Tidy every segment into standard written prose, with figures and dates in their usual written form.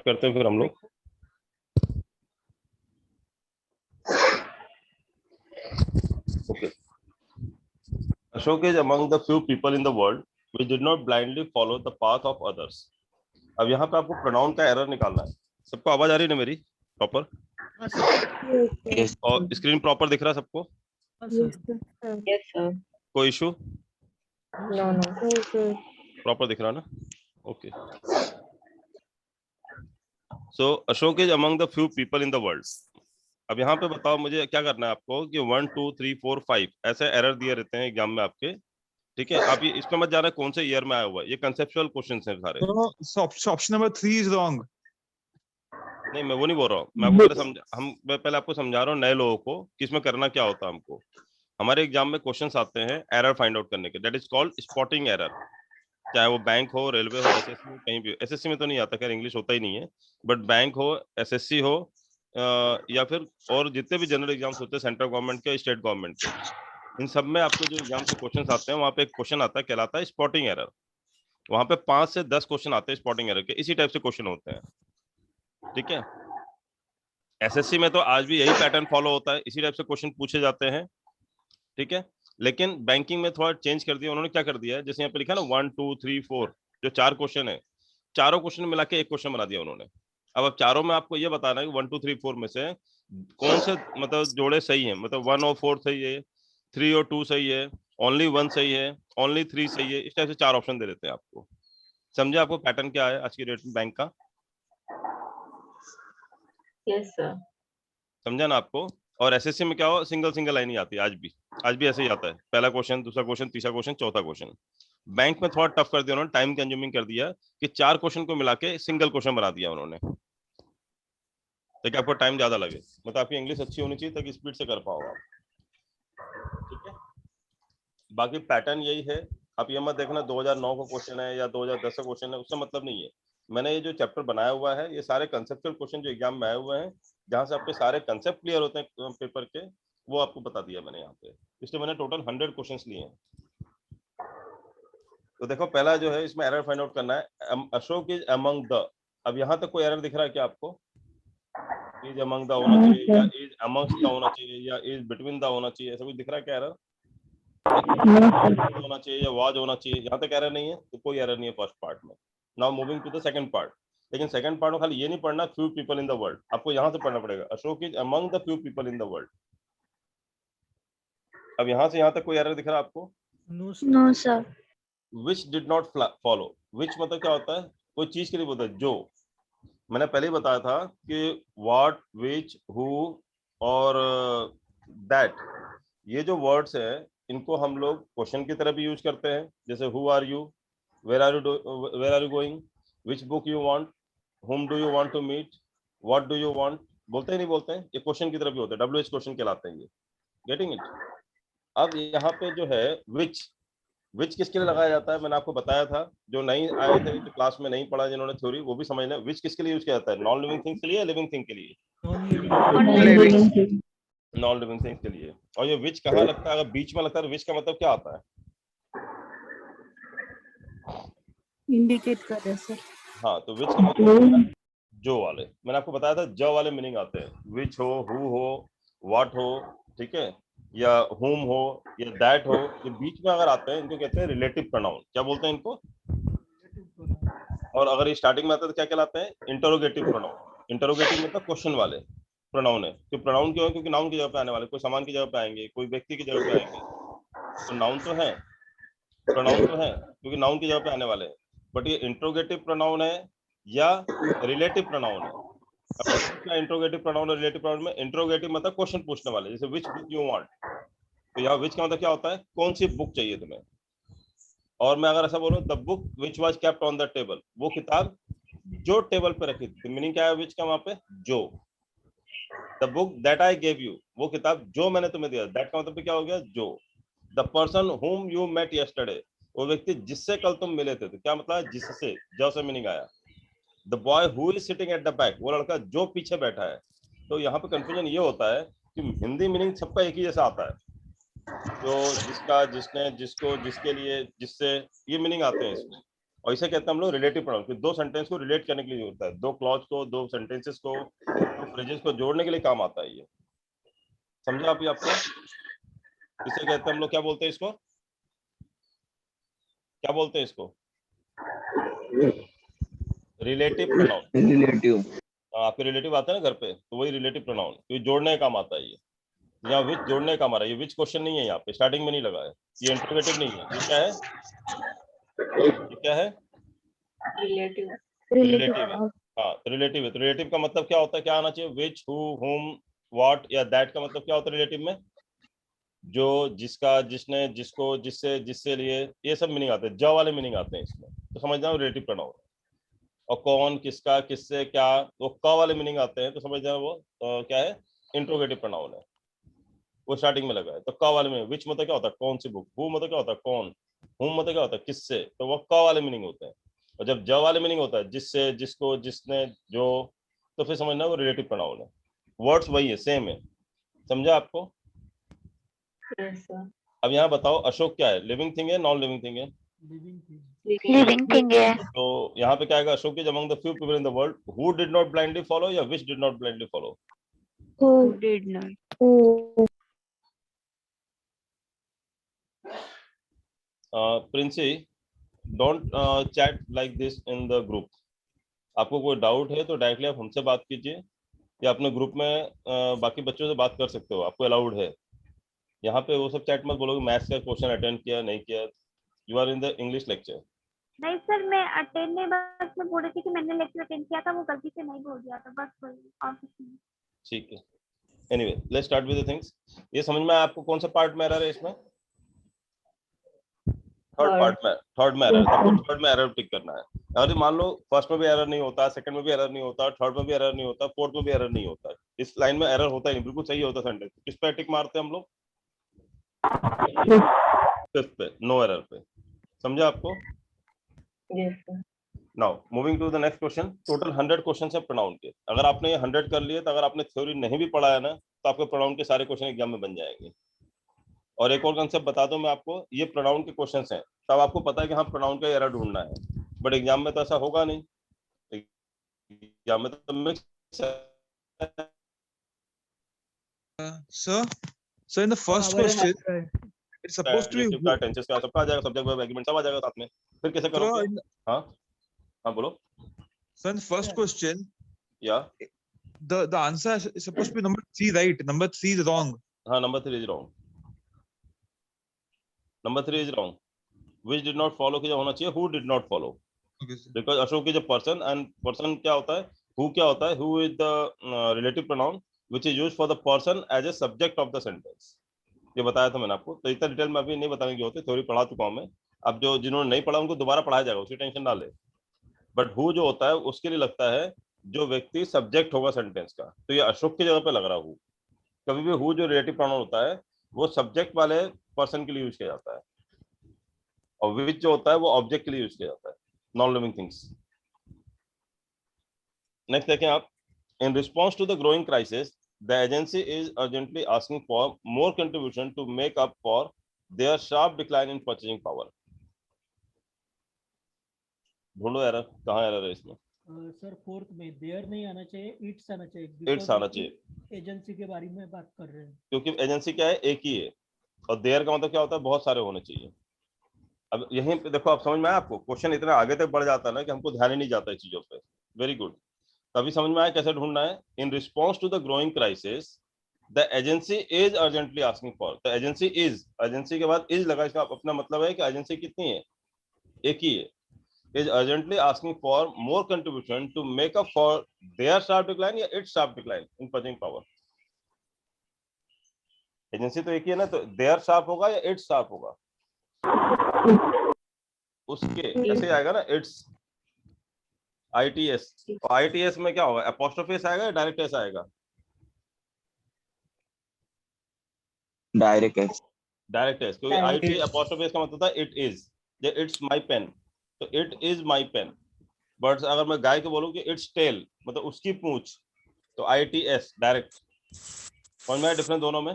करते हैं फिर हम लोग। Okay. Ashok is among the few people in the world which did not blindly follow the path of others। अब यहाँ पे आपको प्रोनाउन का एरर निकालना है। सबको आवाज आ रही है ना मेरी प्रॉपर? Yes, और स्क्रीन प्रॉपर दिख रहा है सबको? yes, sir. कोई इशू? No, no. प्रॉपर दिख रहा है ना? Okay. So Ashok is among the few people in the world. अब यहाँ पे बताओ मुझे क्या करना है आपको कि 1 2 3 4 5 ऐसे एरर दिए रहते हैं एग्जाम में आपके। ठीक है, आप ये इसमें मत जाना कौन से ईयर में आया हुआ है, ये कंसेप्चुअल क्वेश्चन है सारे। Option number 3 is wrong. नहीं, मैं वो नहीं बोल रहा हूँ, मैं आपको मैं पहले आपको समझा रहा हूँ नए लोगों को कि इसमें करना क्या होता है। हमको हमारे एग्जाम में क्वेश्चंस आते हैं एरर फाइंड आउट करने के, that is called spotting error. चाहे वो बैंक हो, रेलवे हो, एसएससी हो, कहीं भी। एसएससी में तो नहीं आता, खैर इंग्लिश होता ही नहीं है, बट बैंक हो, एसएससी हो, या फिर और जितने भी जनरल एग्जाम्स होते हैं सेंट्रल गवर्नमेंट के, स्टेट गवर्नमेंट के, इन सब में आपके जो एग्जाम के क्वेश्चंस आते हैं वहां पे एक क्वेश्चन आता है कहलाता है स्पॉटिंग एरर। वहां पे 5 से 10 क्वेश्चन आते हैं स्पॉटिंग एरर के, इसी टाइप से क्वेश्चन होते हैं। ठीक है, एसएससी में तो आज भी यही पैटर्न फॉलो होता है, इसी टाइप से क्वेश्चन पूछे जाते हैं। ठीक है, लेकिन बैंकिंग में थोड़ा चेंज कर दिया उन्होंने। क्या कर दिया है, जैसे यहाँ पे लिखा है ना 1 2 3 4, जो 4 क्वेश्चन है, चारों क्वेश्चन मिला के एक क्वेश्चन बना दिया उन्होंने। अब चारों में आपको ये बताना है कि 1 2 3 4 में से कौन से मतलब जोड़े सही हैं, मतलब 1 और 4 सही है, 3 और 2 सही है, ओनली 1 सही है, ओनली 3 सही है। इस टाइप से 4 ऑप्शन दे देते हैं आपको। समझे आपको पैटर्न क्या है आज की डेट में बैंक का? Yes, sir. समझा ना आपको? और एसएससी में क्या हो, सिंगल सिंगल लाइन ही आती है आज भी ऐसे ही आता है, पहला क्वेश्चन, दूसरा क्वेश्चन, तीसरा क्वेश्चन, चौथा क्वेश्चन। बैंक में थोड़ा टफ कर दिया उन्होंने, टाइम कंज्यूमिंग कर दिया कि 4 क्वेश्चन को मिला के सिंगल क्वेश्चन बना दिया उन्होंने, ताकि आपको टाइम ज्यादा लगे। मतलब आपकी इंग्लिश अच्छी होनी चाहिए ताकि स्पीड से कर पाओ आप। ठीक है, बाकी पैटर्न यही है। आप ये मत देखना 2009 का क्वेश्चन है या 2010 का क्वेश्चन है, उससे मतलब नहीं है। मैंने ये जो चैप्टर बनाया हुआ है, ये सारे कंसेप्चुअल क्वेश्चन जो एग्जाम में आए हुए हैं, जहां से आपके सारे कंसेप्ट क्लियर होते हैं पेपर के, वो आपको बता दिया मैंने यहाँ पे। इसलिए मैंने टोटल 100 क्वेश्चंस लिए हैं। तो देखो पहला जो है, इसमें एरर फाइंड आउट करना है। Ashok is among the. अब यहाँ तक कोई एरर दिख रहा है क्या आपको? इज अमंग द होना चाहिए, या इज अमंगस्ट द होना चाहिए, या इज बिटवीन द होना चाहिए, ऐसा कुछ दिख रहा है क्या एरर? होना चाहिए या वाज होना चाहिए? यहाँ तक एरर नहीं है तो कोई एरर नहीं है फर्स्ट पार्ट में। Now moving to the second part. लेकिन सेकंड पार्ट में खाली ये नहीं पढ़ना few people in the world, आपको यहाँ से पढ़ना पड़ेगा Ashok is among the few people in the world. अब यहाँ से यहाँ तक कोई एरर दिख रहा है आपको? No sir. Which did not follow. Which मतलब क्या होता है, कोई चीज के लिए बोलता है जो। मैंने पहले ही बताया था कि व्हाट, विच, हु और दैट, ये जो वर्ड्स है इनको हम लोग क्वेश्चन की तरह भी यूज करते हैं। जैसे who are you, where are you going, which book you want, whom do you want to meet, what do you want, बोलते ही नहीं बोलते हैं, ये क्वेश्चन की तरह भी होता है, WH क्वेश्चन कहलाते हैं ये। Getting it? अब यहाँ पे जो है विच किसके लिए लगाया जाता है, मैंने आपको बताया था। जो नहीं आए थे तो क्लास में नहीं पढ़ा जिन्होंने थ्योरी, वो भी समझ लें। विच किसके लिए यूज किया जाता है, नॉन लिविंग थिंग्स के लिए या लिविंग थिंग के लिए? नॉन लिविंग थिंग्स के लिए। और ये विच कहाँ लगता है, अगर बीच में लगता है तो विच का मतलब क्या आता है? इंडिकेट कर रहे सर। हाँ, तो विच का मतलब जो वाले, मैंने आपको बताया था जो वाले मीनिंग आते हैं। विच हो, हु हो, व्हाट हो, ठीक है, या whom हो, या दैट हो, ये बीच में अगर आते हैं इनको कहते हैं रिलेटिव प्रोनाउन। क्या बोलते हैं इनको? और अगर ये स्टार्टिंग में आता है तो क्या कहलाते हैं? Interrogative pronoun. इंटरोगेटिव मतलब क्वेश्चन वाले प्रोनाउन है। तो प्रोनाउन क्यों है? क्योंकि नाउन की जगह पे आने वाले, कोई सामान की जगह पे आएंगे, कोई व्यक्ति की जगह पे आएंगे, तो नाउन तो है, प्रोनाउन तो है क्योंकि नाउन की जगह पे आने वाले हैं। बट ये इंट्रोगेटिव प्रोनाउन है या रिलेटिव प्रोनाउन है? अब इंट्रोगेटिव प्रोनाउन और रिलेटिव प्रोनाउन में इंट्रोगेटिव मतलब क्वेश्चन पूछने वाले, जैसे विच बुक यू वांट, तो यहाँ विच का मतलब क्या होता है, कौन सी बुक चाहिए तुम्हें। और मैं अगर ऐसा बोलूं the book which was kept on the table, वो किताब जो टेबल पे रखी थी, मीनिंग क्या है विच का वहां पे? जो। The book that I gave you, वो किताब जो मैंने तुम्हें दिया, दैट का मतलब क्या हो गया? जो। The person whom you met yesterday, वो व्यक्ति जिससे कल तुम मिले थे, तो क्या मतलब? जिससे, जो से मीनिंग आया। The boy who is sitting at the back, वो लड़का जो पीछे बैठा है। तो यहाँ पे कंफ्यूजन ये होता है कि हिंदी मीनिंग सबका एक ही जैसा आता है, जो, जिसका, जिसने, जिसको, जिसके लिए, जिससे, ये मीनिंग आते हैं इसमें। और इसे कहते हैं हम लोग रिलेटिव प्रोनाउन, कि दो सेंटेंस को रिलेट करने के लिए होता है, दो क्लॉज को, दो सेंटेंसेस को, दो फ्रेजेस को जोड़ने के लिए काम आता है ये। समझा आप? ये आपको इसे कहते हैं हम लोग, क्या बोलते हैं इसको, क्या बोलते हैं इसको? Relative pronoun. रिलेटिव। आपके रिलेटिव आता है ना घर पे, तो वही रिलेटिव प्रोनाउन, क्योंकि जोड़ने का काम आता है ये। यहाँ विच जोड़ने का काम आ रहा है, ये विच क्वेश्चन नहीं है, यहाँ पे स्टार्टिंग में नहीं लगा है, ये इंटरोगेटिव नहीं है, ये क्या है, ये क्या है, रिलेटिव। रिलेटिव है। हाँ, तो रिलेटिव है, तो रिलेटिव का मतलब क्या होता है, क्या आना चाहिए, विच, हु, हुम, व्हाट या दैट का मतलब क्या होता है रिलेटिव में, जो, जिसका, जिसने, जिसको, जिससे, जिससे लिए, ये सब मीनिंग आते हैं, ज वाले मीनिंग आते हैं इसमें, तो समझना रिलेटिव प्रोनाउन। और कौन, किसका, किससे, क्या, वो क वाले मीनिंग आते हैं, तो समझना वो क्या है, इंट्रोगेटिव प्रोनाउन है, वो स्टार्टिंग में लगा है। तो क वाले में विच मतलब क्या होता है, कौन सी बुक, हु मतलब क्या होता है, कौन, हुम मतलब क्या होता है, किससे, तो वो क वाले मीनिंग होते हैं। और जब ज वाले मीनिंग होता है, जिससे, जिसको, जिसने, जो, तो फिर समझना वो रिलेटिव प्रोनाउन है। वर्ड्स वही है, सेम है। समझा आपको? Yes sir. अब यहाँ बताओ, अशोक क्या है, लिविंग थिंग है, नॉन लिविंग थिंग है? लिविंग थिंग है। तो यहाँ पे क्या आएगा, Ashok is among the few people in the world who did not blindly follow, या which did not blindly follow? Who did not? Who Princy, don't chat like this in the group. आपको कोई doubt है तो डायरेक्टली आप हमसे बात कीजिए, या अपने ग्रुप में बाकी बच्चों से बात कर सकते हो, आपको अलाउड है। यहाँ पे वो सब चैट मत बोलो कि मैथ्स का क्वेश्चन अटेंड किया नहीं किया, you are in the English lecture. नहीं सर, मैं अटेंड नहीं, बस मैं बोल रही थी कि मैंने लेक्चर अटेंड किया था, वो गलती से नहीं बोल दिया था, बस वही, और कुछ नहीं। ठीक है, anyway let's start with the things. ये समझ में आया आपको कौन सा पार्ट में एरर है इसमें? थर्ड में एरर, आपको थर्ड में एरर टिक करना है। अगर मान लो फर्स्ट में भी एरर नहीं होता, सेकंड में भी एरर नहीं होता, थर्ड में भी एरर नहीं होता, फोर्थ में भी एरर नहीं होता, इस लाइन में एरर होता ही नहीं, बिल्कुल सही होता सेंटेंस, किस पे टिक मारते हैं हम लोग? फिफ्थ पे, नो एरर पे। समझा आपको? Yes sir. Now moving to the next question. Total 100 question है प्रोनाउन के। अगर आपने ये 100 कर लिए, तो अगर आपने थ्योरी नहीं भी पढ़ा है ना, तो आपके प्रोनाउन के सारे क्वेश्चन एग्जाम में बन जाएंगे। और एक और कंसेप्ट बता दूं मैं आपको, ये प्रोनाउन के क्वेश्चंस हैं, तब आपको पता है कि हाँ प्रोनाउन का एरर ढूंढना है, बट एग्जाम में तो ऐसा होगा नहीं। एग्जाम में तो mix So in the first question, it's supposed to be का, टेंसेस का, सबका आ जाएगा, सब्जेक्ट वर्ब एग्रीमेंट सब आ जाएगा साथ में, फिर कैसे करोगे? हाँ हाँ बोलो। So in the first question, या the answer is supposed to be number 3, right? Number 3 is wrong. हाँ, number 3 is wrong, number 3 is wrong. which did not follow की होना चाहिए who did not follow, Okay, sir. because Ashok is a person and person क्या होता है, who क्या होता है, who is the relative pronoun which is used for the person as a subject of the sentence। ये बताया था मैंने आपको, तो इतना डिटेल में अभी नहीं बताने की होती, थ्योरी पढ़ा चुका हूं मैं। अब जो जिन्होंने नहीं पढ़ा उनको दोबारा पढ़ाया जाएगा, उसकी टेंशन ना ले। बट हु जो होता है उसके लिए लगता है जो व्यक्ति सब्जेक्ट होगा सेंटेंस का, तो ये अशोक की जगह पे लग रहा हूँ। कभी भी हु जो रिलेटिव प्रोनाउन होता है वो सब्जेक्ट वाले पर्सन के लिए यूज किया जाता है, और विच जो होता है वो ऑब्जेक्ट के लिए यूज किया जाता है, नॉन लिविंग थिंग्स। नेक्स्ट देखें आप। In response to the growing crisis the agency is urgently asking for more contribution to make up for their sharp decline in purchasing power. ढूंढो एरर, कहाँ error है इसमें? Sir fourth में there नहीं आना चाहिए, इट्स आना चाहिए, इट्स आना चाहिए, एजेंसी के बारे में बात कर रहे हैं, क्योंकि एजेंसी क्या है, एक ही है, और देयर का मतलब क्या होता है, बहुत सारे होने चाहिए। अब यहीं पे देखो, आप समझ में आया आपको? क्वेश्चन इतना आगे तक बढ़ जाता है ना कि हमको ध्यान ही नहीं जाता है चीजों पे। वेरी गुड, तभी समझ में आया कैसे ढूंढना है। In response to the growing crisis the agency is urgently asking for, the agency is, agency के बाद इज लगा, इसका अपना मतलब है कि एजेंसी कितनी है, एक ही है। is urgently asking for more contribution to make up for their sharp decline या its sharp decline in purchasing power। Agency तो एक ही है ना, तो their sharp होगा या its sharp होगा? उसके ऐसे आएगा ना, its ITS, और ITS में क्या होगा, apostrophe s आएगा या डायरेक्ट s आएगा? Direct S. डायरेक्ट s, क्योंकि IT apostrophe s का मतलब था it is, या it's my pen, तो it is my pen। But अगर मैं गाय को बोलूं कि इट्स टेल, मतलब उसकी पूंछ, तो ITS डायरेक्ट। समझ में आया डिफरेंस दोनों में?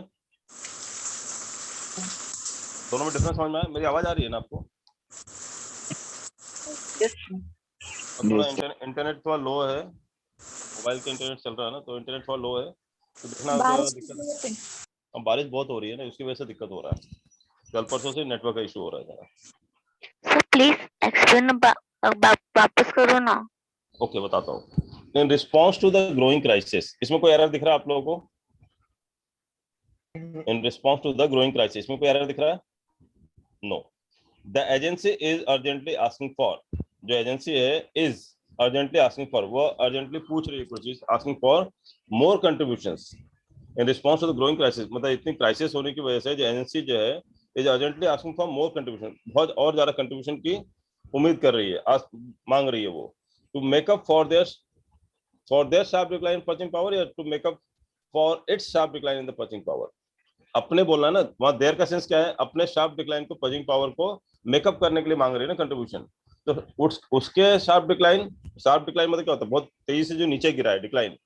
दोनों में डिफरेंस समझ में आया? मेरी आवाज आ रही है ना आपको? Yes, sir. और थोड़ा इंटरनेट थोड़ा लो है, मोबाइल का इंटरनेट चल रहा है ना, तो इंटरनेट थोड़ा लो है, तो देखना बारिश तो की दिक्कत। वजह से। अब बारिश बहुत हो रही है ना, उसकी वजह से दिक्कत हो रहा है, कल परसों से नेटवर्क का इशू हो रहा है जरा। सर प्लीज एक्सप्लेन वापस करो ना। ओके, बताता हूँ। In response to the growing crisis, इसमें कोई एरर दिख रहा है आप लोगों को? In response to the growing crisis में कोई एरर दिख रहा है? No. The agency is urgently asking for, जो एजेंसी है इज अर्जेंटली आस्किंग फॉर, वो अर्जेंटली पूछ रही है कुछ चीज, asking for more contributions in response to the growing crisis. मतलब इतनी क्राइसिस होने की वजह से जो एजेंसी जो है is urgently asking for more contribution, बहुत और ज्यादा कंट्रीब्यूशन की उम्मीद कर रही है, मांग रही है वो, to make up for their sharp decline in purchasing power, या to make up for its sharp decline in the purchasing power. अपने बोलना है ना, वहां देयर का सेंस क्या है, अपने शार्प डिक्लाइन को, परचेसिंग पावर को मेकअप करने के लिए मांग रही है ना कंट्रीब्यूशन। तो उसके शार्प डिक्लाइन मतलब क्या होता है, बहुत तेजी से जो नीचे गिरा है डिक्लाइन,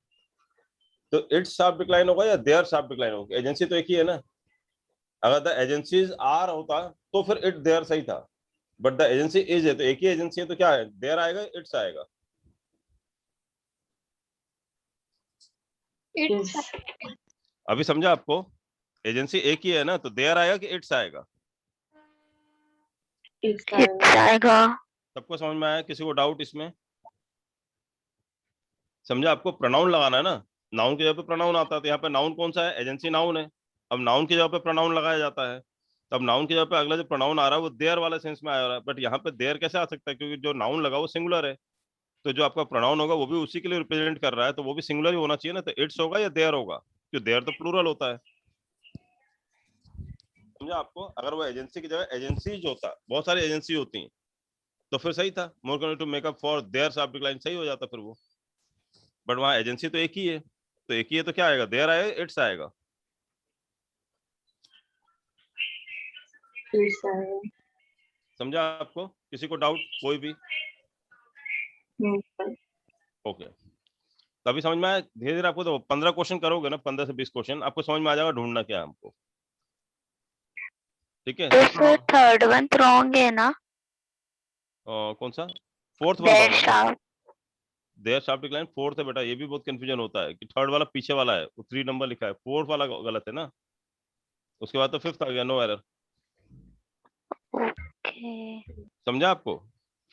तो इट्स शार्प डिक्लाइन होगा या देयर शार्प डिक्लाइन होगा? एजेंसी तो एक ही है ना। अगर द एजेंसीज आर होता तो फिर इट देयर सही था, बट द एजेंसी इज है, तो एक ही एजेंसी है, तो क्या है, देयर आएगा इट्स आएगा? It's अभी समझा आपको? एजेंसी एक ही है ना, तो देयर आएगा कि इट्स आएगा? इट्स आएगा। सबको समझ में आया? किसी को डाउट इसमें? समझा? आपको प्रोनाउन लगाना है ना, नाउन की जगह पे प्रोनाउन आता है, तो यहाँ पे नाउन कौन सा है, एजेंसी नाउन है। अब नाउन की जगह पे प्रोनाउन लगाया जाता है, तब नाउन की जगह पे अगला जो प्रोनाउन आ रहा है वो देयर वाला सेंस में आ रहा है, बट यहाँ पे देयर कैसे आ सकता है, क्योंकि जो नाउन लगा वो सिंगुलर है, तो जो आपका प्रोनाउन होगा वो भी उसी के लिए रिप्रेजेंट कर रहा है, तो वो भी सिंगुलर ही होना चाहिए ना, तो इट्स होगा या देयर होगा, क्योंकि देयर तो प्लूरल होता है। समझा आपको? अगर वो एजेंसी की जगह एजेंसी जो होता, बहुत सारी एजेंसी होती हैं, तो फिर सही था, more to make up for their sharp decline सही हो जाता फिर वो, बट वहां एजेंसी तो एक ही है, तो एक ही है, तो क्या आएगा, देयर आएगा इट्स आएगा? समझा आपको? किसी को डाउट कोई भी? ओके, तो अभी समझ में आया? धीरे धीरे आपको तो 15 क्वेश्चन करोगे ना, 15 से 20 क्वेश्चन, आपको समझ में आ जाएगा ढूंढना क्या है हमको। ठीक है? तो सर थर्ड वन रॉन्ग है ना? कौन सा? फोर्थ वन देयर रॉन्ग है ना, sharp. Their sharp decline fourth है बेटा, ये भी बहुत कंफ्यूजन होता है कि थर्ड वाला पीछे वाला है, वो 3 नंबर लिखा है, फोर्थ वाला गलत है ना, उसके बाद तो फिफ्थ आ गया, नो एरर। ओके। समझा आपको?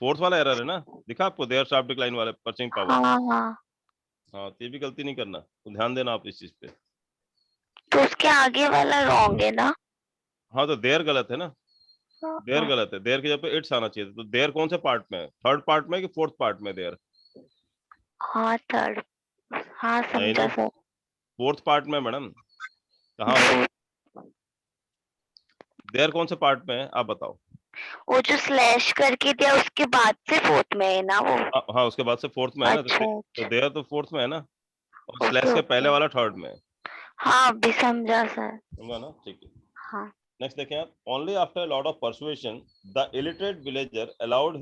फोर्थ वाला एरर है ना, दिखा आपको, देयर शार्प डिक्लाइन वाले परचेसिंग पावर। हाँ हाँ, हाँ, तो ये भी गलती नहीं करना, तो ध्यान देना आप इस चीज पे। तो उसके आगे वाला रॉन्ग है ना? हाँ, तो देयर गलत है ना, देयर गलत है, देयर की जगह पे इट्स आना चाहिए, तो देयर कौन से पार्ट में है, थर्ड पार्ट में कि फोर्थ पार्ट में देयर? हाँ थर्ड। हाँ नहीं समझा नहीं, सर। फोर्थ पार्ट में मैडम, कहाँ हो? देयर कौन से पार्ट में है आप बताओ? वो जो स्लैश करके दिया उसके बाद से फोर्थ में है ना वो? हाँ, उसके बाद से फोर्थ में है ना, अच्छा तो देयर तो फोर्थ में है ना, और ओके स्लैश के पहले ओके। वाला थर्ड में है। हाँ अभी समझा सर। समझा ना? ठीक है, हाँ। नेक्स्ट देखें आप। Only after lot of persuasion the illiterate villager allowed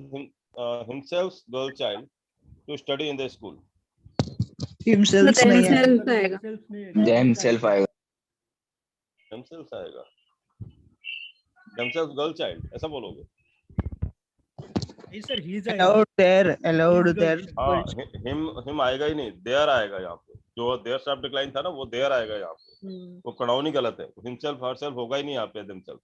himself girl child to study in the school. Himself नहीं है, Themself आएगा। हिमसेल्फ आएगा, हिमसेल्फ गर्ल चाइल्ड ऐसा बोलोगे? नहीं sir, he is allowed there हाँ, हिम आएगा ही नहीं, देयर आएगा यहाँ पे, जो देयर शार्प डिक्लाइन था ना वो देयर आएगा यहाँ पे, वो प्रोनाउन ही गलत है, हिमसेल्फ हरसेल्फ होगा ही नहीं यहाँ पे, देमसेल्फ,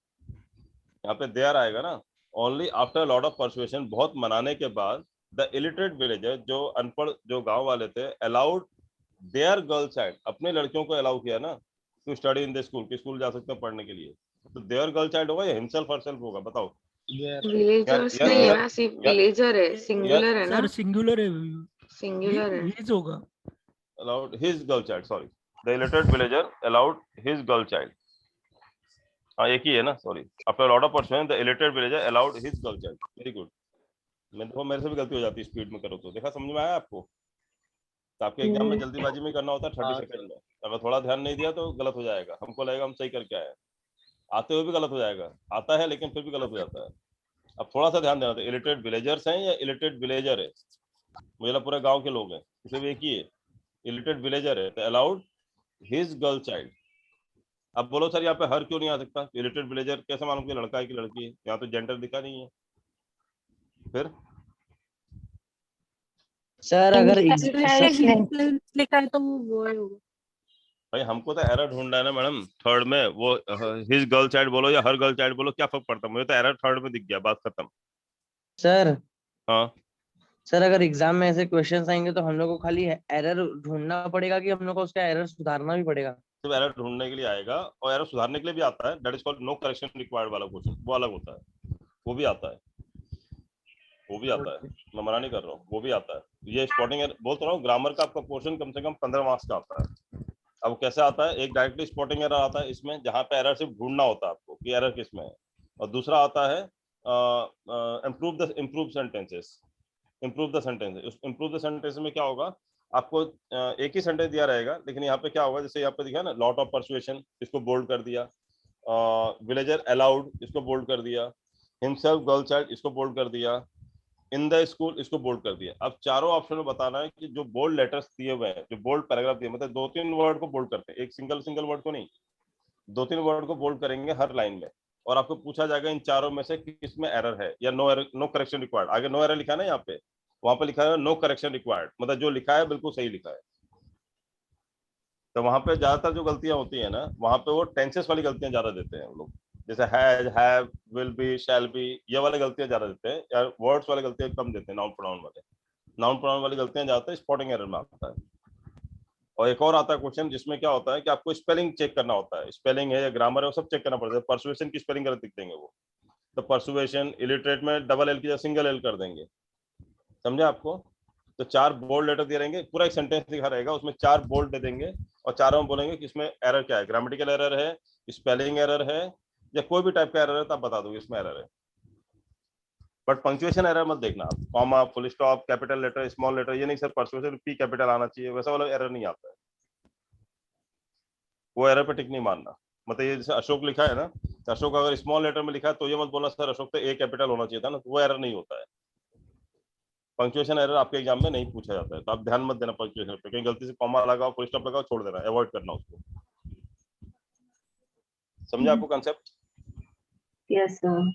यहाँ पे देयर आएगा ना। Only after lot of persuasion, बहुत मनाने के बाद, द इलिटरेट विलेजर, जो अनपढ़ जो गांव वाले थे, अलाउड देयर गर्ल चाइल्ड, अपने लड़कियों को अलाउ किया ना to study in the school, कि स्कूल जा सकते हैं पढ़ने के लिए, तो देयर गर्ल चाइल्ड होगा या हिमसेल्फ हरसेल्फ होगा, बताओ? विलेजर्स यार नहीं है यार ना, सिर्फ यार विलेजर है, सिंगुलर है ना, सर सिंगुलर है, सिंगुलर है। हीज होगा। allowed his girl child, sorry, the illiterate villager allowed his girl child, हाँ एक ही है ना, sorry, after lot of persuasion the illiterate villager allowed his girl child, very good. मैं देखो मेरे से भी गलती हो जाती है स्पीड में करो तो, देखा समझ में आया आपको? तो आपके एग्जाम में जल्दीबाजी में करना होता है 30 सेकंड में, अगर थोड़ा ध्यान नहीं दिया तो गलत हो जाएगा, हमको लगेगा हम सही करके आए, आते हुए भी गलत हो जाएगा, आता है लेकिन फिर भी गलत हो जाता है। अब थोड़ा सा ध्यान देना, इलिटरेट विलेजर्स हैं या इलिटरेट विलेजर है, मुझे लगा पूरे गाँव के लोग हैं, इसे भी एक ही है, इलिटरेट विलेजर है, तो अलाउड हिज गर्ल चाइल्ड। अब बोलो सर यहाँ पे हर क्यों नहीं आ सकता, इलिटरेट विलेजर कैसे मालूम कि लड़का है कि लड़की है, यहाँ तो जेंडर दिखा नहीं है, फिर सर अगर लिखा है तो वो है होगा। भाई हमको तो एरर ढूंढना है ना मैडम। थर्ड में वो हिज गर्ल चाइल्ड बोलो या हर गर्ल चाइल्ड बोलो, क्या फर्क पड़ता है? मुझे तो एरर थर्ड में दिख गया, बात खत्म। सर हाँ, सर अगर एग्जाम में ऐसे क्वेश्चंस आएंगे तो हम लोग को खाली एरर ढूंढना पड़ेगा कि हम लोग को उसका एरर सुधारना भी पड़ेगा? सिर्फ एरर ढूंढने के लिए आएगा, और एरर सुधारने के लिए भी आता है। That is called no correction required वाला क्वेश्चन, वो अलग होता है। वो भी आता है, वो भी आता है, मैं मना नहीं कर रहा हूँ, वो भी आता है। ये स्पॉटिंग एरर बोल तो रहा हूँ, ग्रामर का आपका पोर्शन कम से कम 15 मार्क्स का आता है। अब कैसे आता है? एक डायरेक्टली स्पॉटिंग एरर आता है इसमें, जहां पे एरर सिर्फ ढूंढना होता है आपको कि एरर किस में है। और दूसरा आता है improve sentences. Improve the sentence. Improve the sentence में क्या होगा? आपको एक ही सेंटेंस दिया रहेगा, लेकिन यहाँ पे क्या होगा, जैसे यहाँ पे दिखा ना, लॉट ऑफ परसुएशन, इसको बोल्ड कर दिया। विलेजर अलाउड, इसको बोल्ड कर दिया। हिमसेल्फ गर्ल चाइल्ड, इसको बोल्ड कर दिया। इन द स्कूल, इसको बोल्ड कर दिया। अब चारों ऑप्शन में बताना है कि जो बोल्ड लेटर्स दिए हुए हैं, जो बोल्ड पैराग्राफ दिए, मतलब 2-3 वर्ड को बोल्ड करते हैं, एक सिंगल वर्ड को नहीं, 2-3 वर्ड को बोल्ड करेंगे हर लाइन में। और आपको पूछा जाएगा इन चारों में से किसमें एरर है या no error, no correction required. आगे नो एरर लिखा है ना, यहाँ पे वहां पे लिखा है नो करेक्शन रिक्वायर्ड, मतलब जो लिखा है बिल्कुल सही लिखा है। तो वहां पे ज्यादातर जो गलतियां होती है ना, वहां पे वो टेंसेस वाली गलतियां ज्यादा देते हैं वो लोग, जैसे has, have, will be, shall be, ये वाली गलतियां ज्यादा देते हैं, या वर्ड्स वाली गलतियां कम देते हैं। नाउन प्रोनाउन वाले, नाउन प्रोनाउन वाली गलतियां ज्यादातर स्पॉटिंग एरर में आता है। और एक और आता है क्वेश्चन जिसमें क्या होता है कि आपको स्पेलिंग चेक करना होता है, स्पेलिंग है या ग्रामर है, वो सब चेक करना पड़ता है। परसुएशन की स्पेलिंग गलत लिख देंगे वो, तो परसुएशन इलिटरेट में डबल एल की जगह सिंगल एल कर देंगे, समझे आपको? तो 4 बोल्ड लेटर दे रहेंगे, पूरा एक सेंटेंस लिखा रहेगा, उसमें 4 बोल्ड दे देंगे, और चारों में बोलेंगे कि इसमें एरर क्या है, ग्रामेटिकल एरर है, स्पेलिंग एरर है, या कोई भी टाइप का एरर है, तो आप बता दोगे इसमें एरर है। बट पंक्चुएशन एरर मत देखना आप, comma, full stop, capital letter, small letter, ये नहीं सर पंक्चुएशन पी कैपिटल आना चाहिए, वैसा वाला एरर नहीं आता है, वो एरर पे टिक नहीं मारना। मतलब ये जैसे अशोक लिखा है ना, तो अशोक अगर स्मॉल लेटर में लिखा है तो ये मत बोलना सर अशोक तो ए कैपिटल होना चाहिए था ना, तो वो एरर नहीं होता है। पंक्चुएशन एरर आपके एग्जाम में नहीं पूछा जाता है, तो आप ध्यान मत देना पंक्चुएशन पे, कहीं गलती से कॉमा लगाओ, फुल स्टॉप लगाओ, छोड़ देना, अवॉइड करना उसको। समझा आपको कंसेप्ट? Yes sir.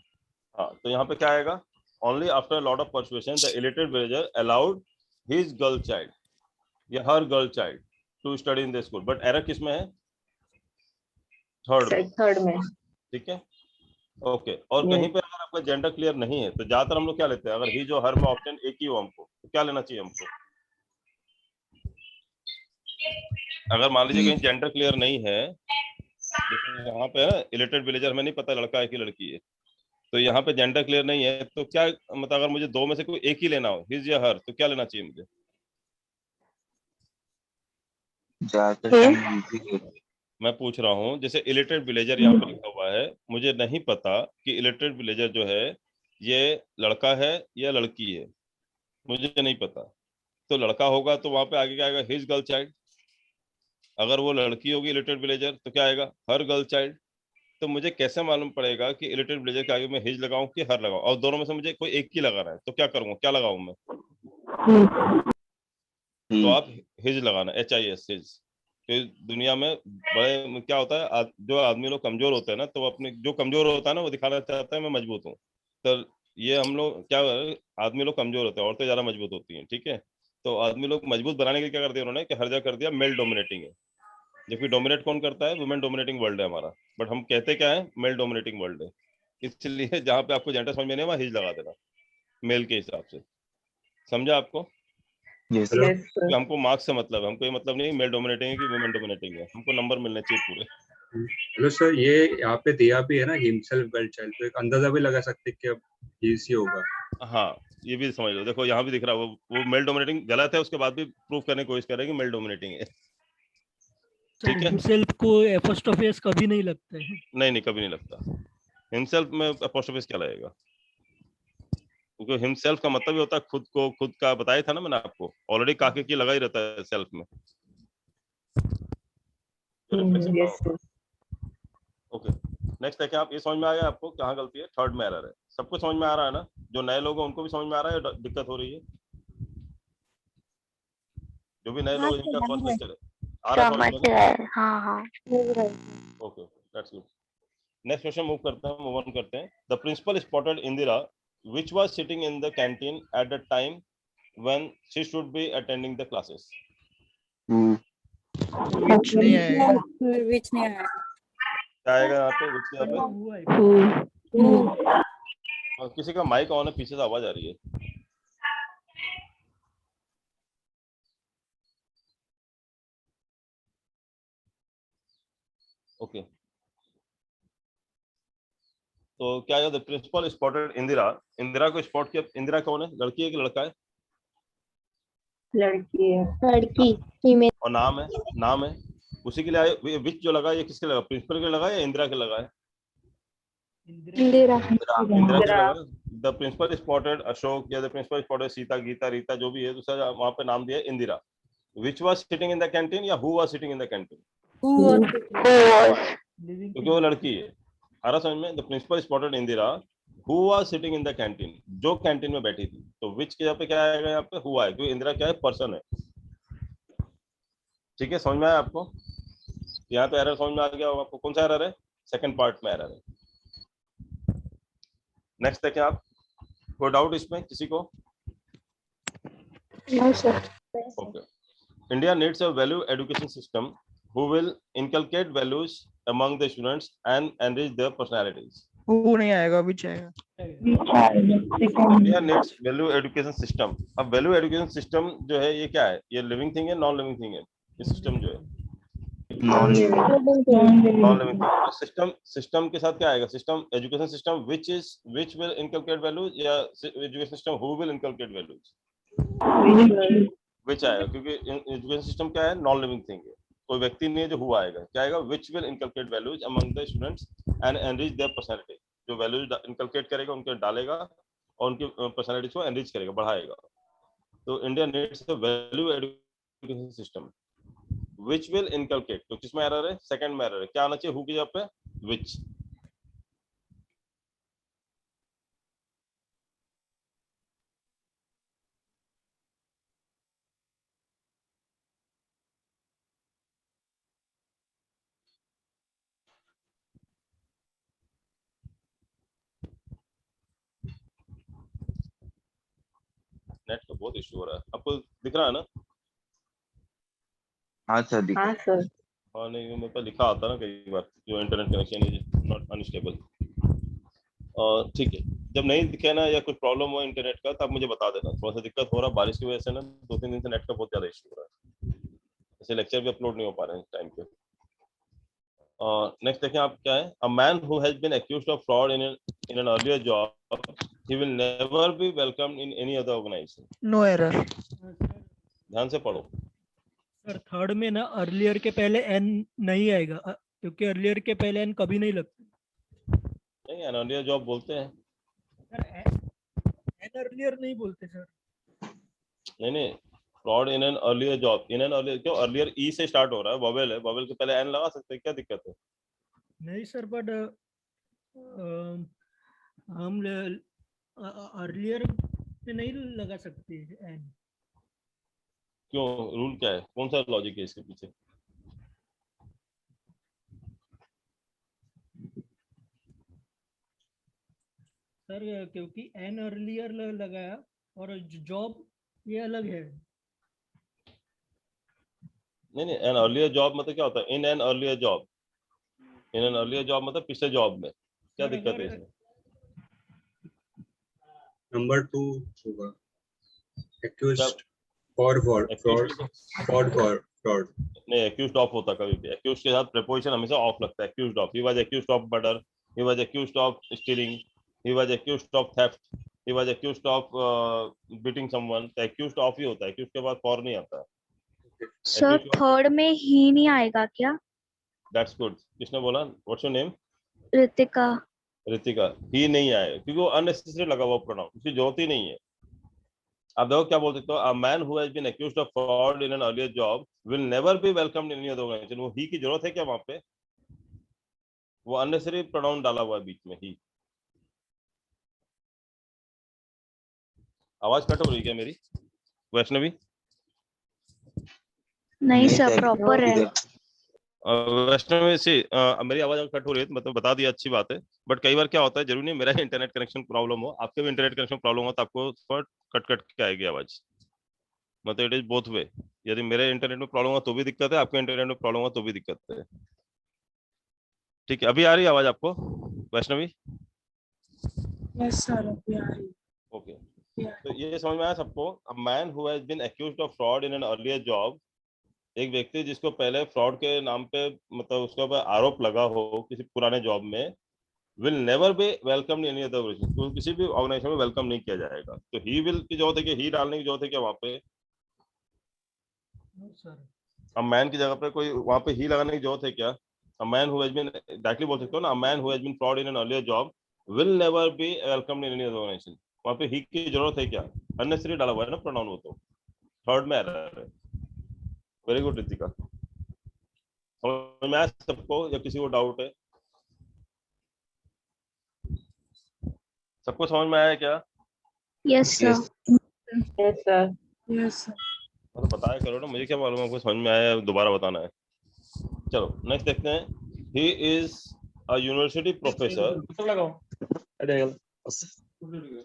हाँ, तो यहाँ पे क्या आएगा? Only after lot of persuasion the illiterate villager allowed his girl child या her girl child to study in the school, but error किस में है? थर्ड में। ठीक है, ओके। और कहीं पे अगर आपका जेंडर क्लियर नहीं है, तो ज्यादातर हम लोग क्या लेते हैं, अगर ही जो हर में ऑप्शन एक ही हो हमको, तो क्या लेना चाहिए हमको? अगर मान लीजिए कहीं जेंडर क्लियर नहीं है, जैसे यहाँ पे है ना इलिटरेट विलेजर, हमें नहीं पता लड़का है कि लड़की है, तो यहाँ पे जेंडर क्लियर नहीं है, तो क्या मतलब अगर मुझे दो में से कोई एक ही लेना हो, हिज या हर, तो क्या लेना चाहिए मुझे? मैं पूछ रहा हूँ, जैसे इलिटरेट विलेजर यहाँ पे लिखा हुआ है, मुझे नहीं पता कि इलिटरेट विलेजर जो है ये लड़का है या लड़की है, मुझे नहीं पता। तो लड़का होगा तो वहां पे आगे क्या आएगा? His girl child. अगर वो लड़की होगी इलिटरेट विलेजर, तो क्या आएगा? हर गर्ल चाइल्ड। तो मुझे कैसे मालूम पड़ेगा कि इलिटरेट विलेजर के आगे मैं हिज लगाऊं कि हर लगाऊं? और दोनों में से मुझे कोई एक ही लगाना है, तो क्या करूंगा, क्या लगाऊं मैं? तो आप हिज लगाना, HIS, हिज। तो दुनिया में बड़े क्या होता है, जो आदमी लोग कमजोर होते हैं ना, तो वो अपने जो कमजोर होता है ना, वो दिखाना चाहता है मैं मजबूत हूँ। तो ये हम लोग क्या, आदमी लोग कमजोर होते हैं, औरतें ज्यादा मजबूत होती हैं, ठीक है। तो आदमी लोग मजबूत बनाने के लिए क्या कर दिया उन्होंने, कि हर जगह कर दिया मेल डोमिनेटिंग है, जबकि डोमिनेट कौन करता है? वुमेन डोमिनेटिंग वर्ल्ड है हमारा, बट हम कहते क्या है? मेल डोमिनेटिंग वर्ल्ड है। इसलिए जहाँ पे आपको जेंडर समझ में नहीं, वहाँ हिज लगा देना मेल के हिसाब से। समझा आपको? यस कि हमको मार्क्स से मतलब है, हमको ये मतलब नहीं मेल डोमिनेटिंग है कि वुमेन डोमिनेटिंग है, हमको नंबर मिलने चाहिए पूरे। हेलो सर, ये यहाँ पे दिया भी है ना हिमसेल्फ गर्ल चाइल्ड, तो एक अंदाजा भी लगा सकते हैं कि अब ही होगा। हाँ, ये भी समझ लो, देखो यहाँ भी दिख रहा है वो मेल डोमिनेटिंग गलत है, उसके बाद भी प्रूफ करने की कोशिश कर रहे हैं कि मेल डोमिनेटिंग है। ठीक है, हिमसेल्फ को एपोस्ट्रोफी एस कभी नहीं लगता है। नहीं कभी नहीं लगता। हिमसेल्फ में एपोस्ट्रोफी एस क्या लगेगा? क्योंकि हिमसेल्फ का मतलब ही होता है खुद को, खुद का बताया था ना मैंने आपको ऑलरेडी, काके की लगा ही रहता है सेल्फ में। ओके, नेक्स्ट है क्या? आप ये समझ में आ गया आपको कहाँ गलती है? थर्ड में एरर है। सबको समझ में आ रहा है ना? जो नए लोग हैं उनको भी समझ में आ रहा है या दिक्कत हो रही है? जो भी नए लोग हैं जिनका फर्स्ट लेक्चर है, आ रहा समझ है? रहा है, हाँ हाँ। Okay, that's good. Next question move करते हैं, मूव ऑन करते हैं। The principal spotted Indira which was sitting in the canteen at the time when she should be attending the classes? Which नहीं आएगा। Which नहीं आया। क्या आएगा यहाँ पे? which यहाँ पे? Who आएगा? और किसी का माइक ऑन है, पीछे से आवाज आ रही है। ओके, तो क्या है? The principal spotted Indira. Indira को स्पॉट किया। इंदिरा कौन है? लड़की है कि लड़का है? लड़की है। लड़की फीमेल और नाम है? नाम है उसी के लिए आए। विच जो लगा, ये किसके लगा? प्रिंसिपल के लगा या इंदिरा के लगा है? इंदिरा इंदिरा के लगा। द प्रिंसिपल स्पॉटेड अशोक या the principal spotted Sita, Geeta, Rita, जो भी है दूसरा वहां पे नाम दिया Indira. Which was sitting in the canteen या who was sitting in the canteen? Living क्योंकि वो लड़की है। आ रहा समझ में? The principal spotted Indira who was sitting in the canteen, जो कैंटीन में बैठी थी। तो विच के यहाँ पे क्या आएगा? यहाँ पे हु आएगा, क्योंकि इंदिरा क्या है? पर्सन है। ठीक है, समझ में आया आपको? यहाँ तो एरर समझ में आ गया होगा आपको। कौन सा एरर है? सेकंड पार्ट में एरर है। नेक्स्ट देखें आप। कोई डाउट इसमें किसी को? No sir Okay. India needs a value education system who will inculcate values among the students and enrich their personalities. वो नहीं आएगा, which आएगा। India needs value education system. अब value education system जो है ये क्या है? ये living thing है, non living thing है? ये system जो है non living thing। system के साथ क्या आएगा? system education system which will inculcate values या education system who will inculcate values? which आएगा, क्योंकि एजुकेशन सिस्टम क्या है? नॉन लिविंग थिंग है। कोई व्यक्ति नहीं है जो हुआ आएगा। क्या आएगा? which will inculcate values among the students and enrich their personality। जो वैल्यूज इनकलकेट करेगा उनके डालेगा और उनकी पर्सनालिटी को एनरिच करेगा, बढ़ाएगा। तो India needs a value education system which will inculcate। तो किसमें एरर है? सेकंड में एरर है। क्या आना चाहिए? हु की जगह पे which। नेट का बहुत इशू हो रहा है, आपको दिख रहा है ना? हाँ सर। हाँ नहीं, मेरे पे लिखा आता ना कई बार जो internet connection is not unstable. और ठीक है, जब नहीं दिखे ना या कुछ प्रॉब्लम हो इंटरनेट का तब मुझे बता देना। थोड़ा सा दिक्कत हो रहा है बारिश की वजह से ना, 2-3 दिन से नेट का बहुत ज्यादा इशू हो रहा है, ऐसे लेक्चर भी अपलोड नहीं हो पा रहे हैं टाइम पे। नेक्स्ट देखें आप क्या है? A man who has been accused of fraud in an earlier job he will never be welcomed in any other organisation. No error. ध्यान से पढ़ो। सर थर्ड में ना अर्लियर के पहले एन नहीं आएगा क्योंकि अर्लियर के पहले एन कभी नहीं लगता। नहीं, एन अर्लियर जॉब बोलते हैं सर एन अर्लियर नहीं बोलते सर। नहीं, fraud in an earlier job, in an earlier, क्यों? अर्लियर ई से स्टार्ट हो रहा है, वोवेल है, वोवेल के पहले एन लगा सकते हैं, क्या दिक्कत है? नहीं सर, बट हम अर्लियर में नहीं लगा सकते एन। क्यों? रूल क्या है? कौन सा लॉजिक है इसके पीछे? सर क्योंकि एन अर्लियर लगाया और जॉब ये अलग है। नहीं, एन अर्लियर जॉब मतलब क्या होता है? इन an earlier job, in an earlier job मतलब पिछले जॉब में, क्या दिक्कत है इसमें? नंबर 2 होगा accused for fraud। नहीं, accused of होता कभी भी। accused के साथ preposition हमेशा ऑफ लगता है। accused of, he was accused of murder, he was accused of stealing, he was accused of theft, he was accused of beating someone। तो accused of ही होता है, accused के बाद for नहीं आता है। सर थर्ड में ही नहीं आएगा क्या? That's good। किसने बोला? What's your name? Ritika. Ritika. ही नहीं आएगा क्योंकि वो अननेसेसरी लगा हुआ प्रोनाउन, उसकी जरूरत ही नहीं है। आप देखो क्या बोल सकते हो? A man who has been accused of fraud in an earlier job will never be welcomed in any other organisation. वो ही की जरूरत है क्या वहां पे? वो अननेसेसरी प्रोनाउन डाला हुआ है बीच में, ही। आवाज कट हो रही है क्या मेरी, वैष्णवी? नहीं सर, प्रॉपर है। वैष्णवी से मेरी आवाज कट हो रही है तो मतलब बता दिया, अच्छी बात है। बट कई बार क्या होता है, जरूरी नहीं मेरा इंटरनेट कनेक्शन प्रॉब्लम हो, आपके भी इंटरनेट कनेक्शन प्रॉब्लम हो तो आपको कट कट के आएगी आवाज। मतलब इट इज बोथ वे। यदि मेरे इंटरनेट में प्रॉब्लम होगा तो भी दिक्कत है, आपके इंटरनेट में प्रॉब्लम होगा तो भी दिक्कत है। ठीक है, अभी आ रही है आवाज आपको वैष्णवी? यस सर, अभी आ रही ओके, है। तो ये समझ में आया सबको? A man who has been accused of fraud in an earlier job, एक व्यक्ति जिसको पहले फ्रॉड के नाम पे मतलब उसके ऊपर आरोप लगा हो किसी पुराने जॉब में, will never be welcome in any other organisation, तो किसी भी ऑर्गेनाइजेशन में वेलकम नहीं किया जाएगा। तो ही विल की जरूरत है कि ही डालने की जरूरत है क्या वहां पे? सर अ मैन की जगह पे कोई वहां पे ही लगाने की जरूरत है क्या? A man who has been, directly बोल सकते हो ना, a man who has been fraud in an earlier job will never be welcome in any other organisation. वहां पे ही की जरूरत है क्या? अननेसेसरी डाला हुआ है ना प्रोनाउन, वो तो थर्ड में एरर है। वेरी गुड रितिका, समझ में आया सबको या किसी को डाउट है? सबको समझ में आया क्या? Yes sir. Yes sir. Yes sir. तो बताया करो ना, मुझे क्या मालूम आपको समझ में आया या दोबारा बताना है। चलो नेक्स्ट देखते हैं। ही इज अ यूनिवर्सिटी प्रोफेसर।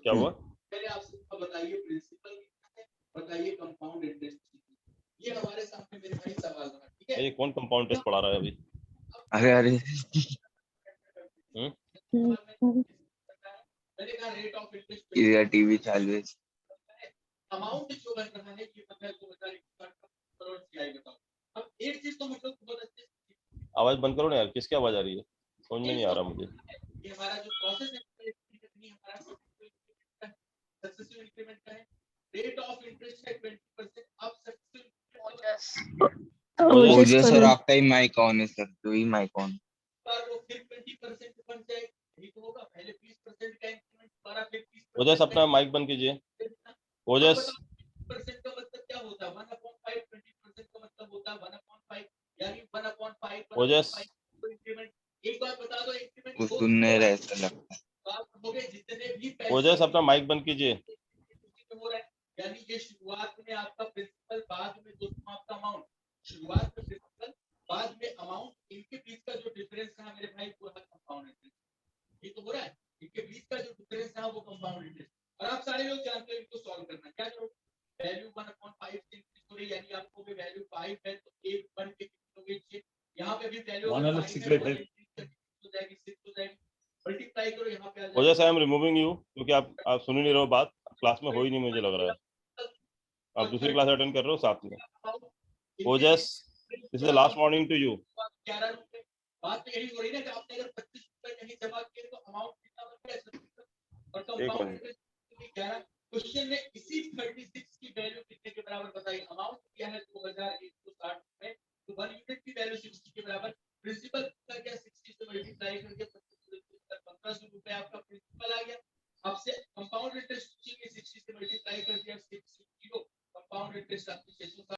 क्या हुआ? पहले आप सबको बताइए प्रिंसिपल बताइए कंपाउंड इंटरेस्ट। ये हमारे सामने मेरे भाई सवाल था, ठीक है? ये कौन कंपाउंड टेस्ट पढ़ा रहा है अभी? अरे मैंने कहा रेट ऑफ इंटरेस्ट ये टीवी चालू है। अमाउंट जो बन रहा है ये 15,000 करोड़ की आई, बताओ। अब एक चीज तो मुझे बहुत अच्छे से, आवाज बंद करो ना यार, किसकी आवाज आ रही है? समझ में नहीं आ रहा मुझे। ये हमारा जो प्रोसेस है हमारा सक्सेसिव इंक्रीमेंट का है। रेट ऑफ इंटरेस्ट है 20%। अब ओजस सर, आपका ही माइक ऑन है सर, तो ही माइक ऑन। वो फिर 20% बन जाएगा, यही तो होगा। पहले 20% का इंक्रीमेंट दोबारा फिर 30%। ओजस अपना माइक बंद कीजिए। ओजस 20% का मतलब क्या होता है? 1/5। 20% का मतलब होता है 1/5, यानी 1/5 ओजस इंक्रीमेंट। एक बात बता दो, इंक्रीमेंट वो सुन नहीं रहे ऐसा लगता है। हो गए जितने भी पैसे ओजस अपना माइक बंद कीजिए। हो रहा है, यानी ये शुरुआत में आपका प्रिंसिपल, बाद में दोस्तों आपका अमाउंट। शुरुआत में प्रिंसिपल, बाद में अमाउंट, इनके बीच का जो डिफरेंस था मेरे भाई पूरा कंपाउंड इंटरेस्ट। ये तो हो रहा है, इनके बीच का जो डिफरेंस था वो कंपाउंड इंटरेस्ट। और आप सारे लोग जानते हो इनको सॉल्व करना। क्या करो, वैल्यू 1/5 से इंक्रीज हो रही है, यानी आपको भी वैल्यू 5 है तो 1 बन के कितनी हो गई? यहाँ पे भी वैल्यू 5 है, हो जाएगी 6 हो जाएगी। मल्टीप्लाई करो, यहाँ पे आ जाएगा। ओजस आई एम रिमूविंग यू, क्योंकि आप सुन ही नहीं रहे हो बात, क्लास में हो ही नहीं मुझे लग रहा है। आप दूसरी क्लास अटेंड कर रहे हो साथ में। Ojas, this is the last warning to you. 11 रुपए। बात तो यही हो रही है कि आपने अगर 25 रुपए नहीं जमा किए तो अमाउंट कितना बन गया? और कंपाउंड इंटरेस्ट 11। क्वेश्चन में इसी 36 की वैल्यू कितने के बराबर बताइए? अमाउंट क्या है? 2160 रुपए। तो 1 यूनिट की वैल्यू 60 के बराबर। प्रिंसिपल का क्या 60 से मल्टीप्लाई करके 1500 रुपए आपका प्रिंसिपल आ गया। आपसे कंपाउंड इंटरेस्ट 60 से मल्टीप्लाई कर दिया 660। कंपाउंड इंटरेस्ट आपकी 660।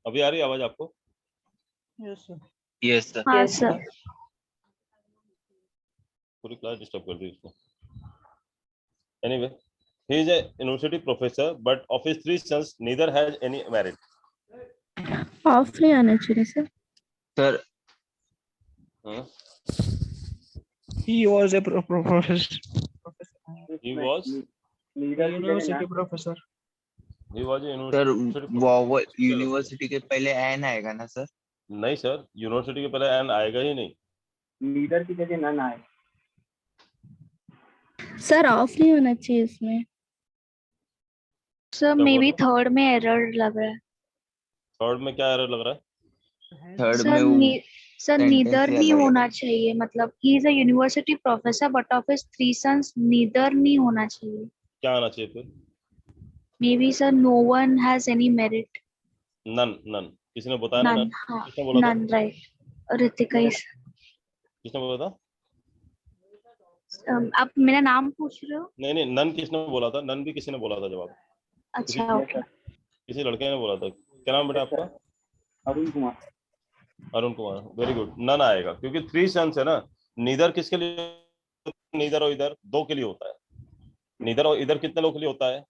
अभी आ रही है आवाज आपको? Yes sir. Yes sir. हाँ सर। पूरी क्लास डिस्टर्ब कर दी उसने। Anyway, he is a university professor but of his 3 sons neither has any merit. Of नहीं आना चाहिए sir. Sir He was a professor. He was University professor. a sir university वो university के पहले N आएगा ना सर? नहीं sir, university के पहले एन आएगा ही नहीं। लीडर की जगह नन आए। सर ऑफ नहीं होना चाहिए इसमें। सर क्या मे बोल बी रहे हो? थर्ड में एरर लग रहा है। थर्ड में क्या एरर लग रहा है? थर्ड सर में वो सर सेंटेंस नीदर ही नहीं अलग है। होना चाहिए, मतलब he is a university professor but of his 3 sons, neither नहीं होना चाहिए। क्या आना चाहिए फिर? Maybe sir no one has any merit. None none किसी ने बताया ना? नन, नन हाँ किसने बोला था? None, right. ऋतिका इज। किसने बोला था? आप मेरा नाम पूछ रहे हो? नहीं नहीं, नन किसने बोला था? नन भी किसी ने बोला था जवाब। किसी अच्छा ओके। किसी लड़के ने बोला था। क्या नाम बेटा आपका? Arun Kumar. Arun Kumar, very good. None आएगा क्योंकि 3 sons है ना। नीदर किसके लिए? नीदर और इधर दो के लिए होता है। नीदर और इधर कितने लोग के लिए होता है?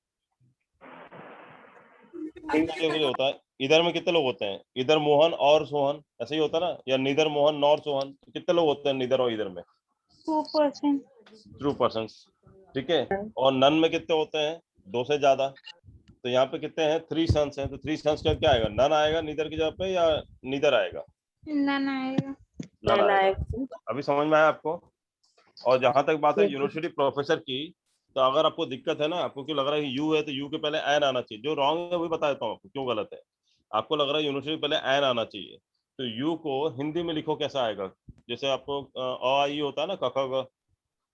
तीन के लिए होता है। इधर में कितने लोग होते हैं? इधर मोहन और सोहन, ऐसे ही होता है ना? या नीदर मोहन नॉर सोहन, तो कितने लोग होते हैं निधर और इधर में? 2%। True person. ठीक है। और नन में कितने होते हैं? 2 से ज्यादा। तो यहाँ पे कितने हैं? 3 sons हैं, तो 3 sons का क्या आएगा? नन आएगा नीदर की जगह पे या नीदर आएगा? नन आएगा। नन आएगा। अभी समझ में आया आपको? और जहां तक बात है यूनिवर्सिटी प्रोफेसर की, तो अगर आपको दिक्कत है ना, आपको क्यों लग रहा है कि यू है तो यू के पहले एन आना चाहिए, जो रॉन्ग है वही बता देता हूँ आपको क्यों गलत है। आपको लग रहा है यूनिवर्सिटी पहले एन आना चाहिए, तो यू को हिंदी में लिखो कैसा आएगा? जैसे आपको अ आ ई होता है ना, क ख ग,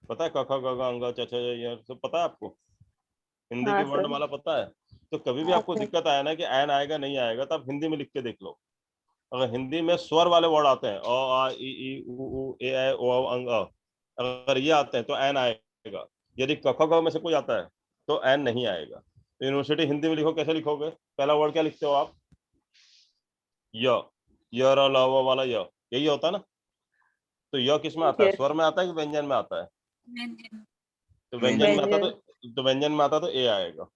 पता है? क ख ग घ अंग च छ य सब पता है आपको? हिंदी की वर्णमाला पता है? तो कभी भी आपको दिक्कत आया ना कि एन आएगा नहीं आएगा, तो आप हिंदी में लिख के देख लो। अगर हिंदी में स्वर वाले वर्ड आते हैं अ आ ई उ ए ऐ ओ औ अंग अ, अगर ये आते हैं तो एन आएगा। यदि क ख ग में से कोई आता है तो एन नहीं आएगा। तो यूनिवर्सिटी हिंदी में लिखो, कैसे लिखोगे? पहला वर्ड क्या लिखते हो आप? य, य र ल व वाला य, यही होता है ना? तो य किस में आता है? स्वर में आता है कि व्यंजन में आता है? तो व्यंजन में आता तो व्यंजन में आता तो ए आएगा।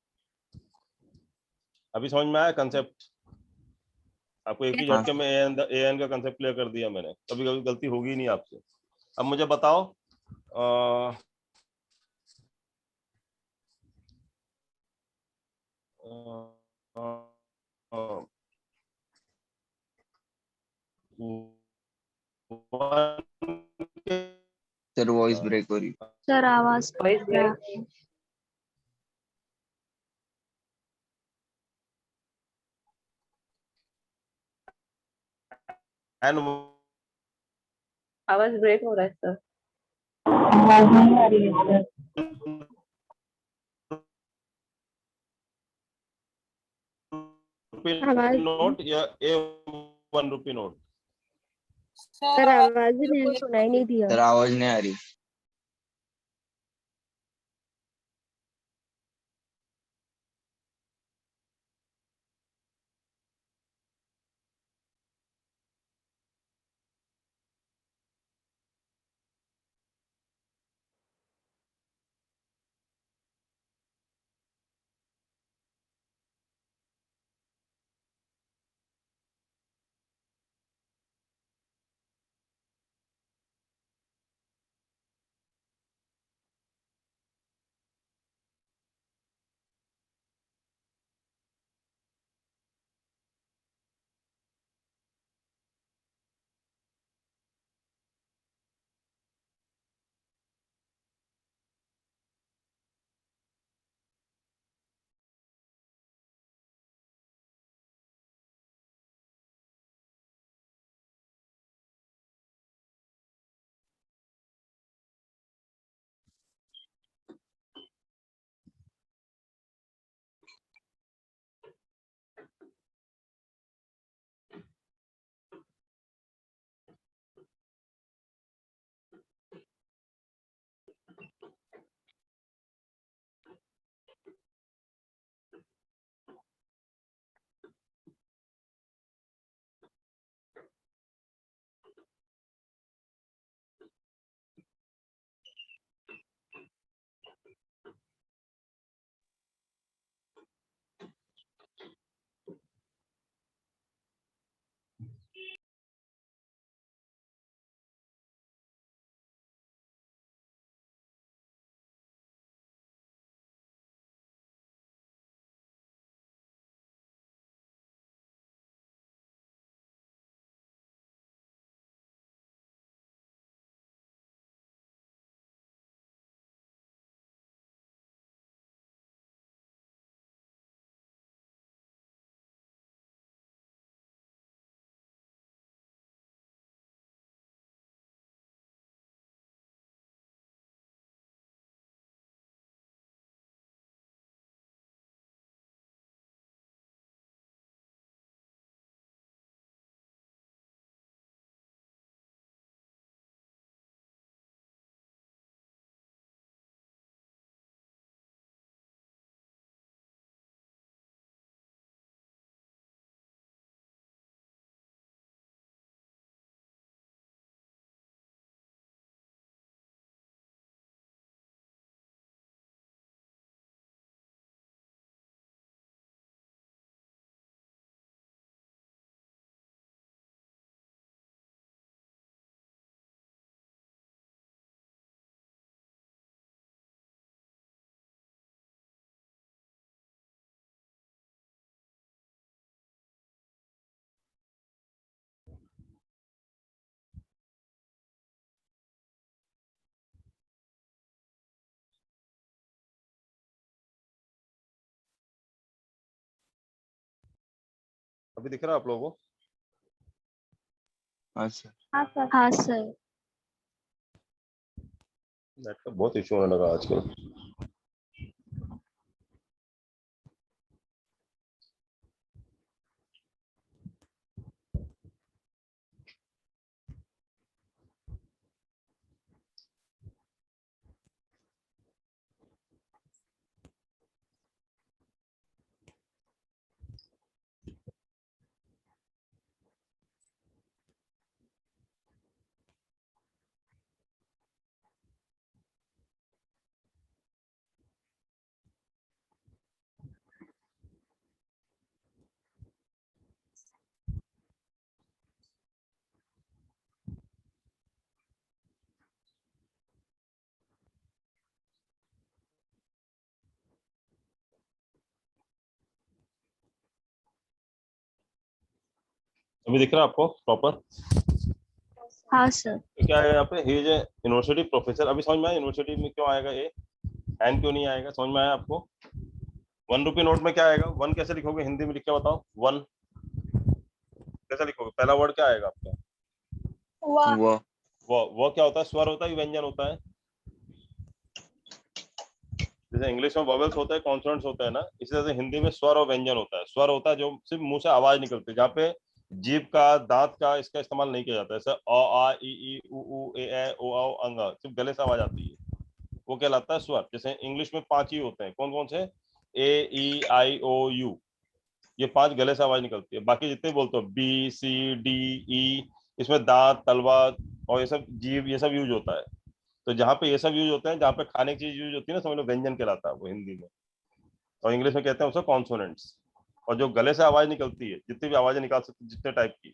अभी समझ में आया कंसेप्ट? आपको एक ही हाँ झटके में ए एन का कंसेप्ट क्लियर कर दिया मैंने। कभी कभी गलती होगी ही नहीं आपसे। अब मुझे बताओ, अ, अ, अ, one के सर वॉइस ब्रेक हो रही। सर आवाज कट रहा है आपकी। and आवाज ब्रेक हो रहा है सर। आवाज नहीं आ रही है सर। आवाज नोट या ए 1 रुपी नोट? सर आवाज ही नहीं सुनाई नहीं दिया। सर आवाज नहीं आ रही। अभी दिख रहा है आप लोगों को? हाँ सर। हाँ सर। हाँ सर। नेट का बहुत इशू होने लगा आजकल। अभी दिख रहा है आपको प्रॉपर? हाँ सर। तो क्या है यहाँ पे, he is a university professor. अभी समझ में आया यूनिवर्सिटी में क्यों आएगा ए, एन क्यों नहीं आएगा? समझ में आया आपको? 1 रुपये नोट में क्या आएगा? 1 कैसे लिखोगे हिंदी में? लिख के बताओ 1 कैसे लिखोगे? पहला वर्ड क्या आएगा आपका? वो क्या होता है? स्वर होता है, व्यंजन होता है? जैसे इंग्लिश में वॉवेल्स होते हैं, कॉन्सोनेंट्स होते हैं ना, इसी तरह से हिंदी में स्वर और व्यंजन होता है। स्वर होता है जो सिर्फ मुंह से आवाज निकलती है, जहाँ पे जीभ का, दांत का इसका इस्तेमाल नहीं किया जाता है। जैसे अ आ ई उ ए ए ओ औ अंग, सिर्फ गले से आवाज आती है, वो कहलाता है स्वर। जैसे इंग्लिश में 5 ही होते हैं, कौन कौन से? ए ई आई ओ यू, ये 5 गले से आवाज निकलती है। बाकी जितने बोलते हो बी सी डी ई, इसमें दांत, तलवा और ये सब जीभ, ये सब यूज होता है। तो जहाँ पे ये सब यूज होते हैं, जहाँ पे खाने की चीज यूज होती है ना, समझ लो व्यंजन कहलाता है वो हिंदी में, और इंग्लिश में कहते हैं उसको कॉन्सोनेंट्स। और जो गले से आवाज निकलती है, जितनी भी आवाजें निकाल सकते जितने टाइप की,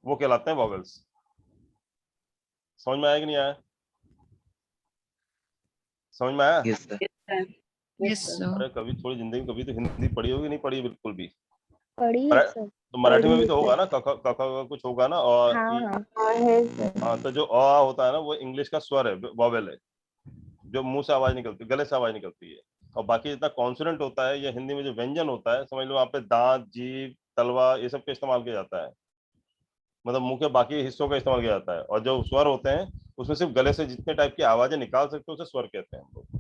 वो कहलाते हैं वॉवेल्स। समझ में आया कि नहीं आया? समझ में आया? Yes sir. Yes sir. अरे कभी थोड़ी जिंदगी में कभी तो हिंदी पढ़ी होगी, नहीं पढ़ी बिल्कुल भी? पढ़ी है सर। तो मराठी में पढ़ी भी है तो होगा सर। ना, क ख कुछ होगा ना, और हाँ हाँ है सर। हाँ, तो जो अ होता है ना, वो इंग्लिश का स्वर है, वॉवेल है, जो मुंह से आवाज निकलती है, गले से आवाज निकलती है। और बाकी जितना कॉन्सोनेंट होता है, या हिंदी में जो व्यंजन होता है, समझ लो वहाँ पे दांत, जीभ, तलवा, ये सब का इस्तेमाल किया जाता है, मतलब मुंह के बाकी हिस्सों का इस्तेमाल किया जाता है। और जो स्वर होते हैं, उसमें सिर्फ गले से जितने टाइप की आवाजें निकाल सकते हैं, उसे स्वर कहते हैं हम लोग,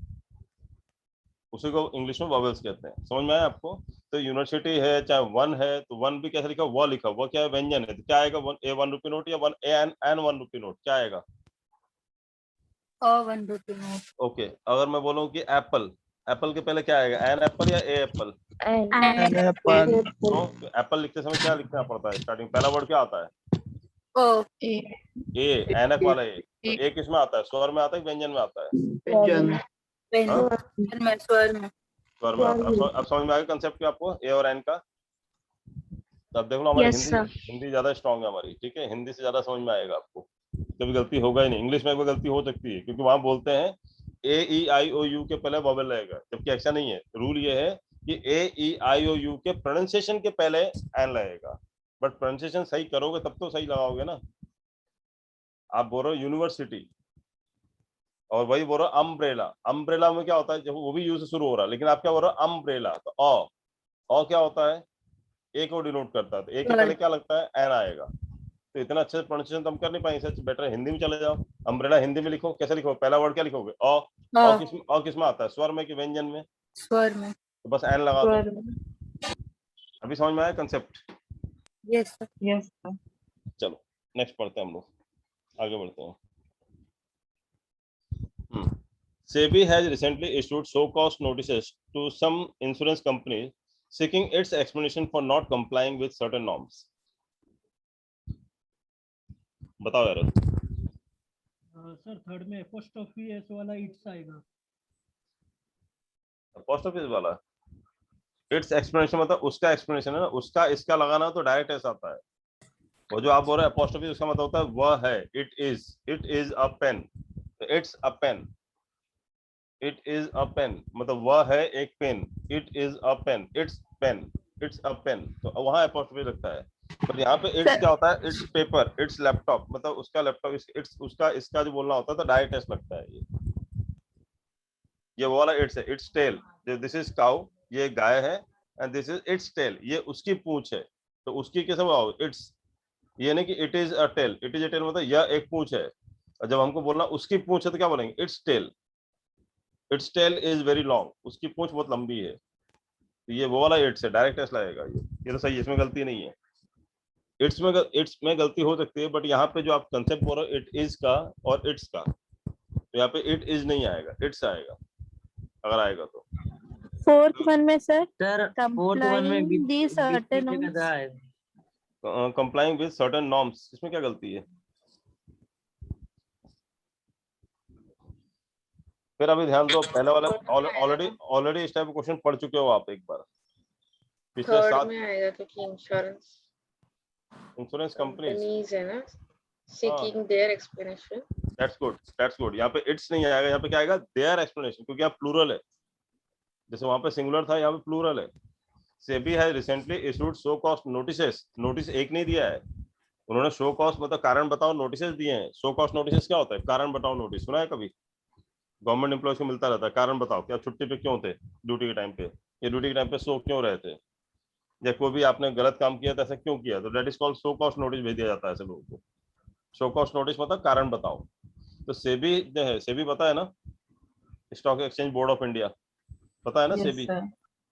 उसी को इंग्लिश में वॉवेल्स कहते हैं। समझ में आया आपको? तो यूनिवर्सिटी है, चाहे 1 है, तो 1 भी कैसे लिखा? वो लिखा, वो क्या है? व्यंजन है। तो क्या आएगा? 1 रुपये नोट, या 1 एन 1 रुपये नोट, क्या आएगा? 1 रुपये नोट। ओके, अगर मैं बोलूं कि एप्पल, एप्पल के पहले क्या आएगा? एन एप्पल या ए एप्पल? तो एप्पल लिखते समय क्या लिखना पड़ता है? स्टार्टिंग पहला वर्ड क्या आता है? ए, एनक वाला ए। तो ए किस में आता है? स्वर में आता है, व्यंजन में आता है? स्वर में आता है। अब समझ में आ गया कंसेप्ट क्या आपको, ए और एन का? तो अब देख लो हमारी हिंदी ज्यादा स्ट्रांग है हमारी, ठीक है? हिंदी से ज्यादा समझ में आएगा आपको, कभी गलती होगा ही नहीं। इंग्लिश में कोई गलती हो सकती है, क्योंकि वहां बोलते हैं ए ई आई ओ यू के पहले वॉवेल रहेगा, जबकि ऐसा नहीं है। रूल ये है कि ए ई आई ओ यू के प्रोनाउंसिएशन के पहले एन लगेगा, बट प्रोनाउंसिएशन सही करोगे तब तो सही लगाओगे ना। आप बोल रहे हो यूनिवर्सिटी, और वही बोल रहे हो अम्ब्रेला। अम्ब्रेला में क्या होता है? जब वो भी यू से शुरू हो रहा है, लेकिन आप क्या बोल रहे हो? अम्ब्रेला। तो ओ क्या होता है? ए को डिनोट करता है, तो ए के पहले क्या लगता है? एन आएगा। तो इतना अच्छे से प्रोनाउंसिएशन तो हम कर नहीं पाएंगे, सच बेटर हिंदी में चले जाओ। अम्ब्रेला हिंदी में लिखो, कैसे लिखो? पहला वर्ड क्या लिखोगे? किस में आता है? स्वर में कि व्यंजन में? स्वर में। तो बस एन लगा दो। अभी समझ में आया कंसेप्ट? Yes yes. चलो नेक्स्ट पढ़ते हैं हम लोग, आगे बढ़ते हैं। SEBI has recently issued show-cause notices to some insurance companies seeking its explanation for not complying with certain norms. बताओ यार। सर थर्ड में पोस्ट ऑफिस वाला इट्स आएगा। पोस्ट ऑफिस वाला इट्स एक्सप्लेनेशन मतलब उसका एक्सप्लेनेशन है ना, उसका इसका लगाना तो डायरेक्ट ऐसा आता है। वो जो आप बोल रहे हैं पोस्ट ऑफिस, उसका मतलब होता है वह है, it is a pen, it's a pen. It is a pen मतलब वह है एक pen, it is a pen, it's pen, it's a pen, तो वहां अपोस्ट्रोफी लगता है। पर यहाँ पे इट्स क्या होता है? इट्स पेपर, इट्स लैपटॉप, मतलब उसका लैपटॉप, इट्स उसका, इसका जो बोलना होता है तो डायरेक्ट टेस्ट लगता है। ये वो वाला इट्स है। Its tail, this is cow, ये गाय है, and this is its tail, ये उसकी पूंछ है। तो उसकी कैसे बताओ? इट्स, ये नहीं कि it is a tail. It is a tail मतलब यह एक पूंछ है, और जब हमको बोलना उसकी पूंछ है तो क्या बोलेंगे? Its tail. Its tail is very long, उसकी पूंछ बहुत लंबी है। तो ये वो वाला इट्स है, डायरेक्ट एस लगेगा। ये तो सही है, इसमें गलती नहीं है। इट्स में गलती हो सकती है, बट यहाँ पे जो आप कंसेप्ट बोल रहे हो इट इज का और इट्स का, तो यहाँ पे इट इज नहीं आएगा, इट्स आएगा अगर आएगा तो। फोर्थ वन में सर सर फोर्थ वन में complying the certain पीछे norms. कैसा है? कंप्लाइंग विद सर्टेन नॉर्म्स, इसमें क्या गलती है? फिर अभी ध्यान दो, पहले वाला ऑलरेडी इस टाइप का क्वेश्चन पढ़ चुके हो आप एक बार पिछले थर्ड 7 में आएगा क्योंकि इंश्योरेंस कंपनीज। कंपनीज है ना, seeking their explanation. That's good. यहाँ पे इट्स नहीं आएगा, यहाँ पे क्या आएगा? देयर एक्सप्लेनेशन, क्योंकि यहाँ प्लूरल है। जैसे वहां पे सिंगुलर था, यहाँ पे प्लूरल है। SEBI has recently issued show cost notices. Notice एक नहीं दिया है उन्होंने, शो कॉस्ट मतलब कारण बताओ नोटिसेस दिए हैं। शो कॉस्ट नोटिसेस क्या होता है? कारण बताओ नोटिस। सुना है कभी? गवर्नमेंट एम्प्लॉयज को मिलता रहता है, कारण बताओ क्या छुट्टी पे क्यों थे ड्यूटी के टाइम पे, या ड्यूटी के टाइम पे सो क्यों रहे थे, या कोई भी आपने गलत काम किया था ऐसा क्यों किया, तो that is called show cost notice भेज दिया जाता है ऐसे लोगों को। शो कॉस्ट नोटिस मतलब कारण बताओ। तो सेबी जो है, सेबी पता है ना, stock exchange board of India, पता है ना सेबी?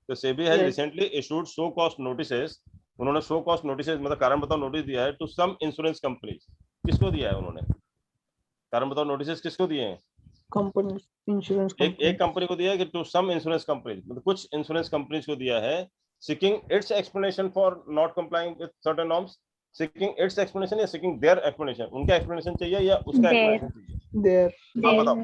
तो SEBI has recently issued show cost notices. उन्होंने शो कॉस्ट नोटिसेस मतलब कारण बताओ नोटिस दिया है टू सम इंश्योरेंस कंपनीज। किसको दिया है उन्होंने कारण बताओ नोटिसेस? किसको दिए हैं? कंपनी, इंश्योरेंस एक कंपनी को दिया है कि टू सम इंश्योरेंस कंपनीज, मतलब कुछ इंश्योरेंस कंपनीज को दिया है। Seeking its explanation for not complying with certain norms. Seeking its explanation या सीकिंग देयर एक्सप्लेनेशन? उनका एक्सप्लेनेशन चाहिए या उसका एक्सप्लेनेशन चाहिए? देयर। हाँ बताओ,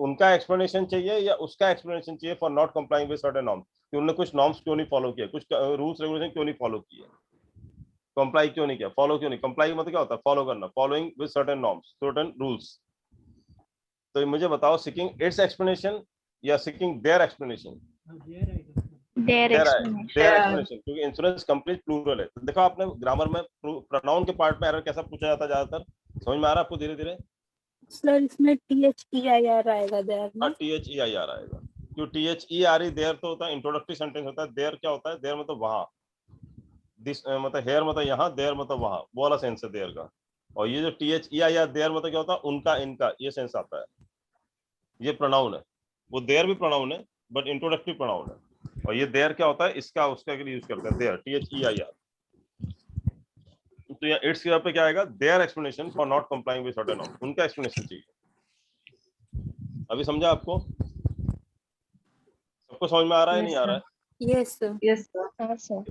उनका एक्सप्लेनेशन चाहिए या उसका एक्सप्लेनेशन चाहिए for not complying with certain norms, कि उन्होंने कुछ नॉर्म्स क्यों नहीं फॉलो किया, कुछ रूल्स रेगुलेशन क्यों नहीं फॉलो किए, कंप्लाई क्यों नहीं किया, फॉलो क्यों नहीं। कंप्लाई मतलब क्या होता है? फॉलो करना, following with certain norms, certain rules. तो मुझे बताओ सीकिंग इट्स एक्सप्लेनेशन या seeking their explanation? Their their explanation. Explanation, क्योंकि इंश्योरेंस कंपनी प्लूरल है। तो देखो आपने ग्रामर में प्रोनाउन के पार्ट में एरर कैसा पूछा जाता है ज्यादातर, समझ में आ रहा है आपको धीरे धीरे? सर इसमें THEIR आएगा देयर में। THEIR आएगा, क्यों THERE? देयर तो होता है इंट्रोडक्टरी सेंटेंस होता है। देयर क्या होता है? देयर मतलब वहां, दिस मतलब हेयर मतलब यहाँ, देयर मतलब वहां, वो वाला सेंस है देयर का। और ये जो THEIR देयर मतलब क्या होता है? उनका, इनका, ये सेंस आता है। ये प्रोनाउन है, वो देयर भी प्रोनाउन है बट इंट्रोडक्टिव प्रोनाउन है। और ये देयर क्या होता है? इसका उसका के लिए यूज करते हैं, देयर, THEIR। तो यहाँ इट्स के यहाँ पे क्या आएगा? Their explanation for not complying with certain norms, उनका एक्सप्लेनेशन चाहिए। अभी समझा आपको? सबको समझ में आ रहा है नहीं आ रहा है? Yes sir. हाँ sir.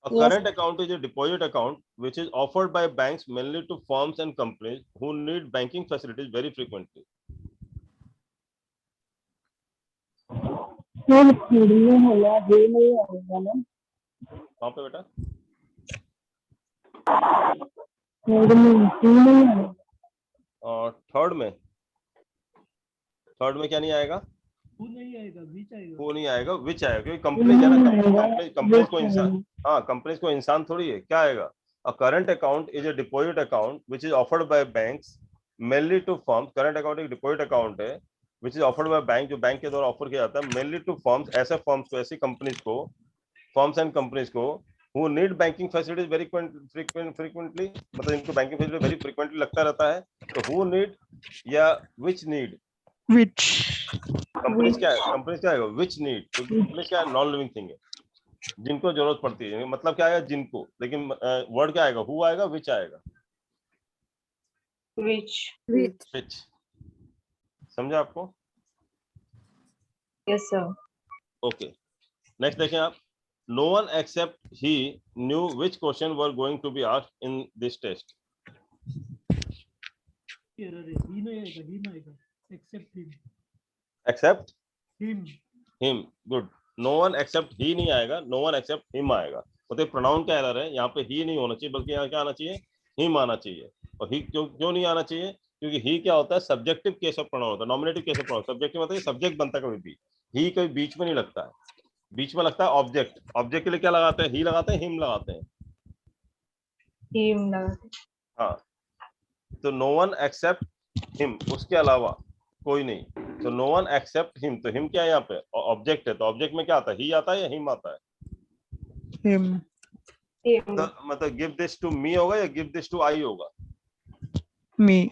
A current account is a deposit account which is offered by banks mainly to firms and companies who need banking facilities very frequently. कहाँ पे बेटा? थर्ड में क्या नहीं आएगा? वो नहीं आएगा, बीच आएगा। वो नहीं आएगा, विच आएगा, क्योंकि कंपनी है ना, कंपनी को इंसान, हाँ कंपनी को इंसान थोड़ी है। क्या आएगा? A current account is a deposit account which is offered by banks mainly to firms. Current account एक डिपॉजिट अकाउंट है which is offered by bank, जो बैंक के द्वारा ऑफर किया जाता है मेनली टू फर्म्स, ऐसे फर्म्स को, ऐसी कंपनीज को, फर्म्स एंड कंपनीज को who need banking facilities very frequently, मतलब इनको बैंकिंग फैसिलिटी वेरी फ्रीक्वेंटली लगता रहता है। तो who need या which need? Which? कंपनीज क्या है? कंपनीज क्या है? which need, क्योंकि कंपनीज क्या है? नॉन लिविंग थिंग है, जिनको जरूरत पड़ती है, मतलब क्या आएगा? जिनको। लेकिन वर्ड क्या आएगा? हु आएगा, विच आएगा? विच। समझा आपको? Yes sir. ओके, नेक्स्ट देखें आप। No one except he knew which question were going to be asked in this test. Error है, ही नहीं आएगा, ही नहीं आएगा। Except him. Except him. Him, good. No one except he नहीं आएगा, no one except him आएगा। मतलब pronoun का एरर है, यहाँ पे ही नहीं होना चाहिए, बल्कि यहाँ क्या आना चाहिए? हिम आना चाहिए। और ही क्यों नहीं आना चाहिए? क्योंकि ही क्या होता है? सब्जेक्टिव केस ऑफ प्रोनाउन होता है, nominative case of pronoun. Subjective मतलब सब्जेक्ट बनता है कभी भी, ही कभी बीच में नहीं लगता है, बीच में लगता है ऑब्जेक्ट। ऑब्जेक्ट के लिए क्या लगाते हैं? ही लगाते हैं, हिम लगाते हैं, हिम लगाते हैं। हाँ। तो नो वन एक्सेप्ट हिम, उसके अलावा कोई नहीं। तो नो वन एक्सेप्ट हिम, तो हिम क्या है यहाँ पे? ऑब्जेक्ट है, तो ऑब्जेक्ट में क्या आता है? ही आता है या हिम आता है? हिम। मतलब गिव दिस टू मी होगा या गिव दिस टू आई होगा? मी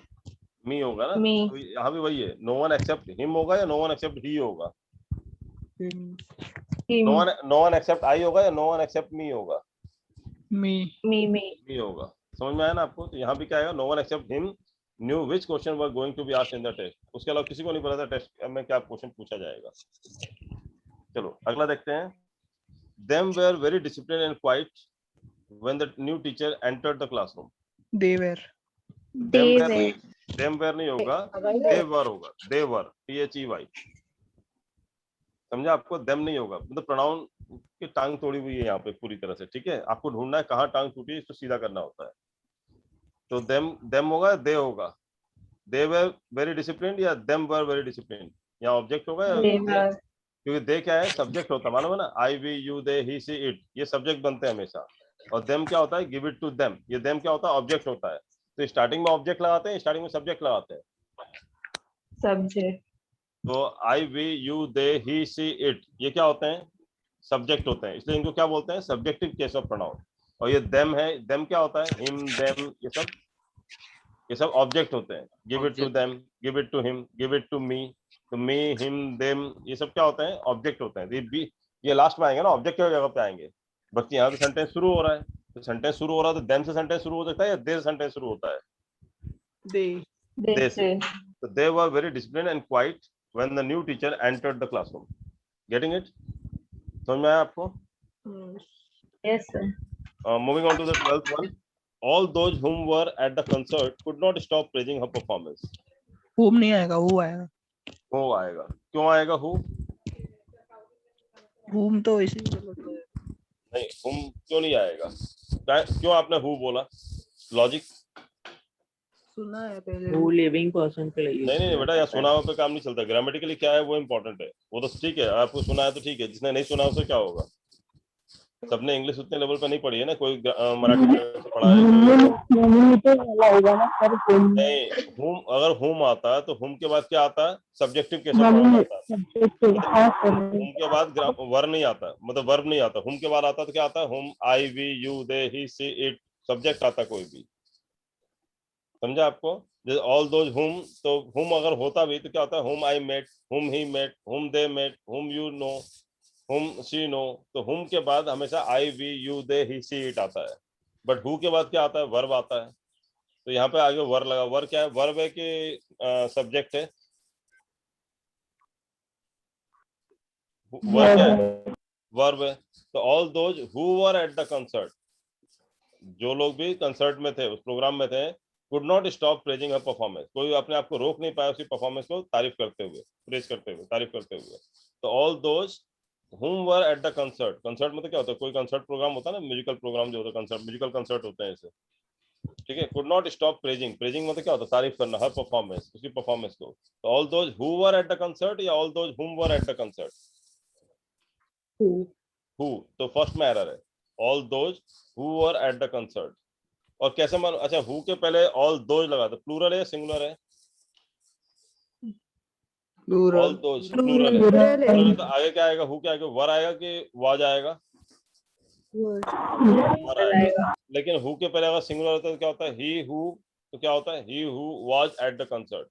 होगा ना? Me. तो यहाँ भी वही है, नो वन एक्सेप्ट हिम होगा या नो वन एक्सेप्ट ही होगा? Him. नो वन एक्सेप्ट आई होगा या नो वन एक्सेप्ट मी होगा? Me. मी होगा। समझ में आया ना आपको? तो यहाँ भी क्या आएगा, no one except him knew which question were going to be asked in the test. उसके अलावा किसी को नहीं पता था टेस्ट में क्या क्वेश्चन पूछा जाएगा। चलो अगला देखते हैं। Them were very disciplined and quiet when the new teacher entered the classroom. They were. Them were नहीं होगा, they were होगा। They were, THEY। समझा आपको? them नहीं होगा, मतलब प्रोनाउन की टांग तोड़ी हुई है यहाँ पे पूरी तरह से। ठीक है, आपको ढूंढना है कहाँ टांग टूटी है, इसको सीधा करना होता है। तो them होगा, they होगा। They were very disciplined या them were very disciplined? यहाँ ऑब्जेक्ट होगा या क्योंकि दे क्या है, सब्जेक्ट होता है, मालूम है ना? I we you they he she it, ये सब्जेक्ट बनते हैं हमेशा। और देम क्या होता है, गिव इट टू देम, ये देम क्या होता है, ऑब्जेक्ट होता है। तो स्टार्टिंग में ऑब्जेक्ट लगाते हैं, स्टार्टिंग में सब्जेक्ट लगाते हैं। Subject. तो I we you they he she it, ये क्या होते हैं, सब्जेक्ट होते हैं, इसलिए इनको क्या बोलते हैं, सब्जेक्टिव केस ऑफ प्रोनाउन। और ये देम है, देम क्या होता है, हिम देम, ये सब ऑब्जेक्ट होते हैं। Give it to them, give it to him, give it to me. तो मी हिम देम ये सब क्या होते हैं, ऑब्जेक्ट होते हैं। ये लास्ट में आएंगे ना, ऑब्जेक्ट की जगह पे आएंगे। बल्कि यहाँ पे सेंटेंस शुरू हो रहा है, तो सेंटेंस शुरू हो रहा है तो देम से सेंटेंस शुरू हो सकता है या दे से सेंटेंस शुरू होता है? दे से। तो they were very disciplined and quiet when the new teacher entered the classroom. Getting it? समझ में आया आपको? Yes, sir. Moving on to the 12th one. All those whom were at the concert could not stop praising her performance. Whom नहीं आएगा, who आएगा। Who आएगा? क्यों आएगा who? Whom तो इसी नहीं, whom क्यों नहीं आएगा? क्यों आपने who बोला? लॉजिक सुना है पहले। Who living person के लिए। नहीं बेटा, यहाँ सुना हुआ पे काम नहीं चलता। ग्रामेटिकली क्या है वो इम्पोर्टेंट है। वो तो ठीक है, आपको सुना है तो ठीक है, जिसने नहीं सुना उसे क्या होगा? सबने इंग्लिश उतने लेवल पे नहीं पढ़ी है ना, कोई मराठी से पढ़ा है। नहीं, हुम अगर हुम आता है तो हुम के बाद क्या आता है, सब्जेक्टिव केस ऑफ प्रोनाउन आता है। हुम के बाद वर्ब नहीं आता, मतलब वर्ब नहीं आता। हुम के बाद आता तो क्या आता है, whom I we you they he she it, subject आता कोई भी। समझा आपको? जैसे ऑल दोज हुम, तो हुम अगर होता भी तो क्या होता है, हुम आई मेट, हुम he met, whom they met, whom you know, whom she know. तो हुम के बाद हमेशा I we you they he she it आता है। बट हु के बाद क्या आता है, वर्ब आता है। तो यहाँ पे आगे वर्ब लगा। वर्ब क्या है, वर्ब है कि सब्जेक्ट है? वर्ब क्या है, वर्ब है। तो all those who were at the concert, जो लोग भी कंसर्ट में थे, उस प्रोग्राम में थे, could not stop praising her performance, कोई अपने आप को रोक नहीं पाया उसकी परफॉर्मेंस को तारीफ करते हुए, प्रेज करते हुए, तारीफ करते हुए। तो all those whom were at the concert, concert मतलब क्या होता है, कोई कंसर्ट प्रोग्राम होता है ना, म्यूजिकल प्रोग्राम जो होता है, कंसर्ट, म्यूजिकल कंसर्ट होते हैं ऐसे। ठीक है, could not stop praising, praising मतलब क्या होता है, तारीफ करना, हर परफॉर्मेंस, उसकी परफॉर्मेंस को। तो all those who were at the concert या all those whom were at the concert? who, तो फर्स्ट में एरर है, all those who were at the concert। और कैसे मान, अच्छा हु के पहले ऑल दोज लगा दो, प्लूरल है या सिंगुलर है? ऑल दोज प्लूरल है। तो आगे क्या आएगा, हु के आगे वर आएगा कि वाज आएगा? वर आएगा। लेकिन हु के पहले अगर सिंगुलर होता है तो क्या होता है, ही हु, तो क्या होता है, ही who was at the concert.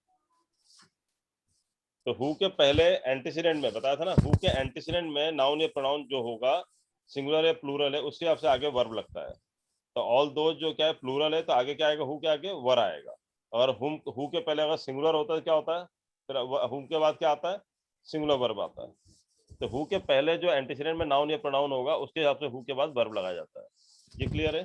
तो हु के पहले एंटीसीडेंट में बताया था ना, हु के एंटीसीडेंट में नाउन या प्रोनाउन जो होगा, सिंगुलर या प्लूरल है, उसके हिसाब से आगे वर्ब लगता है। तो ऑल दोज जो क्या है प्लूरल है, तो आगे क्या आएगा, हु के आगे वर आएगा। और हु के पहले अगर सिंगुलर होता है क्या होता है, फिर हु के बाद क्या आता है, सिंगुलर वर्ब आता है। तो हु के पहले जो एंटीसीडेंट में नाउन या प्रोनाउन होगा, उसके हिसाब से हु के बाद वर्ब लगाया जाता है। ये क्लियर है?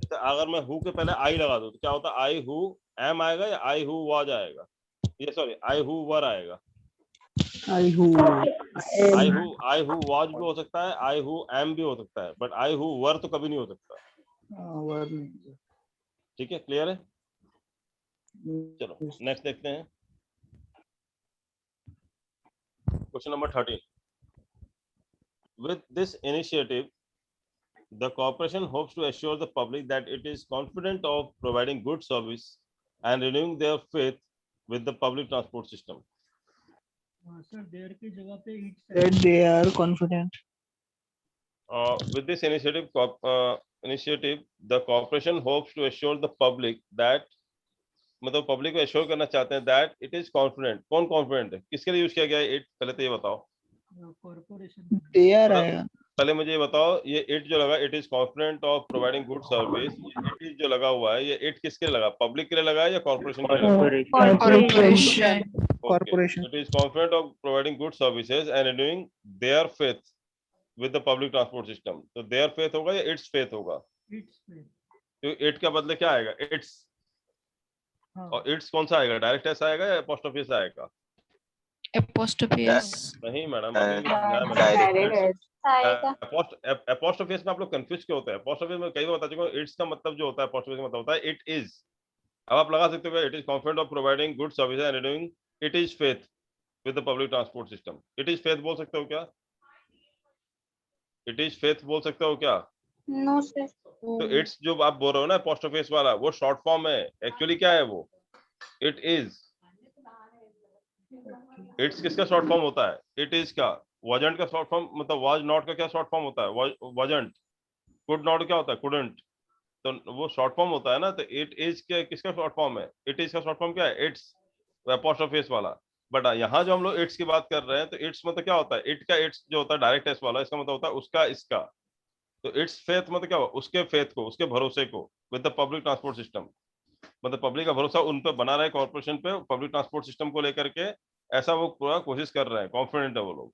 तो अगर मैं हु के पहले आई लगा दूं तो क्या होता है, आई हु एम आएगा या आई हु वाज आएगा? ये सॉरी, आई हु वर आएगा। आई हु वाज भी हो सकता है, आई हु एम भी हो सकता है, बट आई हु वर तो कभी नहीं हो सकता। ठीक है, क्लियर है? चलो नेक्स्ट देखते हैं, question number 13। With this initiative, the corporation hopes to assure the public that it is confident of providing good service and renewing their faith with the public transport system. Sir their की जगह पे it That they are confident. With this initiative, the corporation hopes to assure the public that, मतलब public को assure करना चाहते हैं that it is confident. कौन confident है, किसके लिए यूज किया गया है इट, पहले तो ये बताओ. Corporation They are. पहले मुझे ये बताओ, ये इट जो लगा, it is confident of providing good service, it is जो लगा हुआ है, ये इट किसके लिए लगा, पब्लिक के लिए लगा है या कॉर्पोरेशन के लिए लगा? Corporation. Okay. Corporation. It is confident of providing good services and renewing their faith with the public transport system. तो their faith होगा या its faith होगा? इट्स पे तो it का बदले क्या आएगा? Its. हाँ और its कौन सा आएगा? डायरेक्ट एस आएगा या apostrophe से आएगा? Apostrophe S. नहीं मैडम, Direct apostrophe में आप लोग कंफ्यूज क्यों होते हैं? apostrophe में कई बार बता चुका हूं, its का मतलब जो होता है apostrophe का मतलब होता है it is. अब आप लगा सकते हो, it is confident of providing good services and renewing it is faith with the public transport system. It is faith बोल सकते हो क्या? It is faith बोल सकते हो क्या? No sir. तो इट्स जो आप बोल रहे हो ना apostrophe वाला, वो शॉर्ट फॉर्म है. एक्चुअली क्या है वो? It is. इट्स किसका शॉर्ट फॉर्म होता है? इट इज का. wasn't का शॉर्ट फॉर्म मतलब was not का क्या शॉर्ट फॉर्म होता है? wasn't. could not क्या होता है? couldn't. तो वो शॉर्ट फॉर्म होता है ना. तो इट इज के किसका शॉर्ट फॉर्म है? इट इज का शॉर्ट फॉर्म क्या है? इट्स. apostrophe वाला. बट यहाँ जो हम लोग इट्स की बात कर रहे हैं, तो इट्स मतलब क्या होता है? इट का इट्स जो होता है डायरेक्ट एस वाला, इसका मतलब होता है उसका इसका. तो इट्स फेथ मतलब क्या हुआ? उसके फेथ को, उसके भरोसे को with the public transport system. मतलब पब्लिक का भरोसा उन पे बना रहे, कॉर्पोरेशन पे, पब्लिक ट्रांसपोर्ट सिस्टम को लेकर के. ऐसा वो पूरा कोशिश कर रहे हैं, कॉन्फिडेंट है वो लोग.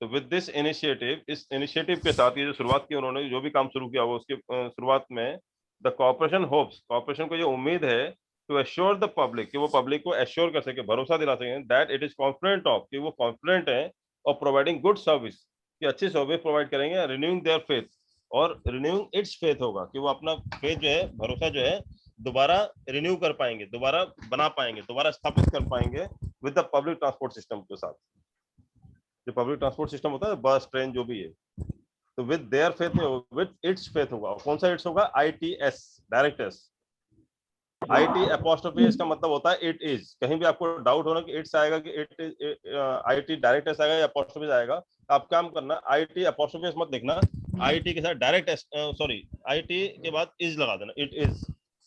तो विद दिस इनिशिएटिव, इस इनिशिएटिव के साथ ये जो शुरुआत की उन्होंने, जो भी काम शुरू किया वो उसके शुरुआत में द कॉर्पोरेशन होप्स, कॉर्पोरेशन को ये उम्मीद है टू एश्योर द पब्लिक, कि वो पब्लिक को एश्योर कर सके, भरोसा दिला सके that it is confident of, कि वो कॉन्फिडेंट है और प्रोवाइडिंग गुड सर्विस, कि अच्छी सर्विस प्रोवाइड करेंगे, रिन्यूइंग देयर फेथ, और रिन्यूइंग इट्स फेथ होगा, कि वो अपना फेथ जो है, भरोसा जो है, दोबारा रिन्यू कर पाएंगे, दोबारा बना पाएंगे, दोबारा स्थापित कर पाएंगे with the public transport system के साथ. जो पब्लिक ट्रांसपोर्ट सिस्टम होता है, बस ट्रेन जो भी है, तो विद देयर फेथ में विद इट्स फेथ होगा. कौन सा इट्स होगा? ITS, direct S. IT apostrophe इसका मतलब होता है इट इज. कहीं भी आपको डाउट होना कि इट्स आएगा कि it is, IT direct S आएगा या apostrophe आएगा, आप काम करना, IT apostrophe मत देखना, IT के साथ डायरेक्ट एस, सॉरी, IT के बाद इज लगा देना, इट इज.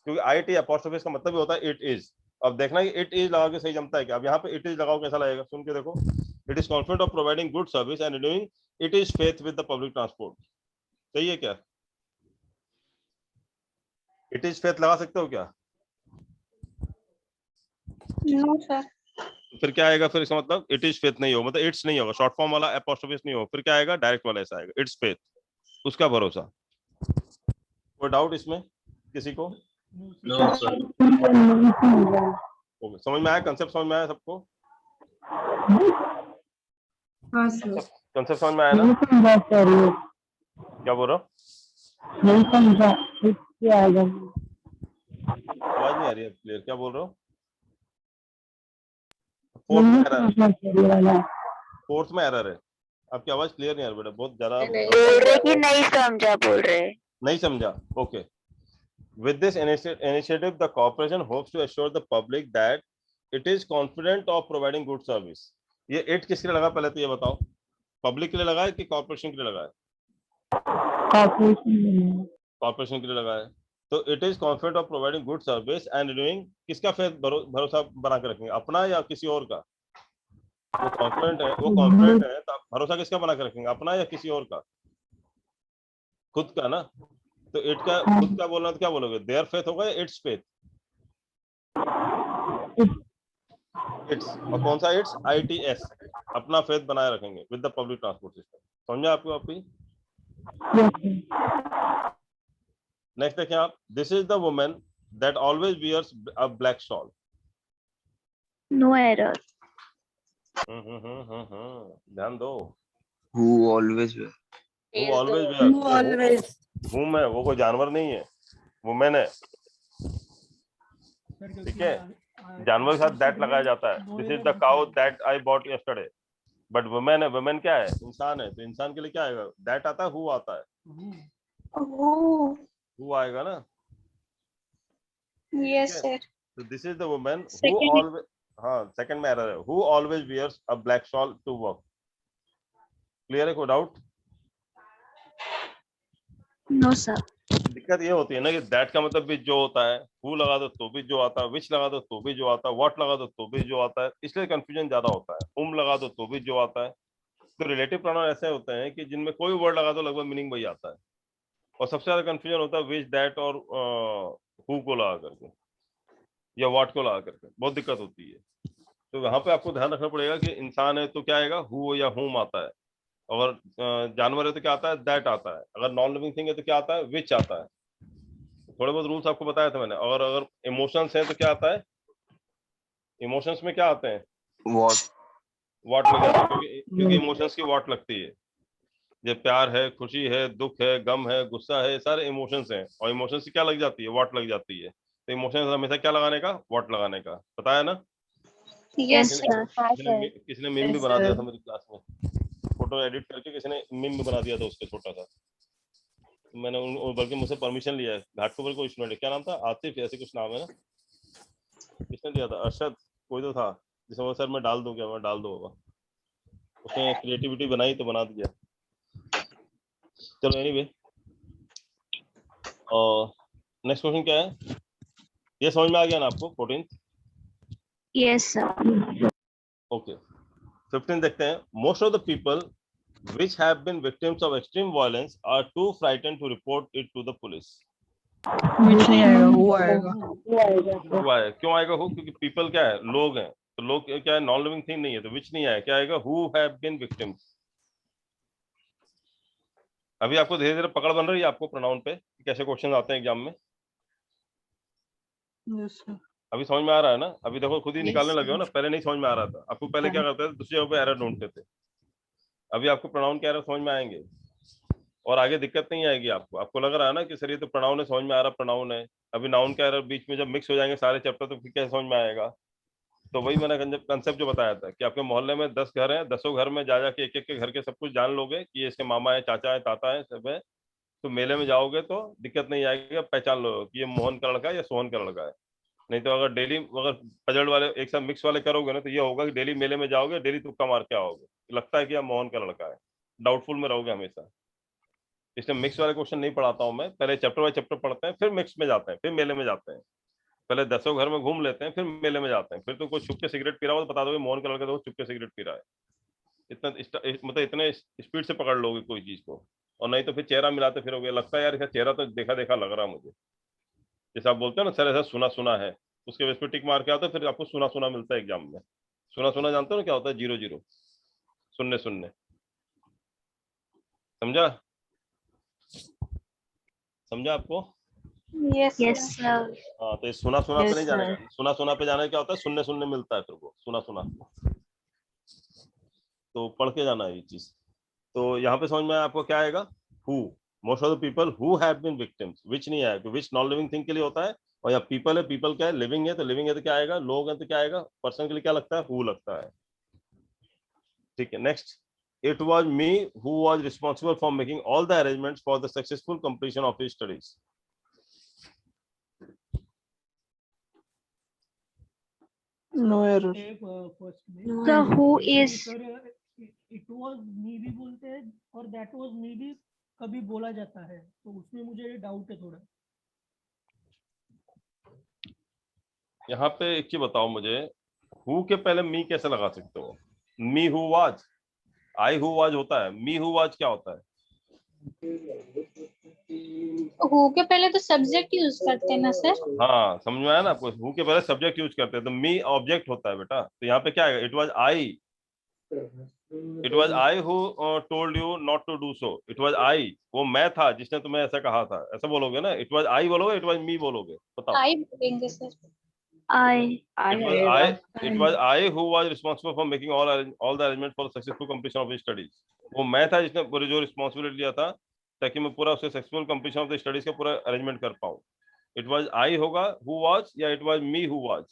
क्योंकि IT apostrophe का मतलब भी होता है इट इज. अब देखना कि इट इज लगा के सही जमता है क्या. अब यहाँ पे इट इज लगाओ, कैसा लगेगा? सुन के देखो. It is confident of providing good service and renewing it is faith with the public transport. सही है क्या? इट इज फेथ लगा सकते हो क्या? No sir. फिर क्या आएगा? फिर इसका मतलब इट इज फेथ नहीं होगा, मतलब इट्स नहीं होगा, शॉर्ट फॉर्म वाला apostrophe नहीं होगा. फिर क्या आएगा? डायरेक्ट वाला ऐसा आएगा, इट्स फेथ, उसका भरोसा. कोई डाउट इसमें किसी को? No sir. ओके, समझ में आया? कंसेप्ट समझ में आया सबको? हाँ सर। कंसेप्ट समझ में आया ना? क्या बोल रहा हूँ? नहीं समझा क्या आएगा? आवाज नहीं आ रही है क्लियर. क्या बोल रहा हूँ? फोर्थ में एरर है. आपकी आवाज क्लियर नहीं आ रही बेटा, बहुत ज्यादा बोल रहे कि नहीं समझा, बोल रहे नहीं समझा. Okay. With this initiative, the corporation hopes to assure the public that it is confident of providing good service. ये it किसके लिए लगा, पहले तो ये बताओ. पब्लिक के लिए लगा है कि कॉर्पोरेशन के लिए लगा है? कॉर्पोरेशन के लिए लगा है. तो it is confident of providing good service and renewing, किसका फेथ, भरोसा बना के रखेंगे, अपना या किसी और का? वो कॉन्फिडेंट है, तो भरोसा किसका बना के रखेंगे, अपना या किसी और का? खुद का ना. तो इट का खुद का बोलना तो क्या बोलोगे? देयर फेथ होगा या इट्स फेथ? इट्स. और कौन सा इट्स? ITS, अपना फेथ बनाए रखेंगे with the public transport system. समझा आपको? आपकी नेक्स्ट देखें आप. This is the woman that always wears a black shawl. No error. ध्यान दो. Who always wear. Who always wears. whom है, वो कोई जानवर नहीं है, वुमेन है. ठीक है, जानवर के साथ दैट लगाया जाता है. This is the cow that I bought yesterday. But women है, वुमेन क्या है? इंसान है. तो इंसान के लिए क्या आएगा? दैट आता है, हु आता है? हु आएगा ना. Yes sir. So this is the woman who always, हाँ सेकंड में एरर है। Who always wears a black shawl to work. Clear है, कोई डाउट? No sir. दिक्कत ये होती है ना कि दैट का मतलब भी जो होता है, हु लगा दो तो भी जो आता है, विच लगा दो तो भी जो आता है, व्हाट लगा दो तो भी जो आता है, इसलिए कंफ्यूजन ज्यादा होता है। हुम लगा दो तो भी जो आता है। तो रिलेटिव प्रोनाउन ऐसे होते हैं कि जिनमें कोई वर्ड लगा दो लगभग मीनिंग वही आता है। और सबसे ज्यादा कंफ्यूजन होता है विच, दैट और हु को लगा करके या व्हाट को लगा करके, बहुत दिक्कत होती है। तो वहां पे आपको ध्यान रखना पड़ेगा कि इंसान है तो क्या आएगा, हु या हुम आता है। अगर जानवर है तो क्या आता है, दैट आता है। अगर नॉन लिविंग थिंग है तो क्या आता है, विच आता है। थोड़े बहुत रूल्स आपको बताया था मैंने। और अगर इमोशंस है तो क्या आता है, इमोशंस में क्या आते हैं, What? व्हाट लग जाता है, क्योंकि इमोशंस की व्हाट लगती है। जब प्यार है, खुशी है, दुख है, गम है, गुस्सा है, सारे इमोशंस हैं। और इमोशंस की क्या लग जाती है, व्हाट लग जाती है। तो इमोशंस हमेशा क्या लगाने का, व्हाट लगाने का। बताया ना? Yes sir. किसी ने मीम भी बना दिया था मेरी क्लास में, फोटो एडिट करके किसी ने मीम भी बना दिया था उसके छोटा सा। तो मैंने बल्कि मुझसे परमिशन लिया है। घाटकोपर को स्टूडेंट है, क्या नाम था, आतिफ ऐसे कुछ नाम है ना, किसने दिया था, अरशद कोई तो था, जिसमें वो सर मैं डाल दूं क्या, मैं डाल दूंगा। उसने क्रिएटिविटी बनाई तो बना दिया। चलो एनीवे, और नेक्स्ट क्वेश्चन क्या है, ये समझ में आ गया ना आपको 14th? Yes sir. ओके 15 देखते हैं। Most of the people which have been victims of extreme violence are too frightened to report it to the police. which नहीं आएगा, वो आएगा। Who आएगा, क्यों आएगा हु? क्योंकि पीपल क्या है, लोग हैं। तो लोग क्या है, नॉन लिविंग थिंग नहीं है, तो विच नहीं आएगा, क्या आएगा, हु हैव बीन विक्टिम्स। अभी आपको धीरे धीरे पकड़ बन रही है आपको प्रोनाउन पे, कैसे क्वेश्चन आते हैं एग्जाम में। Yes, sir. अभी समझ में आ रहा है ना? अभी देखो खुद ही Yes, निकालने लगे हो sir. ना, पहले नहीं समझ में आ रहा था आपको। पहले क्या करते थे, दूसरी जगह पे एरर ढूंढते थे। अभी आपको प्रोनाउन के एरर समझ में आएंगे और आगे दिक्कत नहीं आएगी आपको। आपको लग रहा है ना कि सर ये तो प्रोनाउन है, समझ में आ रहा प्रोनाउन है। अभी नाउन का एरर बीच में जब मिक्स हो जाएंगे सारे चैप्टर तो फिर कैसे समझ में आएगा। तो वही मैंने कंसेप्ट जो बताया था कि आपके मोहल्ले में 10 घर हैं, 10 घर में जा जाके एक एक के घर के सब कुछ जान लोगे कि ये इसके मामा है, चाचा है, ताता है, सब है। तो मेले में जाओगे तो दिक्कत नहीं आएगी, पहचान लो कि ये मोहन का लड़का है या सोहन का लड़का है। नहीं तो अगर डेली अगर पजल वाले एक साथ मिक्स वाले करोगे ना, तो ये होगा कि डेली मेले में जाओगे, डेली तुक्का मार के आओगे, लगता है कि यह मोहन का लड़का है, डाउटफुल में रहोगे हमेशा। इसलिए मिक्स वाले क्वेश्चन नहीं पढ़ाता हूँ मैं। पहले चैप्टर बाय चैप्टर पढ़ते हैं, फिर मिक्स में जाते हैं, फिर मेले में जाते हैं। पहले 10 घर में घूम लेते हैं, फिर मेले में जाते हैं। फिर तो कोई छुप के सिगरेट पी रहा हो तो बता दोगे मोहन का लड़का तो छुप के सिगरेट पी रहा है। इतना मतलब इतने स्पीड से पकड़ लोगे कोई चीज को। और नहीं तो फिर चेहरा मिलाते फिरोगे, लगता है यार इसका चेहरा तो देखा देखा लग रहा है मुझे। जैसे आप बोलते हो ना सर ऐसा सुना सुना है, उसके बेस पे टिक मार के आता है, फिर आपको सुना सुना मिलता है एग्जाम में। सुना सुना जानते हो ना क्या होता है, 0 0 सुनने सुनने। समझा? समझा आपको? Yes sir. हाँ तो सुना सुना पे Yes, नहीं जाने sir. का। सुना सुना पे जाने क्या होता है, सुनने सुनने मिलता है फिर वो सुना सुना। तो पढ़ के जाना है ये चीज। तो यहाँ पे समझ में आया आपको क्या आएगा, who. Most of the people who have been victims, which नहीं आएगा, विच नॉन लिविंग थिंग के लिए होता है। और या पीपल है, पीपल क्या है, लिविंग है, तो लिविंग है तो क्या आएगा, लोग हैं तो क्या आएगा, पर्सन के लिए क्या लगता है, हु लगता है। ठीक है next. It was me who was responsible for making all the arrangements for the successful completion of his studies. No error. First में So who is sir it was me भी बोलते हैं और दैट वाज मी भी कभी बोला जाता है, तो उसमें मुझे डाउट है थोड़ा। यहाँ पे एक चीज बताओ मुझे, हु के पहले मी कैसे लगा सकते हो? Me who was, I who was होता है, मी हु वाज क्या होता है? हु के पहले तो सब्जेक्ट यूज करते हैं ना सर। हाँ समझ में आया ना आपको, हु के पहले सब्जेक्ट यूज करते हैं, तो मी ऑब्जेक्ट होता है बेटा। तो यहाँ पे क्या आएगा, it was I, it was I who told you not to do so. It was I, वो मैं था जिसने तुम्हें ऐसा कहा था, ऐसा बोलोगे ना। इट वाज आई बोलोगे, इट वाज मी बोलोगे, बताओ। आई बोलेंगे sir. I It was I who was responsible for making all the arrangements for the successful completion of his studies. वो मैं था जिसने पूरी जो रिस्पॉन्सिबिलिटी लिया था ताकि मैं पूरा उसके successful completion of the studies का पूरा अरेंजमेंट कर पाऊँ। इट वाज आई होगा हु वाज, या it was me who was?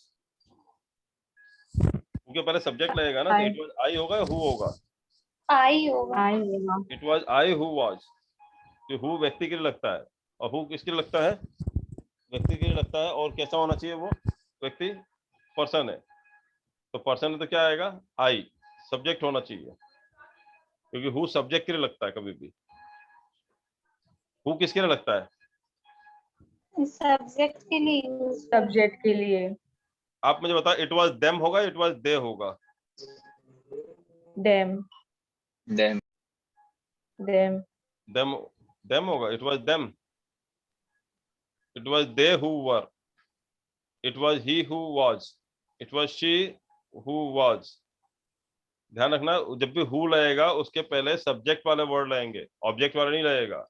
क्योंकि पहले सब्जेक्ट लगेगा ना, तो इट वाज आई होगा या हु होगा? आई होगा। It was I who was, कि हु व्यक्ति के लिए लगता है और हु किसके लिए लगता है, व्यक्ति के लिए लगता है। और कैसा होना चाहिए वो व्यक्ति, पर्सन है। तो पर्सन में तो क्या आएगा, आई, सब्जेक्ट होना चाहिए, क्योंकि हु सब्जेक्ट के लिए लगता है कभी भी। हु किसके लिए लगता है? सब्जेक्ट के लिए। सब्जेक्ट के लिए। आप मुझे बताओ, इट वाज देम होगा, इट वाज दे होगा? Them. Them. Them. Them, them होगा, it was them, it was they who were, it was he who was, it was she who was. ध्यान रखना, जब भी हु लगेगा उसके पहले सब्जेक्ट वाले वर्ड लगेंगे, ऑब्जेक्ट वाला नहीं लगेगा।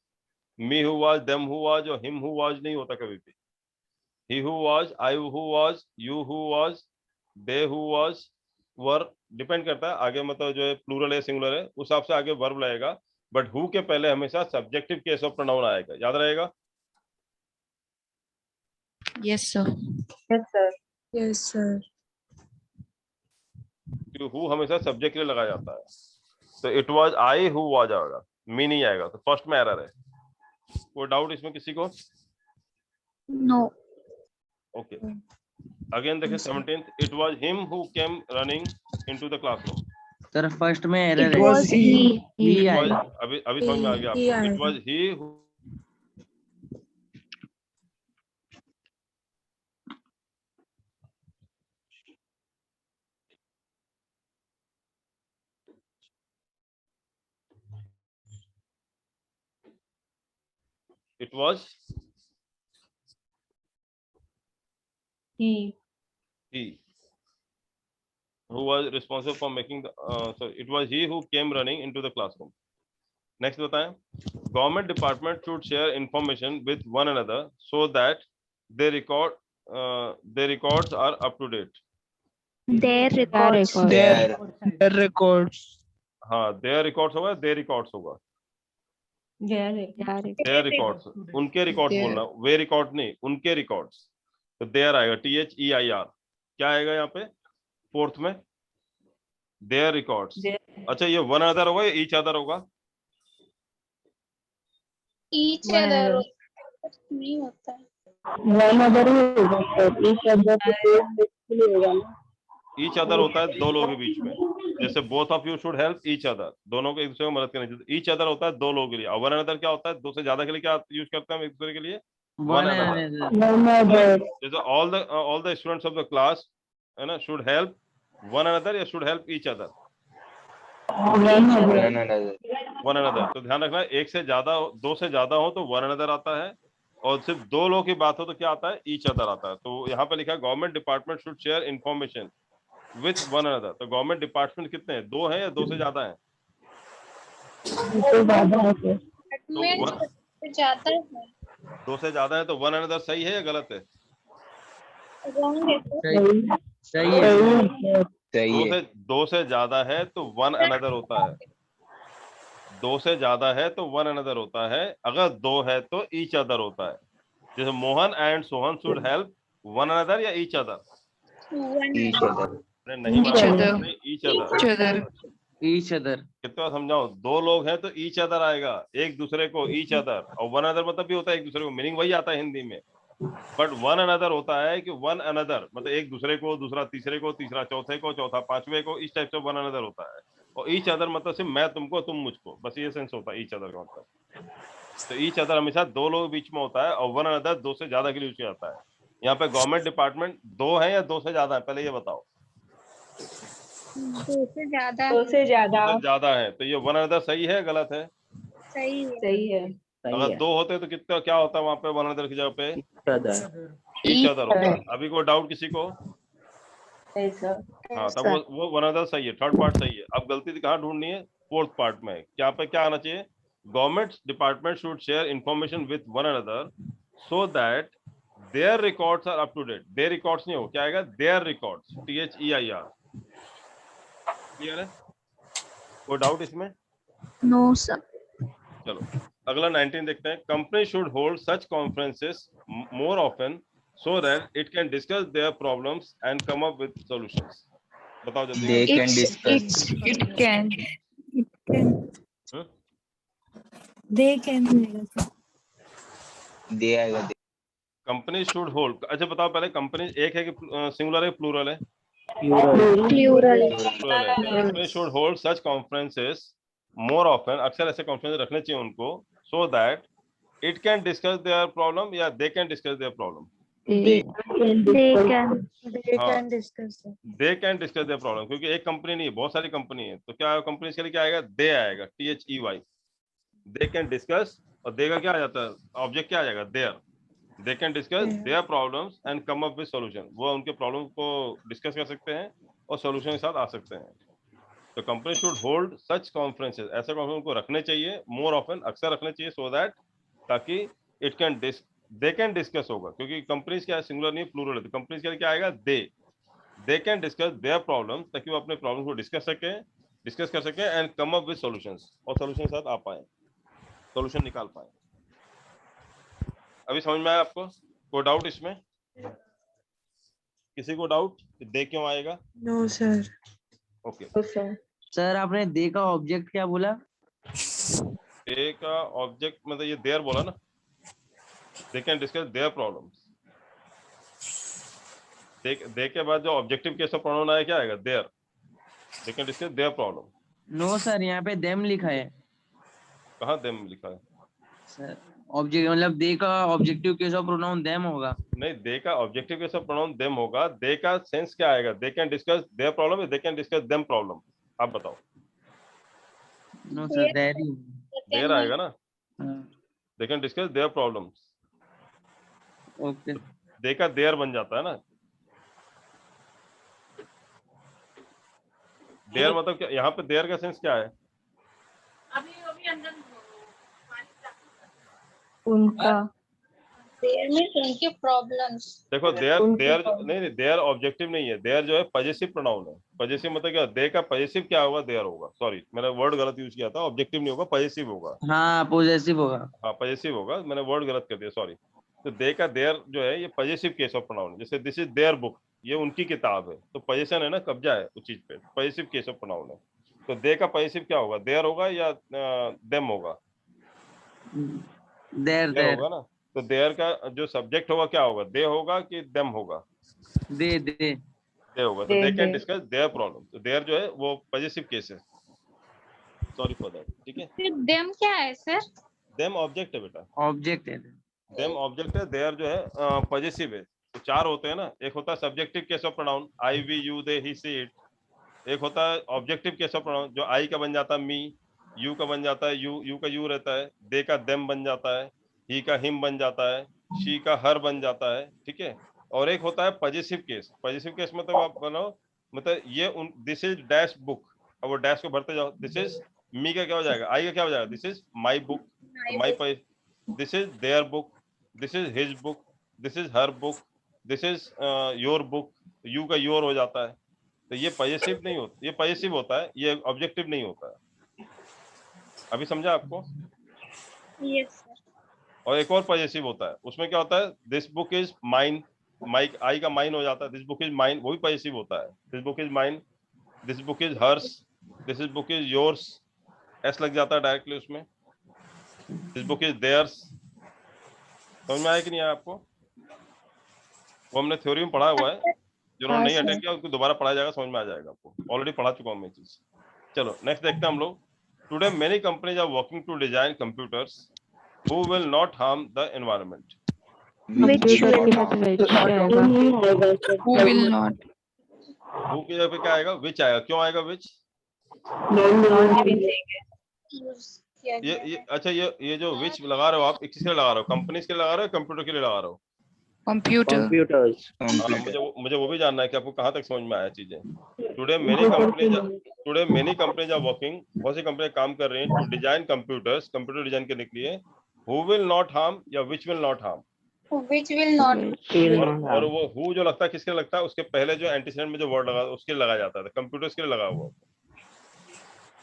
Me who was, them who was और हिम हु वाज नहीं होता कभी भी। ही who was, I who was, you who was, they who was, were, depend करता है आगे, मतलब जो है प्लूरल है सिंगुलर है उस हिसाब से आगे वर्ब लगेगा, बट हु के पहले हमेशा सब्जेक्टिव केस ऑफ प्रोनाउन आएगा, याद रहेगा। Yes sir. Yes sir. Yes sir. क्योंकि हु हमेशा सब्जेक्ट के लिए लगाया जाता है। तो it was I who was आएगा, मी नहीं आएगा, तो फर्स्ट में एरर है। कोई डाउट इसमें किसी को? नो। ओके, अगेन देखिए 17th, it was him who came running into the classroom. Sir first में एरर It है, was he. He It was- आएगा। अभी समझ में आ गया he आपको। इट आएगा। Was he who, it was He. he who was responsible for making the so it was he who came running into the classroom. Next बताएं, government department should share information with one another so that their records are up to date. Their records. Their records. हाँ, their records होगा, their records होगा, their records, उनके records Their. बोलना, वे record नहीं, उनके records, तो their आएगा, THEIR, क्या आएगा यहाँ पे फोर्थ में, their records। अच्छा, ये one another होगा या each other होगा? Each One other another. नहीं होता है। ईच अदर होता है दो लोगों के बीच में, जैसे both of you should help each other, दोनों को एक दूसरे को मदद करनी चाहिए। ईच अदर होता है दो लोगों के लिए, और वन अनदर क्या होता है, दो से ज्यादा के लिए क्या यूज करते हैं हम एक दूसरे के लिए, वन अनदर। जैसे all the students of the class है ना, शुड हेल्प वन अनदर या should help each other, one another. तो ध्यान रखना, एक से ज्यादा, दो से ज्यादा हो तो वन अनदर आता है, और सिर्फ दो लोगों की बात हो तो क्या आता है, ईच अदर आता है। तो यहाँ पे लिखा है government department should share information with one another. तो गवर्नमेंट डिपार्टमेंट कितने हैं, दो हैं या दो से ज्यादा हैं? दो से ज्यादा है, तो वन अनदर सही है या गलत है? सही है। दो से ज्यादा है तो वन अनदर होता है, दो से ज्यादा है तो वन अनदर होता है, अगर दो है तो ईच अदर होता है। जैसे Mohan and Sohan should help one another या ईच अदर? नहीं, ईच अदर। कितना समझाओ, दो लोग हैं तो ईच अदर आएगा, एक दूसरे को ईच अदर, और वन अदर मतलब भी होता है एक दूसरे को, मीनिंग वही आता है हिंदी में, बट वन अनदर होता है कि वन अनदर मतलब एक दूसरे को, दूसरा तीसरे को, तीसरा चौथे को, चौथा पांचवे को, इस टाइप से वन अनदर होता है। और ईच अदर मतलब सिर्फ मैं तुमको, तुम मुझको, बस ये सेंस होता है ईच अदर का मतलब। तो ईच अदर हमेशा दो लोग बीच में होता है, और वन अनदर दो से ज्यादा के लिए यूज किया जाता है। यहाँ पे गवर्नमेंट डिपार्टमेंट दो है या दो से ज्यादा है, पहले ये बताओ। दो से ज्यादा। दो से ज्यादा। ज्यादा है, तो ये वन अनदर सही है गलत है? सही है। सही है। अगर दो होते तो कितना क्या होता है वहां पे वन अनदर की जगह पे? ईच अदर होता है। अभी कोई डाउट किसी को? हाँ, तब वो वन अनदर सही है, थर्ड पार्ट सही है। अब गलती कहाँ ढूंढनी है, फोर्थ पार्ट में। क्या पे क्या आना चाहिए, government department should share information with one another so that their records are up to date. Their records नहीं हो, क्या आएगा, देयर रिकॉर्ड्स, THEIR। क्लियर है? कोई डाउट इसमें? No sir. चलो अगला 19 देखते हैं। Company should hold such conferences more often so that it can discuss their problems and come up with solutions. बताओ जल्दी। They can discuss. It can. They आएगा। कंपनी शुड होल्ड, अच्छा बताओ पहले, कंपनी एक है कि सिंगुलर है प्लूरल है? Plural. plural है. Company should hold such conferences more often. अक्सर ऐसे कॉन्फ्रेंस रखने चाहिए उनको, so that it can discuss their problem या they can discuss their problem. They can. They can. हाँ, discuss. they can discuss their problem. क्योंकि एक कंपनी नहीं है, बहुत सारी कंपनी है, तो क्या कंपनी के लिए क्या आएगा? they आएगा, THEY. they can discuss, और they का क्या आ जाता है? ऑब्जेक्ट क्या आ जाएगा? their. they can discuss their problems and come up with solution. वो उनके प्रॉब्लम को डिस्कस कर सकते हैं और सॉल्यूशन के साथ आ सकते हैं. तो company should hold such conferences, ऐसे कॉन्फ्रेंस को रखने चाहिए मोर ऑफन, अक्सर रखने चाहिए, सो दैट ताकि it can they can discuss होगा, क्योंकि कंपनीज क्या है, सिंगुलर नहीं प्लूरल है, तो कंपनीज के लिए क्या आएगा? They can discuss their problems, ताकि वो अपने प्रॉब्लम को डिस्कस कर सकें and come up with solutions, और सॉल्यूशन के साथ आ पाए, सॉल्यूशन निकाल पाए. अभी समझ में आया आपको? कोई डाउट इसमें? किसी को डाउट दे क्यों आएगा? No, sir. ओके. सर आपने दे का ऑब्जेक्ट क्या बोला? दे का ऑब्जेक्ट मतलब ये देयर बोला ना, they can discuss their problems. They के बाद जो ऑब्जेक्टिव केस ऑफ प्रोनाउन आया क्या आएगा? Their. They can discuss their problem. No sir, यहाँ पे देम लिखा है. कहाँ देम लिखा है? सर ऑब्जेक्ट मतलब दे का objective case of pronoun them होगा. नहीं, दे का objective case of pronoun them होगा. दे का सेंस क्या आएगा? They can discuss their problem या they can discuss them problem? आप बताओ. नो सर, देयर ही. देयर आएगा ना. They can discuss their problems. Okay. They का देयर बन जाता है ना. देयर मतलब क्या? यहाँ पे देयर का सेंस क्या है? उनका. उनके प्रॉब्लम्स. देखो देयर नहीं, देयर ऑब्जेक्टिव नहीं है. देयर जो है पॉजिटिव प्रोनाउन है. पॉजिटिव मतलब क्या? दे का पॉजिटिव क्या होगा? देयर होगा. सॉरी, मैंने वर्ड गलत यूज किया था. ऑब्जेक्टिव नहीं होगा, पॉजिटिव होगा. हाँ, पॉजेसिव होगा. हाँ, पॉजिटिव होगा, मैंने वर्ड गलत कर दिया, सॉरी. तो दे का देयर जो है ये पॉजिटिव केस ऑफ प्रोनाउन. जैसे दिस इज देयर बुक, ये उनकी किताब है, तो पोजीशन है ना, कब्जा है उस चीज पे, पॉजिटिव केस ऑफ प्रोनाउन है. तो दे का पॉजिटिव क्या होगा? देयर होगा या देम होगा? देयर होगा ना. तो देयर का जो सब्जेक्ट होगा क्या होगा? दे होगा कि देम होगा? दे होगा. तो दे कैन डिस्कस देयर प्रॉब्लम. तो देयर जो है वो पॉजिटिव केस है. Sorry for that. ठीक है. फिर देम क्या है सर? देम ऑब्जेक्ट है बेटा. ऑब्जेक्ट है. देम ऑब्जेक्ट है. देयर जो है पॉजिटिव है. तो चार होते हैं ना. एक होता है subjective case of pronoun, I we you they he she it. एक होता है ऑब्जेक्टिव केस ऑफ प्रोनाउन, जो आई का बन जाता है मी, यू का बन जाता है यू का यू रहता है, दे का देम बन जाता है, ही का हिम बन जाता है, शी का हर बन जाता है. ठीक है. और एक होता है पॉजिटिव केस. पॉजिटिव केस मतलब आप बनाओ, मतलब ये दिस इज डैश बुक, और वो डैश को भरते जाओ. दिस इज मी का क्या हो जाएगा? आई का क्या हो जाएगा? This is my book, my. This is their book, this is his book, this is her book, this is your book. You का योर हो जाता है. तो ये पॉजिटिव नहीं होता, ये पॉजिटिव होता है, ये ऑब्जेक्टिव नहीं होता है. अभी समझा आपको? Yes sir. और एक और पॉजिटिव होता है, उसमें क्या होता है? दिस बुक इज माइन, माइक आई का माइन हो जाता है. दिस बुक इज माइन, वो भी पॉजिटिव होता है. This book is mine, this book is hers, this is book is yours. S लग जाता है डायरेक्टली उसमें. This book is theirs. समझ में आया कि नहीं आया आपको? वो हमने थ्योरी में पढ़ा हुआ है. जिन्होंने नहीं अटेंड किया उनको दोबारा पढ़ाया जाएगा, समझ में आ जाएगा आपको. ऑलरेडी पढ़ा चुका हूँ मैं चीज. चलो नेक्स्ट देखते हैं हम लोग. Today many companies are working to design computers who will not harm the environment. Which will not. Who will not? Who की जगह पे क्या आएगा? Which आएगा. क्यों आएगा which? ये अच्छा, ये जो which लगा रहे हो आप, किसके लिए लगा रहे हो? कंपनीज के लिए लगा रहे हो, कंप्यूटर के लिए लगा रहे हो? Computers. मुझे वो भी जानना है कि आपको कहाँ तक समझ में आया चीजें. Today many companies are working, बहुत सी कंपनियां काम कर रही हैं to design computers, computer design करने के लिए. Who will not harm या which will not harm? Which will not. और वो who जो लगता है किसके लिए लगता है? उसके पहले जो एंटीसेडेंट में जो वर्ड लगा उसके लिए लगाया जाता है. कंप्यूटर्स के लिए लगा हुआ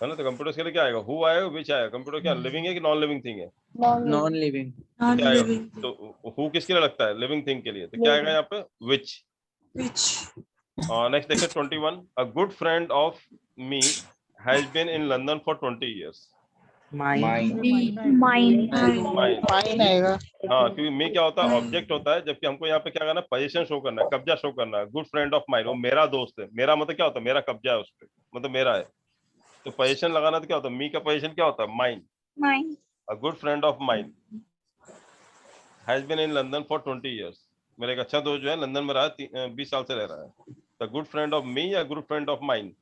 है ना. तो कंप्यूटर्स के लिए क्या आएगा? who आएगा, which आएगा. कंप्यूटर क्या लिविंग है कि नॉन लिविंग थिंग है? Non living. तो who किसके लिए लगता है? लिविंग थिंग के लिए. तो क्या आएगा यहाँ पे? which. नेक्स्ट देखिए 21. A good friend of me has been in London for 20 years. Mind mind mine आएगा। हाँ, क्योंकि मी क्या होता है, ऑब्जेक्ट होता है, जबकि हमको यहाँ पे क्या करना है, पोजीशन शो करना है, कब्जा शो करना है। गुड फ्रेंड ऑफ माइन, वो मेरा दोस्त है। मेरा मतलब क्या होता है, मेरा कब्जा है उस पर, मतलब मेरा है। तो पोजीशन लगाना तो क्या होता है, मी का पोजीशन क्या होता है, mine. Mind a good friend of mine has been in London for 20 years। मेरा एक अच्छा दोस्त जो है लंदन में रहा है, 20 साल से रह रहा है। The good friend of me या good friend of mine?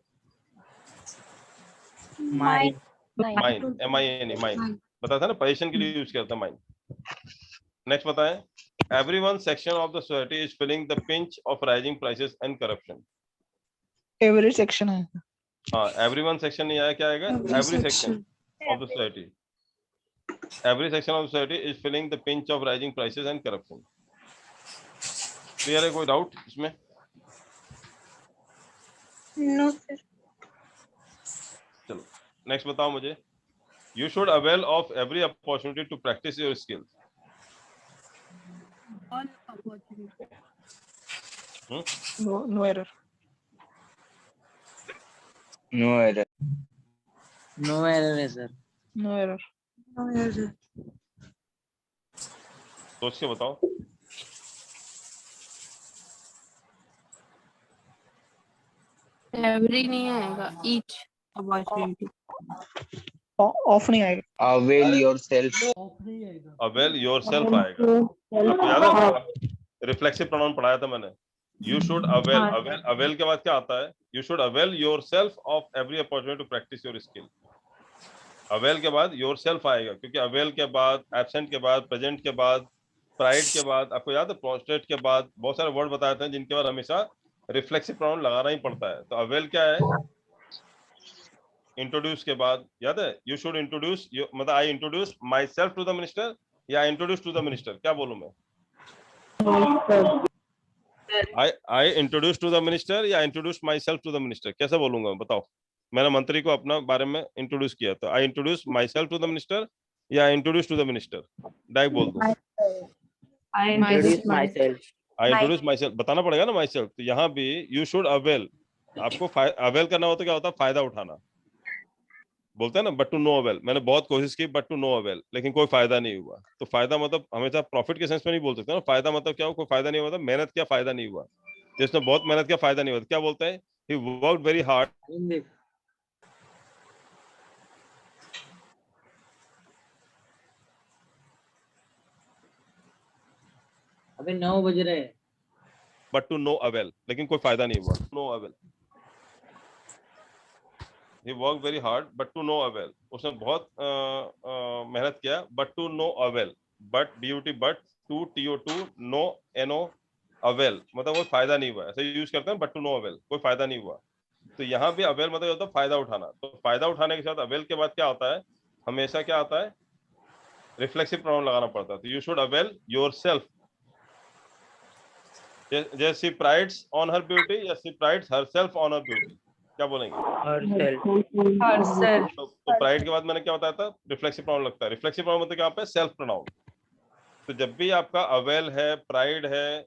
Mind mine, MINE, mine. बताया था ना, पोजीशन के लिए यूज करता है माइन। नेक्स्ट बताएं, everyone section of the society is feeling the pinch of rising prices and corruption। Every section है। हाँ, everyone section नहीं आया, क्या आएगा, every section of the society। Every section of the society is feeling the pinch of rising prices and corruption। Clear है, कोई doubt इसमें? No sir. चलो नेक्स्ट बताओ मुझे, you should avail of every opportunity to practice your skills। All opportunity. No error. No error. No error है sir. No error. सोच के बताओ। Every नहीं आएगा, each opportunity. ऑफ नहीं आएगा। Avail yourself. ऑफ नहीं आएगा। अवेल योरसेल्फ आएगा। आपको याद है, रिफ्लेक्सिव प्रोनाउन पढ़ाया था मैंने। You should avail, avail, avail के बाद क्या आता है, you should avail yourself of every opportunity to practise your skill. Avail के बाद योरसेल्फ आएगा, क्योंकि अवेल के बाद, एब्सेंट के बाद, प्रेजेंट के बाद, प्राइड के बाद, आपको याद है प्रोस्टेट के बाद बहुत सारे वर्ड बताए थे जिनके बाद हमेशा रिफ्लेक्सिव प्रोनाउन लगाना ही पड़ता है। तो अवेल क्या है, इंट्रोड्यूस के बाद, याद है, यू शुड इंट्रोड्यूस, मतलब I introduce myself to the minister या इंट्रोड्यूस टू द मिनिस्टर, क्या बोलूं मैं? I introduce to the minister या introduce myself to the minister, कैसे बोलूंगा बताओ? मैंने मंत्री को अपना बारे में इंट्रोड्यूस किया, तो I introduce myself to the minister या introduce to the minister, direct बोल दो। I introduce myself। I introduce myself, बताना पड़ेगा ना माई सेल्फ। तो यहाँ भी यू शुड अवेल, आपको अवेल करना होता, क्या होता है, फायदा उठाना। बोलते हैं ना, बट टू नो अवेल, मैंने बहुत कोशिश की बट टू नो अवेल, लेकिन कोई फायदा नहीं हुआ। तो फायदा मतलब हमेशा प्रॉफिट के सेंस में नहीं बोल सकते ना। फायदा मतलब क्या हो, कोई फायदा नहीं हुआ, मतलब मेहनत किया, फायदा नहीं हुआ। जिसने बहुत मेहनत किया, फायदा नहीं हुआ, क्या बोलते हैं, ही वर्कड वेरी हार्ड। अभी 9 बज रहे हैं। बट टू नो अवेल, लेकिन कोई फायदा नहीं हुआ, no avail. He worked very hard, but to no avail। उसने बहुत मेहनत किया, but to no avail। but but but to to no no avail, मतलब कोई फायदा नहीं हुआ। ऐसे यूज करते हैं, but to no avail, कोई फायदा नहीं हुआ। तो यहाँ भी avail मतलब होता है फायदा उठाना। तो फायदा उठाने के साथ avail के बाद क्या होता है, हमेशा क्या आता है, रिफ्लेक्सिव प्रोनाउन लगाना पड़ता है। तो you should avail yourself। जैसे she prides on her beauty या she prides herself on her beauty, क्या बोलेंगे? तो प्राइड के बाद मैंने क्या बताया था, रिफ्लेक्सिव प्रोनाउन लगता है। रिफ्लेक्सिव प्रोनाउन मतलब क्या पे, सेल्फ प्रोनाउन। तो जब भी आपका अवेल है, प्राइड है,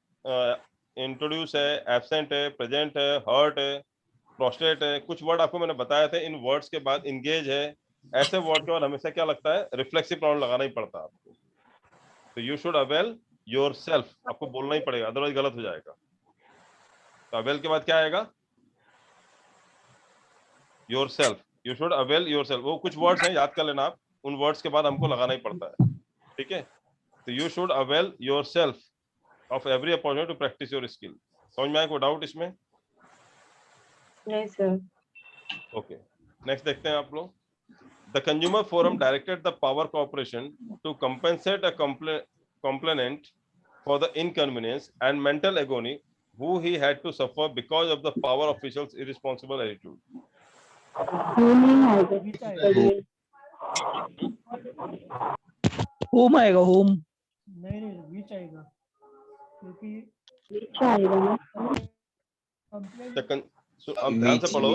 इंट्रोड्यूस है, एब्सेंट है, प्रेजेंट है, हर्ट है, प्रोस्टेट है, कुछ वर्ड आपको मैंने बताया था, इन वर्ड्स के बाद इंगेज है, ऐसे वर्ड के बाद हमेशा क्या लगता है, रिफ्लेक्सिव प्रोनाउन लगाना ही पड़ता है आपको। तो यू शुड अवेल योरसेल्फ, आपको बोलना ही पड़ेगा, अदरवाइज गलत हो जाएगा। तो अवेल के बाद क्या आएगा, yourself. You should avail yourself. वो कुछ वर्ड्स हैं, याद कर लेना आप, उन वर्ड्स के बाद हमको लगाना ही पड़ता है, ठीक है। तो you should avail yourself of every opportunity to practise your skill. समझ में आया कोई डाउट इसमें? नहीं सर। ओके, नेक्स्ट देखते हैं आप लोग। The consumer forum directed the power corporation to compensate a complainant for the inconvenience and mental agony who he had to suffer because of the power officials' irresponsible attitude। Home आएगा, home. नहीं विच आएगा, क्योंकि अब ध्यान से पढ़ो।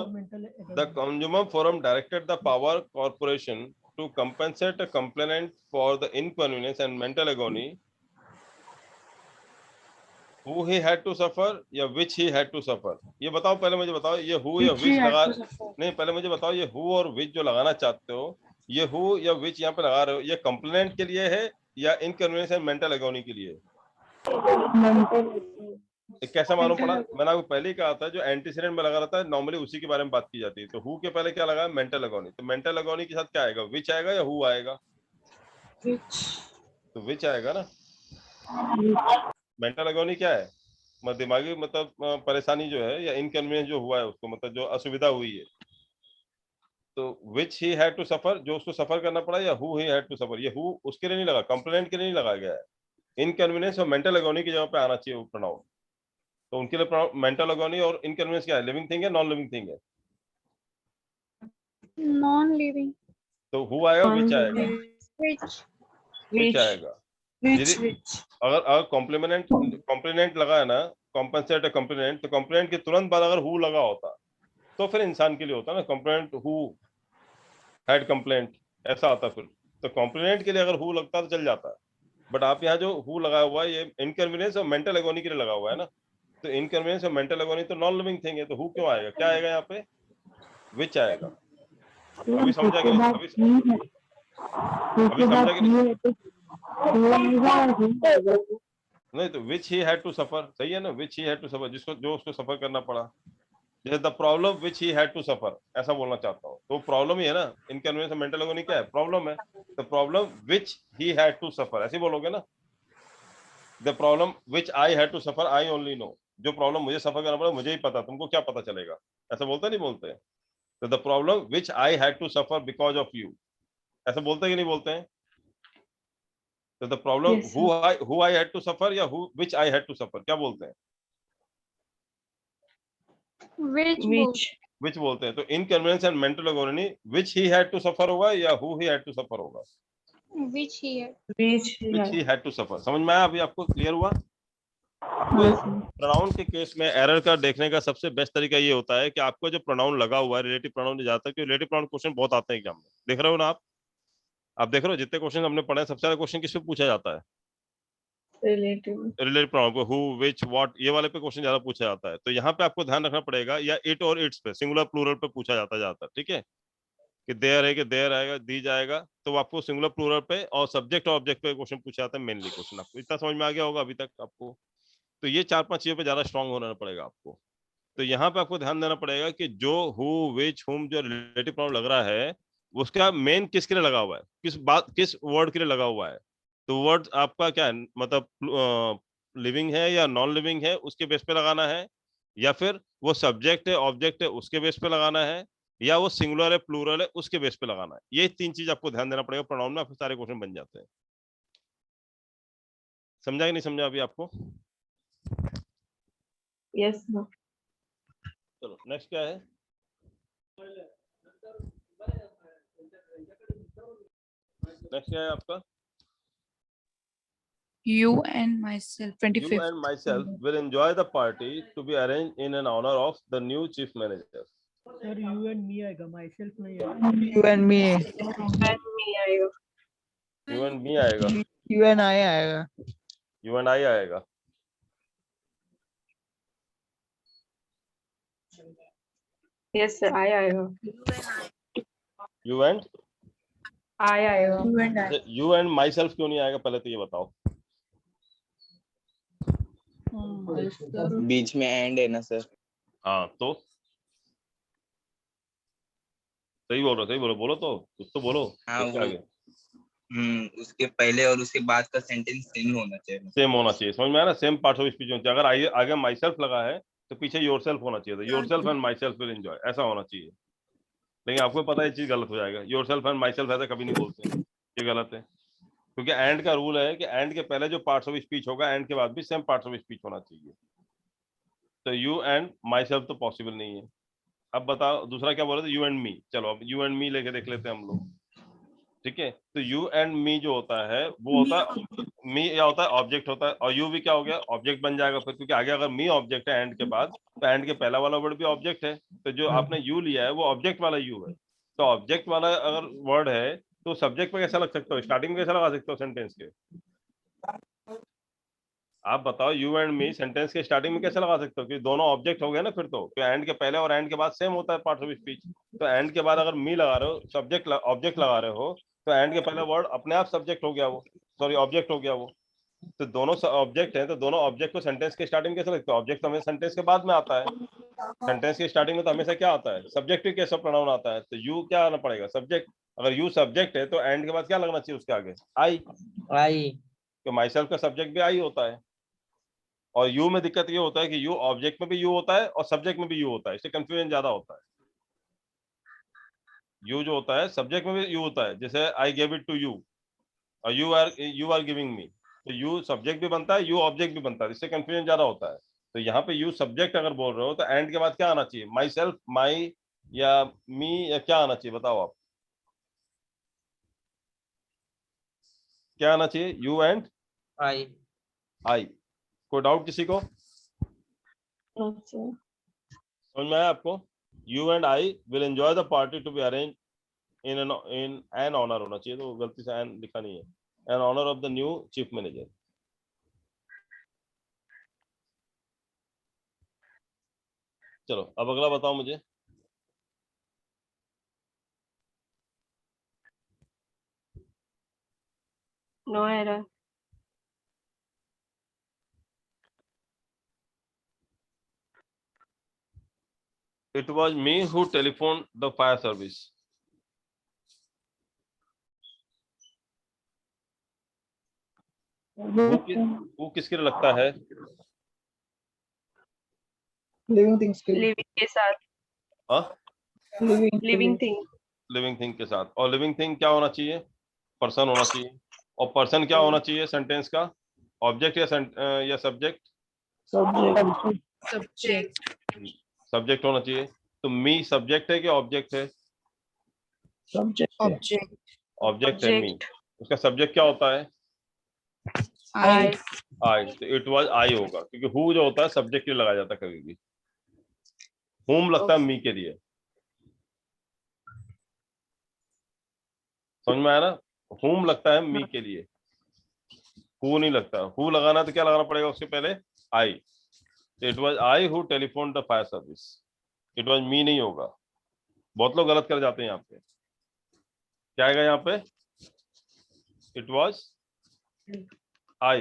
The consumer forum directed the power corporation to compensate a complainant for the inconvenience and mental agony who he had to suffer या which he had to suffer। ये बताओ, पहले मुझे बताओ, ये who या which लगा, नहीं पहले मुझे बताओ, ये who और which जो लगाना चाहते हो, ये हु या विच यहाँ पे लगा रहे हो, ये कंप्लेनेंट के लिए है या इनकन्वीनियंस एंड मेंटल एगोनी के लिए? ये कैसा मालूम पड़ा? मैंने आपको पहले ही कहा था जो एंटीसीडेंट में लगा रहता है नॉर्मली उसी के बारे में बात की जाती है। तो हु के पहले क्या लगा? Mental agony. तो मेंटल एगोनी के साथ क्या आएगा? विच आएगा या हु आएगा? तो विच आएगा ना। मेंटल एगोनी क्या है? दिमागी मतलब परेशानी जो है या इनकन्वीनियंस जो हुआ है उसको, मतलब जो असुविधा हुई है। तो विच ही हैड टू सफर, जो उसको सफर करना पड़ा, या who he had to suffer? ये हु उसके लिए नहीं लगा, कंप्लेनेंट के लिए नहीं लगाया गया है। इनकन्वीनियंस और मेंटल एगोनी की जगह पे आना चाहिए वो प्रोनाउन। तो उनके लिए मेंटल एगोनी और इनकन्वीनियंस क्या है? लिविंग थिंग है, नॉन लिविंग थिंग है? Non living. तो हु आएगा, विच आएगा? विच आएगा। अगर कॉम्प्लीमेंट लगा है ना, कॉम्पेंसेट है कॉम्प्लीमेंट, तो कॉम्प्लीमेंट के तुरंत बाद अगर हु लगा होता तो फिर इंसान के लिए होता ना, कंप्लेंट हु हैड कंप्लेंट, ऐसा आता फिर। तो कॉम्प्लीमेंट के लिए अगर हु लगता तो चल जाता है, बट आप यहाँ जो हु लगाया हुआ है ये इनकन्वीनियंस और मेंटल एगोनी के लिए लगा हुआ है ना। तो इनकन्वीनियंस और मेंटल एगोनी तो नॉन लिविंग थिंग है, तो हु क्यों आएगा? क्या आएगा यहाँ पे? विच आएगा। अभी समझा कि नहीं? अभी समझा कि नहीं? नहीं तो विच ही हैड टू सफर, सही है ना, विच ही हैड टू सफर, जिसको जो उसको सफर करना पड़ा। जैसे the problem which he had to suffer, ऐसा बोलना चाहता हूँ। तो प्रॉब्लम ही है ना, इनकन्वीनियंस और मेंटल एगोनी क्या है? प्रॉब्लम है। The problem which he had to suffer, ऐसे बोलोगे ना। The problem which I had to suffer, I only know, जो प्रॉब्लम मुझे सफर करना पड़ा मुझे ही पता, तुमको क्या पता चलेगा? ऐसा बोलते नहीं बोलते? तो the problem which I had to suffer because of you, ऐसा बोलते कि नहीं बोलते हैं? तो the problem who I had to suffer या who which I had to suffer, क्या बोलते हैं? विच बोलते हैं। तो inconvenience and mental agony which he had to suffer होगा या who he had to suffer होगा? Which he had to suffer. समझ में आया? अभी आपको क्लियर हुआ? आपको प्रोनाउन के केस में एरर का देखने का सबसे बेस्ट तरीका ये होता है कि आपको जो प्रोनाउन लगा हुआ है रिलेटिव प्रोनाउन जाता है, क्योंकि रिलेटिव प्रोनाउन क्वेश्चन बहुत आते हैं एग्जाम में। देख रहे हो ना आप देख रहे हो जितने क्वेश्चन हमने पढ़े हैं सबसे ज्यादा क्वेश्चन किस पे पूछा जाता है? रिलेटिव प्रोनाउन पे, हु विच व्हाट, ये वाले पे क्वेश्चन ज्यादा पूछा जाता है। तो यहाँ पे आपको ध्यान रखना पड़ेगा, या इट और इट्स पे, सिंगुलर प्लूरल पे पूछा जाता है, ठीक है? कि देयर है कि देयर आएगा, दी जाएगा, तो आपको सिंगुलर प्लूरल पे और सब्जेक्ट और ऑब्जेक्ट पे क्वेश्चन पूछा जाता है मेनली क्वेश्चन। आपको इतना समझ में आ गया होगा अभी तक आपको? तो ये 4-5 चीजों पे ज्यादा स्ट्रांग होना पड़ेगा आपको। तो यहाँ पे आपको ध्यान देना पड़ेगा कि जो हु विच हुम जो रिलेटिव प्रोनाउन लग रहा है उसका मेन किसके लिए लगा हुआ है, किस वर्ड के लिए लगा हुआ है। तो वर्ड आपका क्या है, मतलब लिविंग है या नॉन लिविंग है उसके बेस पे लगाना है, या फिर वो सब्जेक्ट है ऑब्जेक्ट है उसके बेस पे लगाना है, या वो सिंगुलर है प्लूरल है उसके बेस पे लगाना है। ये 3 चीज आपको ध्यान देना पड़ेगा प्रोनाउन में, फिर सारे क्वेश्चन बन जाते हैं। समझा कि नहीं समझा अभी आपको? Yes no. चलो नेक्स्ट क्या है? नेक्स्ट क्या है आपका? You and myself, 25th. You and myself will enjoy the party to be arranged in an honor of the new chief manager. Sir you and me आएगा, माई सेल्फ नहीं आएगा। You and me. You and me आएगा। You and I आएगा। You and I आएगा। Yes sir, I आएगा। You and I आएगा। You and I. You and myself क्यों नहीं आएगा पहले तो ये बताओ? बीच में एंड है ना सर। हाँ तो सही बोलो बोलो तो कुछ तो बोलो। हाँ उसके आगे उसके पहले और उसके बाद का सेंटेंस सेम होना चाहिए। सेम होना चाहिए, समझ में आया ना? सेम पार्ट ऑफ स्पीच होना चाहिए। अगर आगे माई सेल्फ लगा है तो पीछे योरसेल्फ होना चाहिए था, yourself and my self will enjoy, ऐसा होना चाहिए। लेकिन आपको पता है ये चीज गलत हो जाएगा, योरसेल्फ एंड माई सेल्फ ऐसा कभी नहीं बोलते, ये गलत है। क्योंकि एंड का रूल है कि एंड के पहले जो पार्ट्स ऑफ स्पीच होगा एंड के बाद भी सेम पार्ट्स ऑफ स्पीच होना चाहिए। तो यू एंड माई सेल्फ तो पॉसिबल नहीं है। अब बताओ दूसरा क्या बोल रहे थे? You and me. चलो अब यू एंड मी लेके देख लेते हैं हम लोग, ठीक है? तो यू एंड मी जो होता है वो होता है, मी क्या होता है? ऑब्जेक्ट होता है, और यू भी क्या हो गया? ऑब्जेक्ट बन जाएगा फिर, क्योंकि आगे अगर मी ऑब्जेक्ट है एंड के बाद, तो एंड के पहला वाला वर्ड भी ऑब्जेक्ट है। तो जो आपने यू लिया है वो ऑब्जेक्ट वाला यू है। तो ऑब्जेक्ट वाला अगर वर्ड है तो सब्जेक्ट पे कैसा लग सकता हो? स्टार्टिंग में कैसा लगा सकते हो सेंटेंस के? आप बताओ यू एंड मी सेंटेंस के स्टार्टिंग में कैसे लगा सकते हो कि दोनों ऑब्जेक्ट हो गए ना, फिर तो एंड के पहले और एंड के बाद सेम होता है पार्ट ऑफ स्पीच। तो एंड के बाद अगर मी लगा रहे हो, सब्जेक्ट ऑब्जेक्ट लगा रहे हो, तो एंड के पहले वर्ड अपने आप सब्जेक्ट हो गया वो, सॉरी ऑब्जेक्ट हो गया वो। तो दोनों ऑब्जेक्ट हैं, तो दोनों ऑब्जेक्ट को सेंटेंस के स्टार्टिंग में कैसे लगता है? ऑब्जेक्ट तो हमें सेंटेंस के बाद में आता है, सेंटेंस की स्टार्टिंग में तो हमेशा क्या आता है? सब्जेक्टिव केस ऑफ प्रोनाउन आता है। तो यू क्या आना पड़ेगा? सब्जेक्ट। अगर यू सब्जेक्ट है तो एंड के बाद क्या लगना चाहिए उसके आगे? आई। आई। तो माई सेल्फ का सब्जेक्ट भी आई होता है। और यू में दिक्कत ये होता है कि यू ऑब्जेक्ट में भी यू होता है और सब्जेक्ट में भी यू होता है, इससे कंफ्यूजन ज्यादा होता है। यू जो होता है सब्जेक्ट में भी यू होता है, जैसे I give it to you और यू आर गिविंग मी, तो यू सब्जेक्ट भी बनता है, यू ऑब्जेक्ट भी बनता है, इससे कंफ्यूजन ज्यादा होता है। तो यहाँ पे यू सब्जेक्ट अगर बोल रहे हो तो एंड के बाद क्या आना चाहिए? माई सेल्फ, माई या मी या क्या आना चाहिए? बताओ आप, क्या आना चाहिए? You and I. आई। कोई डाउट किसी को? समझ में आया आपको? You and I will enjoy the party to be arrange in an honour होना चाहिए, तो गलती से एन लिखा नहीं है, an honour of the new chief manager. चलो अब अगला बताओ मुझे। No error. It was me who telephoned the fire service. वो किसके लिए लगता है? लिविंग थिंग्स के Living के साथ. Living thing. लिविंग थिंग के साथ। और लिविंग थिंग क्या होना चाहिए? पर्सन होना चाहिए। और पर्सन क्या होना चाहिए सेंटेंस का? ऑब्जेक्ट या सब्जेक्ट? Subject. सब्जेक्ट होना चाहिए। तो मी सब्जेक्ट है कि ऑब्जेक्ट है? Object. ऑब्जेक्ट है मी। उसका सब्जेक्ट क्या होता है? I. आई। तो इट वाज आई होगा, क्योंकि हु जो होता है सब्जेक्ट के लिए लगाया जाता है कभी भी। हुम लगता है मी के लिए। समझ में आया ना? हुम लगता है मी के लिए, हु नहीं लगता। हु लगाना तो क्या लगाना पड़ेगा उसके पहले? आई। तो it was I who telephone the fire service. It was me नहीं होगा। बहुत लोग गलत कर जाते हैं यहाँ पे। क्या आएगा यहाँ पे? It was I.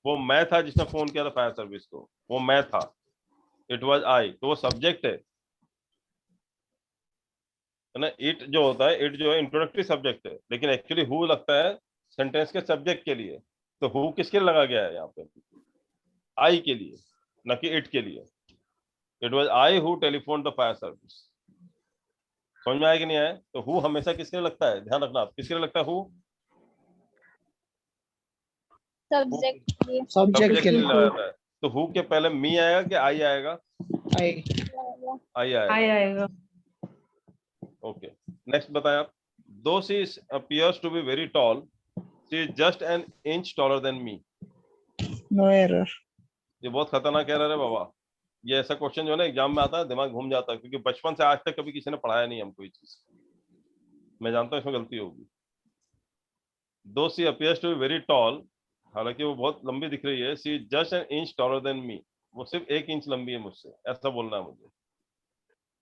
वो मैं था जिसने फोन किया था फायर सर्विस को, वो मैं था। इट वाज आई, तो वो सब्जेक्ट है ना। इट जो होता है, इट जो है इंट्रोडक्टरी सब्जेक्ट है, लेकिन एक्चुअली हु लगता है सेंटेंस के सब्जेक्ट के लिए। तो हु किसके लिए लगा गया है यहाँ पे? आई के लिए, न कि इट के लिए। It was I who telephone the fire service. समझ में आया कि नहीं आया? तो हु हमेशा किसके लिए लगता है? ध्यान रखना आप, किसके लिए लगता है हु? सब्जेक्ट के लिए लगाता है। तो हु के पहले मी आएगा कि आई आएगा? आई आएगा। ओके, नेक्स्ट बताएं आप। दो she appears to be very tall, she is just an inch taller than me. No error. ये बहुत खतरनाक एरर है बाबा। ये ऐसा क्वेश्चन जो है ना एग्जाम में आता है, दिमाग घूम जाता है, क्योंकि बचपन से आज तक कभी किसी ने पढ़ाया नहीं हमको ये चीज। मैं जानता हूँ इसमें गलती होगी। दो she appears to be very tall, हालांकि वो बहुत लंबी दिख रही है, she is just an inch taller than me, वो सिर्फ 1 इंच लंबी है मुझसे, ऐसा बोलना है मुझे।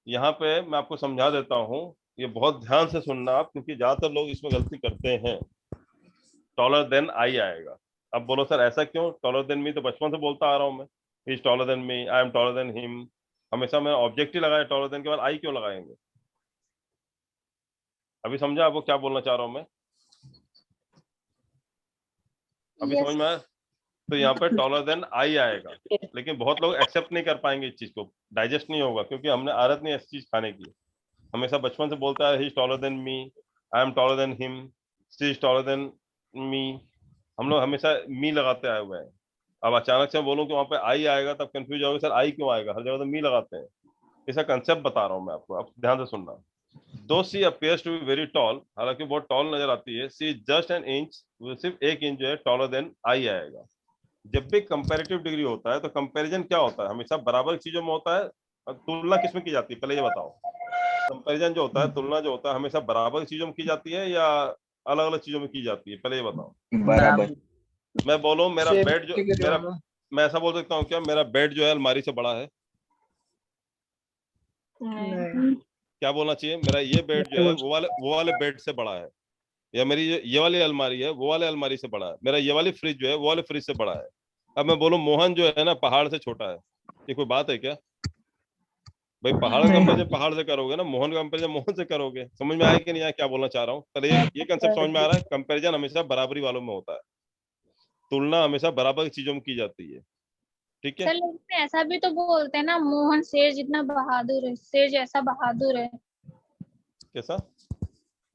यहाँ पे मैं आपको समझा देता हूँ, ये बहुत ध्यान से सुनना आप, क्योंकि ज्यादातर लोग इसमें गलती करते हैं। टॉलर देन आई आएगा। अब बोलो सर ऐसा क्यों? टॉलर देन मी तो बचपन से बोलता आ रहा हूँ मैं, he is taller than me, I am taller than him. हमेशा मैं ऑब्जेक्ट ही लगाया, टॉलर देन के बाद आई क्यों लगाएंगे? अभी समझा आपको क्या बोलना चाह रहा हूँ मैं? अभी समझ में आया? तो यहाँ पे टॉलर देन आई आएगा, लेकिन बहुत लोग एक्सेप्ट नहीं कर पाएंगे इस चीज को, डाइजेस्ट नहीं होगा, क्योंकि हमने आदत नहीं ऐसी चीज खाने की। हमेशा बचपन से बोलता है he is taller than me, I am taller than him, she is taller than मी। हम लोग हमेशा मी लगाते आए हुए हैं। अब अचानक से बोलूं कि वहां पे आई आएगा, तब कंफ्यूज होगा सर आई क्यों आएगा, हर जगह तो मी लगाते हैं। इसका कंसेप्ट बता रहा हूँ मैं आपको, आप ध्यान से सुनना। Though she appears to be very tall, हालांकि बहुत टॉल नजर आती है, she is just an inch, वो सिर्फ 1 इंच जो है टॉलर देन आई आएगा। जब भी कंपैरेटिव डिग्री होता है तो कंपैरिजन क्या होता है? हमेशा बराबर चीजों में होता है। तुलना किसमें की जाती है पहले ये बताओ? कंपैरिजन जो होता है, तुलना जो होता है, हमेशा बराबर चीजों में की जाती है या अलग अलग चीजों में की जाती है? पहले ये बताओ। बराबर। मैं बोलूं मेरा Shape बेड जो ठीक है, मेरा दोनों। मैं ऐसा बोल सकता हूँ क्या मेरा बेड जो है अलमारी से बड़ा है? नहीं क्या बोलना चाहिए? मेरा ये बेड जो है वो वाले बेड से बड़ा है, या मेरी ये वाली अलमारी है वो वाले अलमारी से बड़ा है, मेरा ये वाली फ्रिज जो है वो वाले फ्रिज से बड़ा है। अब मैं बोलूं मोहन जो है ना पहाड़ से छोटा है, ये कोई बात है क्या? भाई पहाड़ का कंपेरिजन पहाड़ से करोगे ना, मोहन का कंपेरिजन मोहन से करोगे। समझ में आया कि नहीं आया क्या बोलना चाह रहा हूँ? पहले ये कंसेप्ट समझ में आ रहा है? कंपेरिजन हमेशा बराबरी वालों में होता है, तुलना हमेशा बराबर की चीजों में की जाती है, ठीक है? सर लेकिन ऐसा भी तो बोलते हैं ना, मोहन शेर जितना बहादुर है, शेर जैसा बहादुर है। कैसा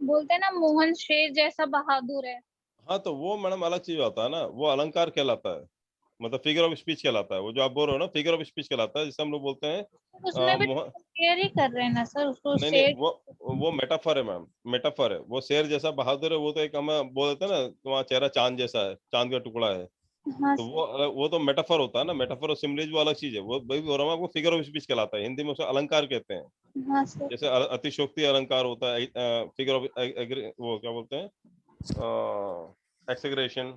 बोलते हैं ना, मोहन शेर जैसा बहादुर है। हाँ तो वो मैडम अलग चीज होता है ना, वो अलंकार कहलाता है, मतलब फिगर ऑफ स्पीच कहलाता है। वो जो आप बोल रहे हो ना फिगर ऑफ स्पीच कहलाता है, जिसे हम लोग बोलते हैं उसमें भी मोहन। शेर ही कर रहे हैं ना सर उसको, नहीं शेर। वो मेटाफर है मैम, मेटाफर है। वो शेर जैसा बहादुर है वो तो एक हम बोल देते हैं ना, तुम्हारा चेहरा चांद जैसा है, चांद का टुकड़ा है, हाँ तो वो तो मेटाफर होता है ना। मेटाफर और सिमलिज वो अलग चीज है। वो भाई बोल रहा हूँ आपको फिगर ऑफ स्पीच कहलाता है, हिंदी में उसे अलंकार कहते हैं। हाँ सर। जैसे अतिशोक्ति अलंकार होता है, फिगर ऑफ वो क्या बोलते हैं, एक्सेग्रेशन,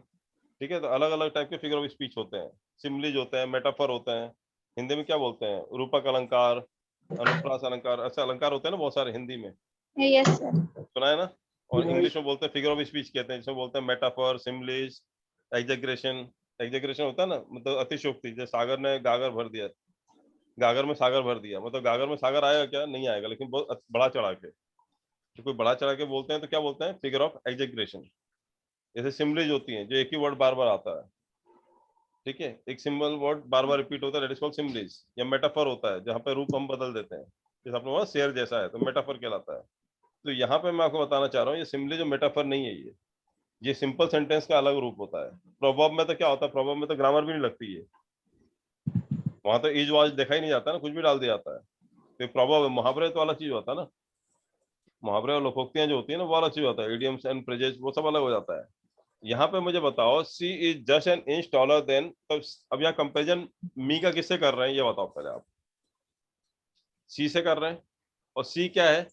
ठीक है? तो अलग अलग टाइप के फिगर ऑफ स्पीच होते हैं, सिमलिज होते हैं, मेटाफर होते हैं। हिंदी में क्या बोलते हैं? रूपक अलंकार, अनुप्रास अलंकार, ऐसे अलंकार होते हैं ना बहुत सारे हिंदी में, यस सर। सुना है ना? और इंग्लिश में बोलते हैं फिगर ऑफ स्पीच कहते हैं, जिसमें बोलते हैं मेटाफर, सिमलिज, एग्जेग्रेशन। एग्जेग्रेशन होता है ना, मतलब अतिशोक्ति। जैसे सागर ने गागर भर दिया, गागर में सागर भर दिया, मतलब गागर में सागर आएगा क्या? नहीं आएगा, लेकिन बहुत बड़ा चढ़ा के, तो कोई बड़ा चढ़ा के बोलते हैं तो क्या बोलते हैं? Figure of exaggeration. जैसे सिमलिज होती है जो एक ही वर्ड बार बार आता है, ठीक है? एक सिंबल वर्ड बार बार रिपीट होता है, दैट इज कॉल्ड सिमलिज। या मेटाफर होता है जहाँ पे रूप हम बदल देते हैं, जैसे आपने बोला शेर जैसा है तो मेटाफर कहलाता है। तो यहाँ पे मैं आपको बताना चाह रहा हूँ ये सिमलिज और मेटाफर नहीं है, ये सिंपल सेंटेंस का अलग रूप होता है। प्रोवर्ब में तो क्या होता है? प्रोवर्ब में तो ग्रामर भी नहीं लगती है, वहां तो इज वाज देखा ही नहीं जाता ना, कुछ भी डाल दिया जाता है। तो प्रोवर्ब, मुहावरे तो अलग चीज होता है ना, मुहावरे और लोकोक्तियां जो होती है ना वो अलग चीज होता है, इडियम्स एंड फ्रेजेस वो सब अलग हो जाता है। यहाँ पे मुझे बताओ she is just an inch taller than, तो अब यहाँ कंपेरिजन मी का किससे कर रहे हैं ये बताओ पहले आप। सी से कर रहे हैं, और सी क्या है?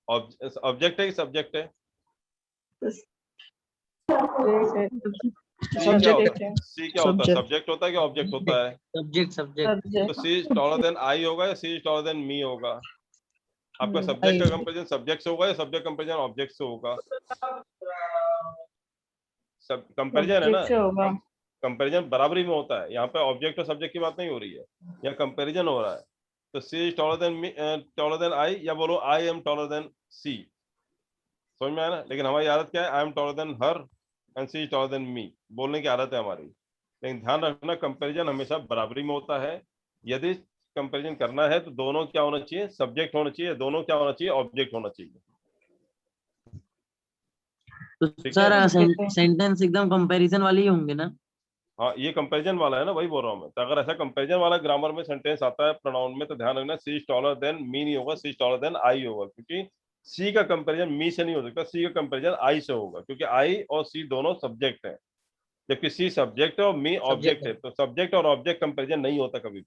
ऑब्जेक्ट है कि सब्जेक्ट है? सी क्या होता है? सब्जेक्ट होता है कि ऑब्जेक्ट होता है? सब्जेक्ट। तो she is taller than I होगा या सी इज टॉलर देन मी होगा? आपका सब्जेक्ट का कंपेरिजन सब्जेक्ट से होगा या सब्जेक्ट कंपेरिजन ऑब्जेक्ट से होगा? सब कंपेरिजन है ना, कंपेरिजन बराबरी में होता है। यहाँ पे ऑब्जेक्ट और सब्जेक्ट की बात नहीं हो रही है, यहाँ कंपेरिजन हो रहा है। तो she is taller than me, taller than I, या बोलो I am taller than she. समझ में आया ना? लेकिन हमारी आदत क्या है? I am taller than her and she is taller than me, बोलने की आदत है हमारी। लेकिन ध्यान रखना कंपेरिजन हमेशा बराबरी में होता है। यदि कंपेरिजन करना है तो दोनों क्या होना चाहिए? सब्जेक्ट होना चाहिए। दोनों क्या होना चाहिए? ऑब्जेक्ट होना चाहिए। तो सर सेंटेंस एकदम कंपैरिजन वाले ही होंगे ना? हाँ ये कंपैरिजन वाला है ना, वही बोल रहा हूँ मैं। तो अगर ऐसा कंपैरिजन वाला ग्रामर में सेंटेंस आता है प्रोनाउन में, तो ध्यान रखना सी इज टॉलर देन मी नहीं होगा, she is taller than I होगा, क्योंकि सी का कंपैरिजन मी से नहीं हो सकता, सी का कंपैरिजन आई से होगा, क्योंकि आई और सी दोनों सब्जेक्ट है, जबकि सी सब्जेक्ट है और मी ऑब्जेक्ट है। तो सब्जेक्ट और ऑब्जेक्ट कंपैरिजन नहीं होता कभी भी।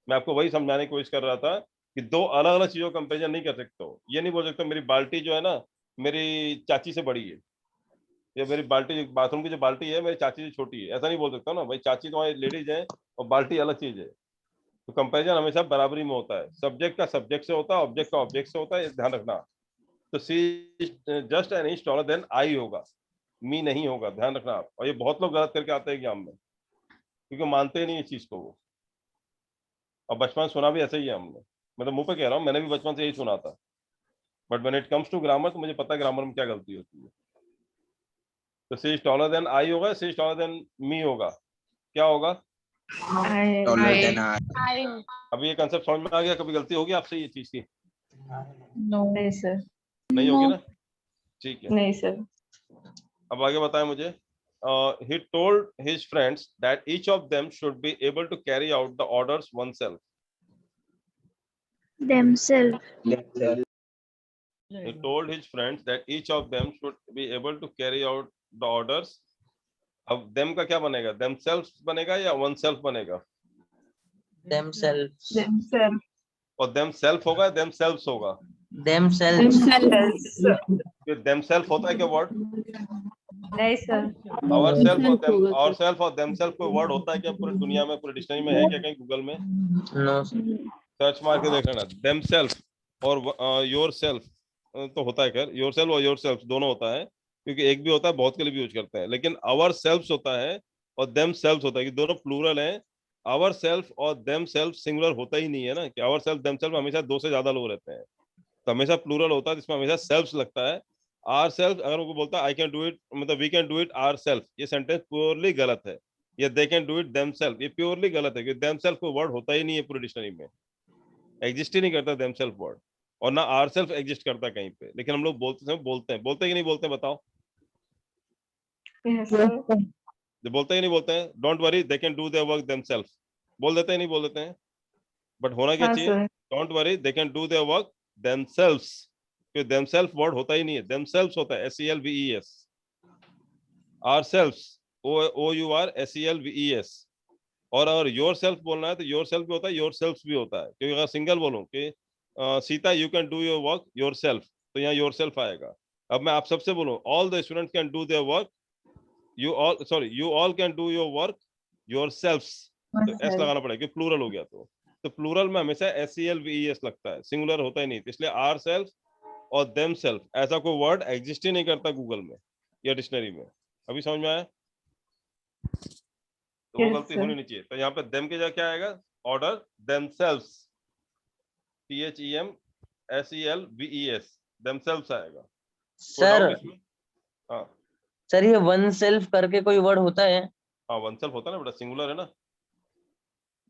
मैं आपको वही समझाने की कोशिश कर रहा था कि दो अलग अलग चीजों का कंपैरिजन नहीं कर सकते हो। ये नहीं बोल सकते मेरी बाल्टी जो है ना मेरी चाची से बड़ी है, या मेरी बाल्टी बाथरूम की जो बाल्टी है मेरी चाची से छोटी है, ऐसा नहीं बोल सकता ना भाई। चाची तुम्हारी लेडीज है और बाल्टी अलग चीज है। तो कंपैरिजन हमेशा बराबरी में होता है, सब्जेक्ट का सब्जेक्ट से होता है, ऑब्जेक्ट का ऑब्जेक्ट से होता है, ध्यान रखना। तो she just an inch taller than I होगा, मी नहीं होगा, ध्यान रखना आप। और ये बहुत लोग गलत करके आते हैं एग्जाम में, क्योंकि मानते ही नहीं इस चीज को वो। और बचपन सुना भी ऐसे ही है हमने, मैं तो मुंह पे कह रहा हूँ, मैंने भी बचपन से यही सुना था। But when it comes to grammar तो मुझे पता है ग्रामर में क्या गलती होती है। तो she is taller than I होगा, she is taller than me होगा, क्या होगा? Taller than I. अभी ये कंसेप्ट समझ में आ गया? कभी गलती होगी आपसे ये चीज की? नहीं सर। नहीं होगी ना? ठीक है। नहीं सर। अब आगे बताएं मुझे। he told his friends that each of them should be able to carry out the orders oneself. themselves. He told his friends that each of them should be able to carry out the orders. अब them का क्या बनेगा? themselves बनेगा या oneself बनेगा? themselves। और themself होगा, themselves होगा? themselves। themself होता है क्या वर्ड? नहीं सर आवर सेल्फ और देमसेल्फ कोई वर्ड होता है क्या पूरी दुनिया में, पूरी डिक्शनरी में है क्या कहीं गूगल में? नो सर्च मार के देख लेना। देमसेल्फ और योर सेल्फ तो होता है, खैर योर सेल्फ और योर सेल्फ दोनों होता है, क्योंकि एक भी होता है बहुत के लिए भी यूज करते हैं, लेकिन आवर सेल्फ होता है और देम सेल्फ होता है कि दोनों प्लूरल हैं। आवर सेल्फ और देम सेल्फ सिंगुलर होता ही नहीं है ना, कि आवर सेल्फ देम सेल्फ हमेशा दो से ज्यादा लोग रहते हैं, तो हमेशा प्लूरल होता है जिसमें हमेशा सेल्फ लगता है। आर सेल्फ अगर उनको बोलता है आई कैन डू इट, मतलब we can do it ourself, ये सेंटेंस प्योरली गलत है। या they can do it themself, ये प्योरली गलत है, क्योंकि देम सेल्फ कोई वर्ड होता ही नहीं है पूरी डिक्शनरी में, एग्जिस्ट ही नहीं करता देम सेल्फ वर्ड, और ना आर सेल्फ एग्जिस्ट करता कहीं पे, लेकिन हम लोग बोलते हैं कि नहीं बोलते, बताओ? यस सर बोलते ही नहीं बोलते हैं? Don't worry they can do their work themselves, बोल देते हैं नहीं बोल देते हैं? बट होना क्या हाँ चाहिए? Sir don't worry they can do their work themselves, क्योंकि देमसेल्फ वर्ड होता ही नहीं है, देमसेल्व्स होता है SELVES। Ourselves OURSELVES। और अगर योर सेल्फ बोलना है तो योर सेल्फ भी होता है, योर सेल्फ भी होता है, क्योंकि अगर सिंगल बोलूं कि Sita you can do your work your self, तो यहाँ योर सेल्फ आएगा। अब मैं आप सबसे बोलूं all the student can do their work you all can do your work yourselfs, तो एस लगाना पड़ेगा क्योंकि प्लूरल हो गया, तो प्लूरल में हमेशा SELVES लगता है, सिंगुलर होता ही नहीं, इसलिए आर सेल्फ और देम सेल्फ ऐसा कोई वर्ड एग्जिस्ट ही नहीं करता गूगल में या डिक्शनरी में। अभी समझ में आया? तो वो गलती होनी नहीं चाहिए। तो यहाँ पे देम के जगह क्या आएगा? ऑर्डर देमसेल्व्स, THEMSELVES, देमसेल्व्स आएगा। सर हाँ सर ये वन सेल्फ करके कोई वर्ड होता है? हाँ वन सेल्फ होता है ना बेटा, सिंगुलर है ना।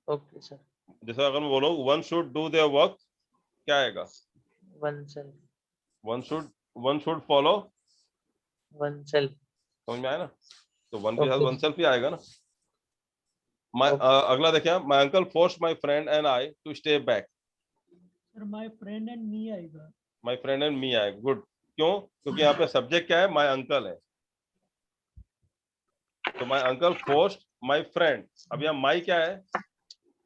Okay sir. जैसे अगर मैं बोलो one should do their work, क्या आएगा? One self, one should follow, one self. समझ में आया ना? तो वन के साथ Okay. वन सेल्फ ही आएगा ना। अगला देखिए, my uncle forced my friend and I to stay back. Sir my friend and me आएगा। माय फ्रेंड एंड मी आएगा, गुड। क्यों? क्योंकि यहाँ पे सब्जेक्ट क्या है? माय अंकल है, तो my uncle forced my friend. अब यहाँ माय क्या है?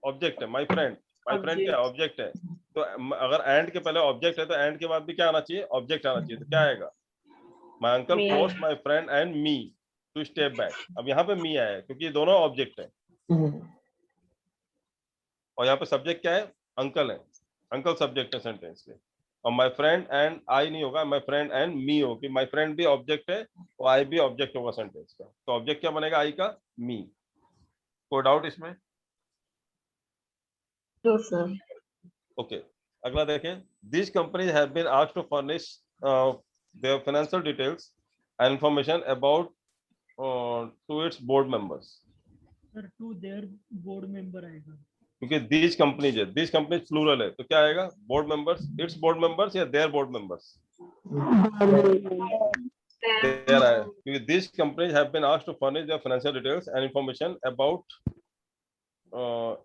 ऑब्जेक्ट है। माय फ्रेंड क्या है? ऑब्जेक्ट है। तो अगर एंड के पहले ऑब्जेक्ट है तो एंड के बाद भी क्या आना चाहिए? ऑब्जेक्ट आना चाहिए। तो क्या आएगा? My uncle forced my friend and me to stay back. अब यहाँ पे मी आया है क्योंकि ये दोनों ऑब्जेक्ट है, और यहाँ पे सब्जेक्ट क्या है? अंकल है, अंकल सब्जेक्ट है सेंटेंस के। और माय फ्रेंड एंड आई नहीं होगा, माय फ्रेंड एंड मी हो, कि माय फ्रेंड भी ऑब्जेक्ट है और आई भी ऑब्जेक्ट होगा सेंटेंस का। तो ऑब्जेक्ट क्या बनेगा? आई का मी। कोई डाउट इसमें? नो सर ओके, अगला देखें। These companies have been asked to furnish their financial details and information about to its board members. Sir to their board member आएगा। क्योंकि these companies है, these companies plural है, तो क्या आएगा? Board members, its board members या their board members? Their आएगा, क्योंकि these companies have been asked to furnish their financial details and information about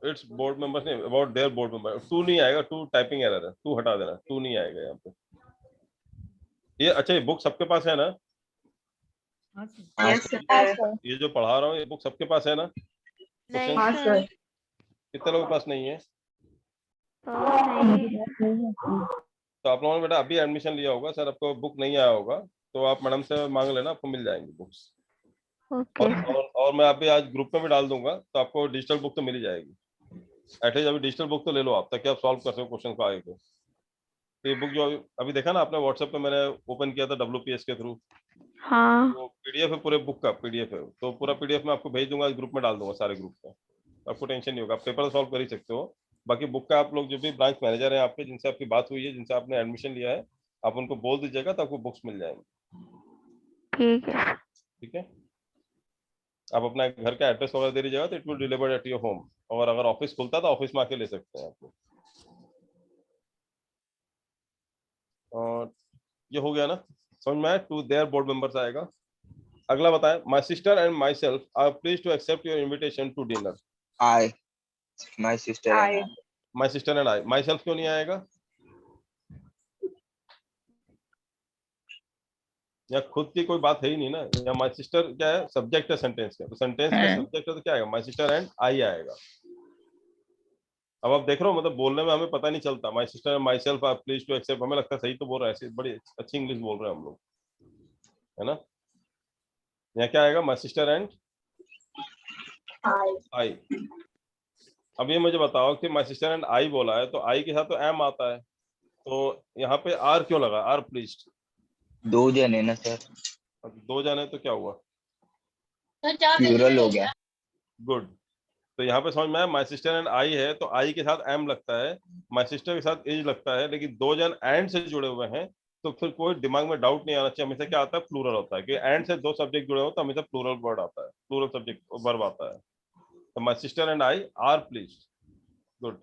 its board members, नहीं about their board members। To नहीं आएगा, टू टाइपिंग एरर है, to हटा देना, to नहीं आएगा यहाँ पे। ये अच्छा, ये बुक सबके पास है ना? हाँ सर। यस सर ये जो पढ़ा रहा हूँ ये बुक सबके पास है ना? नहीं हाँ सर। सर कितने लोगों के पास नहीं है? नहीं। तो आप लोगों ने बेटा अभी एडमिशन लिया होगा, सर आपको बुक नहीं आया होगा तो आप मैडम से मांग लेना, आपको मिल जाएंगी बुक्स। ओके। और मैं अभी आज ग्रुप में भी डाल दूंगा, तो आपको डिजिटल बुक तो मिल ही जाएगी। एटलीस्ट अभी डिजिटल बुक तो ले लो आप, ताकि आप सॉल्व कर सको क्वेश्चन को आगे को। तो ये बुक जो अभी देखा ना आपने व्हाट्सएप पे, मैंने ओपन किया था WPS के थ्रू, हाँ। तो PDF है, पूरे बुक का PDF है, तो पूरा PDF मैं आपको भेज दूंगा, ग्रुप में डाल दूंगा सारे ग्रुप का, आपको टेंशन नहीं होगा, आप पेपर सॉल्व कर ही सकते हो। बाकी बुक का आप लोग जो भी ब्रांच मैनेजर हैं आपके, जिनसे आपकी बात हुई है, जिनसे आपने एडमिशन लिया है, आप उनको बोल दीजिएगा तो आपको बुक्स मिल जाएंगी। ठीक है। ठीक है, आप अपना घर का एड्रेस वगैरह दे दीजिएगा तो it will delivered at your home, और अगर ऑफिस खुलता है तो ऑफिस में आके ले सकते हैं आपको। और ये हो गया ना, समझ में आया? टू देयर बोर्ड मेंबर्स आएगा। अगला बताएं, my sister and myself are please to accept your invitation to dinner. I my sister my sister and I, myself क्यों नहीं आएगा? या खुद की कोई बात है ही नहीं ना, या माय सिस्टर क्या है? सब्जेक्ट है सेंटेंस का, तो सेंटेंस का सब्जेक्ट है तो क्या आएगा? माय सिस्टर एंड आई आएगा। अब आप देख रहे हो, मतलब बोलने में हमें पता नहीं चलता, my sister and myself are please to accept, हमें लगता है सही तो बोल रहे हैं, ऐसी बड़ी अच्छी इंग्लिश बोल रहे हैं हम लोग, है ना? यहाँ क्या आएगा? माई सिस्टर एंड आई। अब ये मुझे बताओ कि माई सिस्टर एंड आई बोला है, तो आई के साथ तो एम आता है, तो यहाँ पे आर क्यों लगा? Are please. 2 जन है ना सर, 2 जने तो क्या हुआ? प्लूरल हो गया। गुड। तो यहाँ पे समझ में आया, माई सिस्टर एंड आई है तो आई के साथ एम लगता है, माई सिस्टर के साथ इज लगता है, लेकिन 2 जन एंड से जुड़े हुए हैं तो फिर कोई दिमाग में डाउट नहीं आना चाहिए। हमेशा क्या आता है? प्लूरल होता है, कि एंड से 2 सब्जेक्ट जुड़े हो तो हमेशा प्लूरल वर्ड आता है, प्लूरल सब्जेक्ट वर्ब आता है। तो my sister and I are please. Good.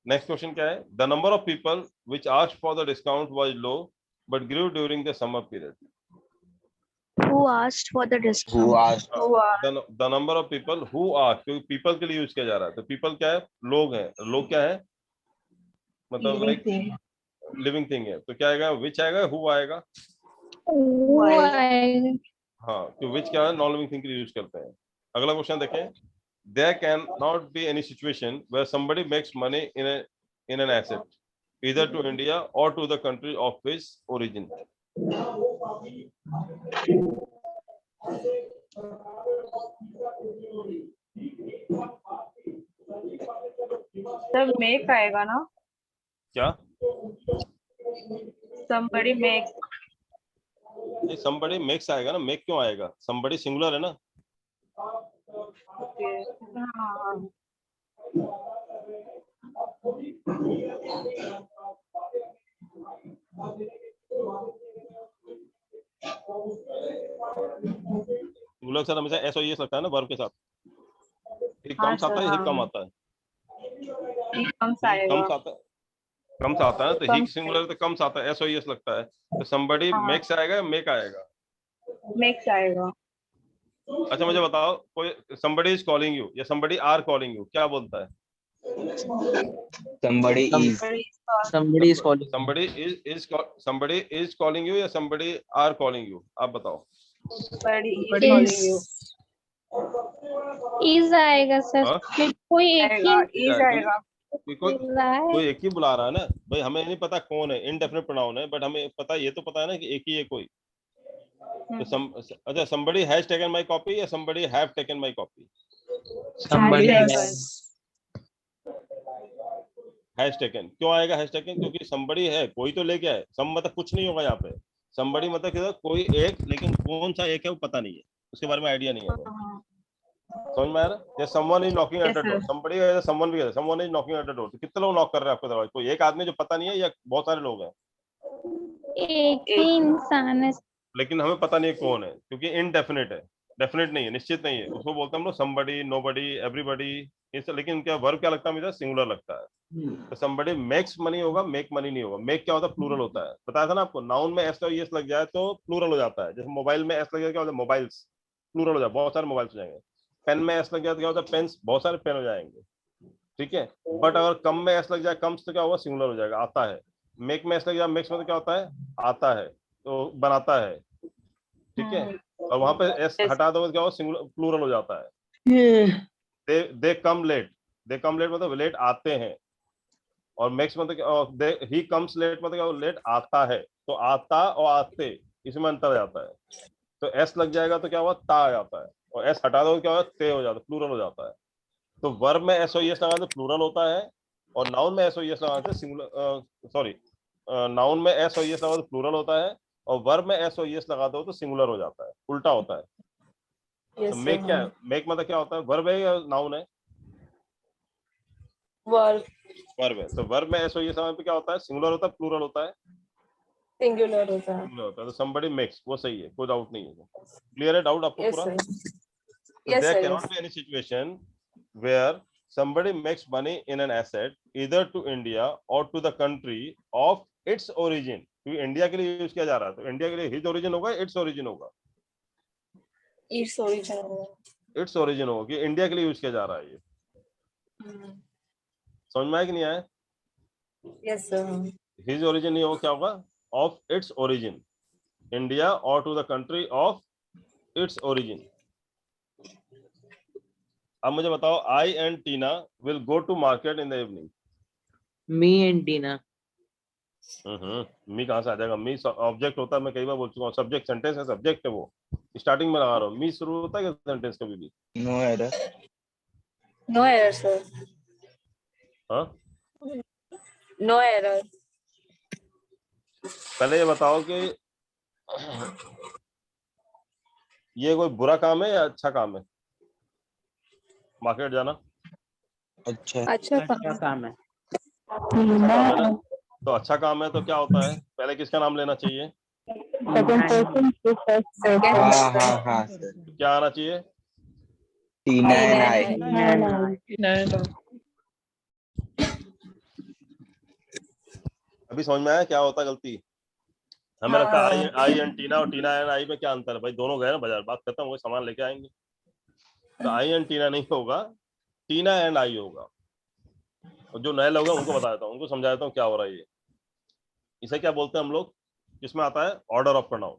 Next question क्या है? The number of people which asked for the discount was low but grew during the summer period. Who asked for the discount? Who asked? The number of people who asked, क्योंकि people के लिए use किया जा रहा है, तो people क्या है? लोग हैं। लोग क्या है? मतलब लाइक लिविंग थिंग है, तो क्या आएगा? विच आएगा, हु आएगा? Who आएगा? हाँ, तो विच क्या है? नॉन लिविंग थिंग के लिए यूज करते हैं। अगला क्वेश्चन देखें। There can not be any situation where somebody makes money in an asset, either to India or to the country of his origin. Sir make आएगा ना? क्या? somebody make ये somebody makes आएगा ना, make क्यों आएगा? somebody singular है ना। हाँ सिंगुलर सर हमेशा एस और एस लगता है ना वर्ब के साथ। एक हाँ कम आता है, एक कम आता है। कम आएगा। कम आता है, कम आता है, तो ही सिंगुलर तो कम आता है, एस और एस लगता है। तो somebody makes आएगा या make आएगा? मेक्स आएगा। अच्छा मुझे बताओ, कोई somebody is calling you या somebody are calling you, क्या बोलता है? Somebody is. somebody is calling. somebody is calling you या somebody are calling you, आप बताओ। somebody is calling you। Is आएगा सर, हाँ? कोई एक ही is आएगा। कोई एक ही बुला रहा है ना भाई, हमें नहीं पता कौन है, इनडेफिनिट प्रोनाउन है, बट हमें पता, ये तो पता है ना कि एक ही है कोई। तो अच्छा somebody has taken my copy या somebody have taken my copy? somebody hash taken क्यों आएगा? हैश टेकन क्योंकि somebody है, कोई तो लेके आए। सम मतलब कुछ नहीं होगा यहाँ पे, somebody मतलब क्या? कोई एक, लेकिन कौन सा एक है वो पता नहीं है, उसके बारे में आइडिया नहीं है। समझ में आ रहा है? someone is knocking at the door, somebody है, someone भी है, someone is knocking at the door, तो कितने लोग नॉक कर रहे हैं आपके दरवाजे? कोई एक आदमी जो पता नहीं है या बहुत सारे लोग हैं? एक ही इंसान है। लेकिन हमें पता नहीं है कौन है, क्योंकि इनडेफिनिट है, डेफिनेट नहीं है, निश्चित नहीं है, उसको बोलते हैं हम लोग somebody, nobody, everybody। लेकिन क्या वर्ब क्या लगता है मुझे? सिंगुलर लगता है। तो somebody makes money होगा, make money नहीं होगा। make क्या होता है? प्लूरल होता है, बताया था ना आपको। नाउन में एस और एस लग जाए तो प्लूरल हो जाता है। जैसे मोबाइल में एस लग जाए क्या होता है? मोबाइल्स, प्लूरल हो जाए, बहुत सारे मोबाइल्स हो जाएंगे। पेन में एस लग जाए तो क्या होता है? पेन्स, बहुत सारे पेन हो जाएंगे। ठीक है, बट अगर कम में एस लग जाए, कम्स, तो क्या होगा? सिंगुलर हो जाएगा, आता है। मेक में एस लग जाए, मेक्स में तो क्या होता है? आता है, तो बनाता है। ठीक है, और वहां पे एस हटा दो तो क्या होगा? सिंगुलर, प्लूरल हो जाता है। दे कम लेट, दे कम लेट मतलब लेट आते हैं। और मेक्स मतलब ही कम्स लेट मतलब क्या? लेट आता है। तो आता और आते, इसमें अंतर जाता है। तो एस लग जाएगा तो क्या हुआ? ता आ जाता है, और एस हटा दो तो क्या होगा? ते हो जाता है, प्लूरल हो जाता है। तो वर्ब में एस और एस लगाने से प्लूरल होता है, और नाउन में एस और एस लगाने से सिंगुलर, सॉरी, नाउन में एस और एस लगाने से प्लूरल होता है, और वर्ब में एस और एस लगा दो तो सिंगुलर हो जाता है, उल्टा होता है। तो मेक क्या है? मेक मतलब क्या होता है? वर्ब है या नाउन है? वर्ब है। तो वर्ब में एस और एस लगाने पे क्या होता है? सिंगुलर होता है, प्लूरल होता है? सिंगुलर होता है। सिंगुलर होता है। तो somebody makes, वो सही है, कोई डाउट नहीं है। क्लियर है डाउट आपको पूरा? There cannot be any situation where somebody makes money in an asset either to India or to the country of its origin। क्योंकि इंडिया के लिए यूज किया जा रहा है, तो इंडिया के लिए his origin होगा, its origin होगा? its origin होगा। its origin होगा, कि इंडिया के लिए यूज किया जा रहा है ये। समझ में आया कि नहीं आया? Yes sir. his origin नहीं होगा, क्या होगा? of its origin, India or to the country of its origin। अब मुझे बताओ, I and Tina will go to market in the evening। me and Tina। मी कहाँ से आ जाएगा? मी ऑब्जेक्ट होता है, मैं कई बार बोल चुका हूँ। सब्जेक्ट सेंटेंस है, सब्जेक्ट है वो। स्टार्टिंग में लगा रहा हूँ, मी शुरू होता है क्या सेंटेंस कभी भी? No error. No error sir, हाँ, नो एरर। पहले ये बताओ कि ये कोई बुरा काम है या अच्छा काम है मार्केट जाना? अच्छा अच्छा काम है। अच्छा काम है ना? तो अच्छा काम है तो क्या होता है, पहले किसका नाम लेना चाहिए? हाँ सर। क्या आना चाहिए? टीना एंड आई। अभी समझ में आया क्या होता है गलती? हमें लगता है आई एंड टीना और टीना एंड आई में क्या अंतर है? भाई दोनों गए ना बाजार, बात खत्म हो गई, सामान लेके आएंगे। तो आई एंड टीना नहीं होगा, टीना एंड आई होगा। और जो नए लोग हैं उनको बता देता हूँ, उनको समझा देता हूँ क्या हो रहा है ये। इसे क्या बोलते हैं हम लोग? किसमें आता है? Order of pronoun.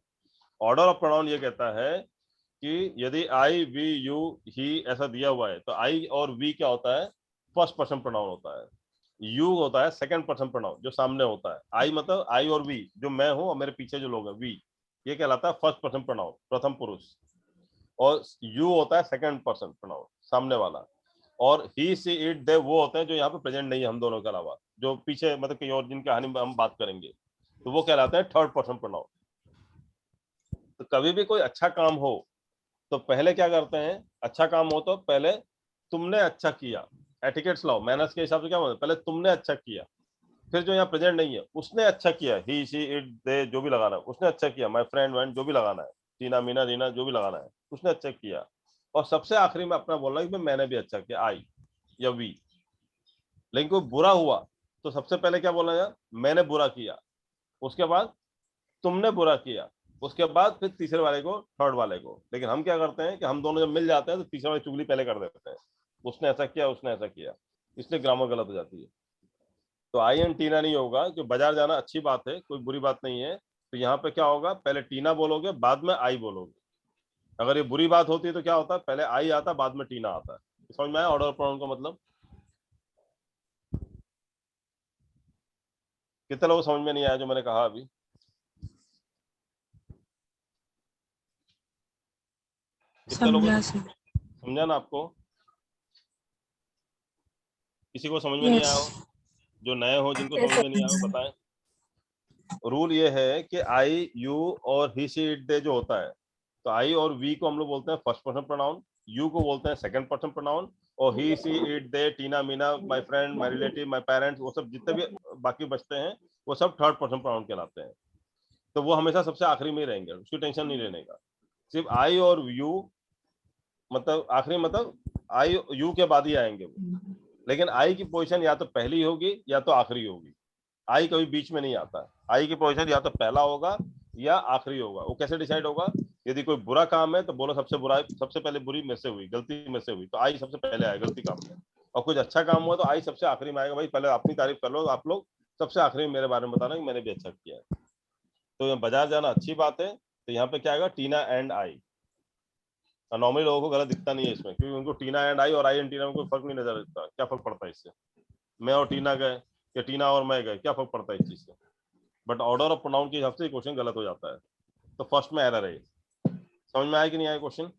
Order of pronoun ये कहता है कि यदि आई, वी, यू, ही ऐसा दिया हुआ है तो आई और वी क्या होता है? फर्स्ट पर्सन प्रोनाउन होता है। यू होता है सेकंड पर्सन प्रोनाउन, जो सामने होता है। आई मतलब आई और वी, जो मैं हूं और मेरे पीछे जो लोग हैं, वी, ये कहलाता है फर्स्ट पर्सन प्रोनाउन, प्रथम पुरुष। और यू होता है सेकंड पर्सन प्रोनाउन, सामने वाला। और ही, सी, इट, दे वो होते हैं जो यहाँ पे प्रेजेंट नहीं है हम दोनों के अलावा, जो पीछे मतलब कहीं और जिनकी कहानी में हम बात करेंगे, तो वो कहलाते हैं थर्ड पर्सन प्रोनाउन। तो कभी भी कोई अच्छा काम हो तो पहले क्या करते हैं? अच्छा काम हो तो पहले तुमने अच्छा किया, एटिकेट्स लाओ, मैनर्स के हिसाब से क्या होता है? पहले तुमने अच्छा किया, फिर जो यहाँ प्रेजेंट नहीं है उसने अच्छा किया, ही, सी, इट, दे जो भी लगाना है उसने अच्छा किया, माय फ्रेंड, वैन जो भी लगाना है, टीना, मीना, रीना जो भी लगाना है उसने अच्छा किया। और सबसे आखिरी में अपना बोलना है कि मैंने भी अच्छा किया, आई या वी। लेकिन कोई बुरा हुआ तो सबसे पहले क्या बोलना है? मैंने बुरा किया, उसके बाद तुमने बुरा किया, उसके बाद फिर तीसरे वाले को, थर्ड वाले को। लेकिन हम क्या करते हैं कि हम दोनों जब मिल जाते हैं तो तीसरे वाले चुगली पहले कर देते हैं, उसने ऐसा किया, उसने ऐसा किया, इसलिए ग्रामर गलत हो जाती है। तो आई एंड टीना नहीं होगा। जो बाजार जाना अच्छी बात है, कोई बुरी बात नहीं है। तो यहाँ पे क्या होगा? पहले टीना बोलोगे, बाद में आई बोलोगे। अगर ये बुरी बात होती है तो क्या होता है? पहले आई आता, बाद में टीना आता है। समझ में आया ऑर्डर ऑफ प्रोनाउन का मतलब? कितने लोग समझ में नहीं आया जो मैंने कहा अभी? कितने लोग समझा ना आपको? किसी को समझ में नहीं आया हो? जो नए हो, जिनको समझ में नहीं आया हो, बताएं। रूल ये है कि आई, यू और ही, सी, इट, दे जो होता है, तो आई और वी को हम लोग बोलते हैं फर्स्ट पर्सन प्रोनाउन, यू को बोलते हैं सेकंड पर्सन प्रोनाउन, और he, she, it, they, Tina, Meena, my friend, my relative, my parents, वो सब जितने भी बाकी बचते हैं वो सब थर्ड पर्सन प्रोनाउन कहलाते हैं। तो वो हमेशा सबसे आखिरी में ही रहेंगे, उसकी टेंशन नहीं लेने का। सिर्फ आई और यू मतलब आखिरी, मतलब आई यू के बाद ही आएंगे वो। लेकिन आई की पोजीशन या तो पहली होगी या तो आखिरी होगी। आई कभी बीच में नहीं आता। आई की पोजीशन या तो पहला होगा या आखिरी होगा। वो कैसे डिसाइड होगा? यदि कोई बुरा काम है तो बोलो सबसे बुरा, सबसे पहले बुरी में से हुई, गलती में से हुई, तो आई सबसे पहले आए गलती काम में। और कुछ अच्छा काम हुआ तो आई सबसे आखिरी में आएगा। भाई पहले अपनी तारीफ कर लो आप लोग, सबसे आखिरी में मेरे बारे में बताना कि मैंने भी अच्छा किया है। तो बाजार जाना अच्छी बात है। तो यहाँ पे क्या आएगा? टीना एंड आई। नॉर्मली लोगों को गलत दिखता नहीं है इसमें, क्योंकि उनको टीना एंड आई और आई एंड टीना में कोई फर्क नहीं नजर आता। क्या फर्क पड़ता है इससे? मैं और टीना गए या टीना और मैं गए, क्या फर्क पड़ता है इस चीज से? बट ऑर्डर ऑफ प्रोनाउन के हिसाब से क्वेश्चन गलत हो जाता है। तो फर्स्ट में एरर है। समझ में आया कि नहीं आया क्वेश्चन?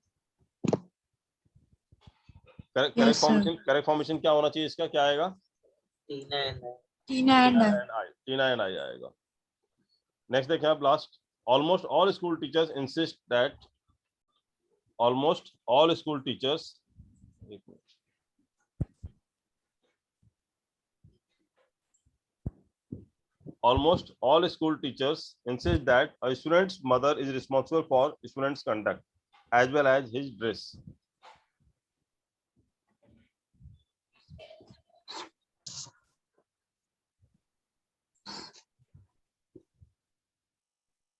करेक्ट फॉर्मेशन क्या होना चाहिए इसका? क्या आएगा? टीना एंड आई आएगा। नेक्स्ट देखें आप, last. Almost all school teachers insist that, almost all school teachers, almost all school teachers insist that a student's mother is responsible for student's conduct as well as his dress.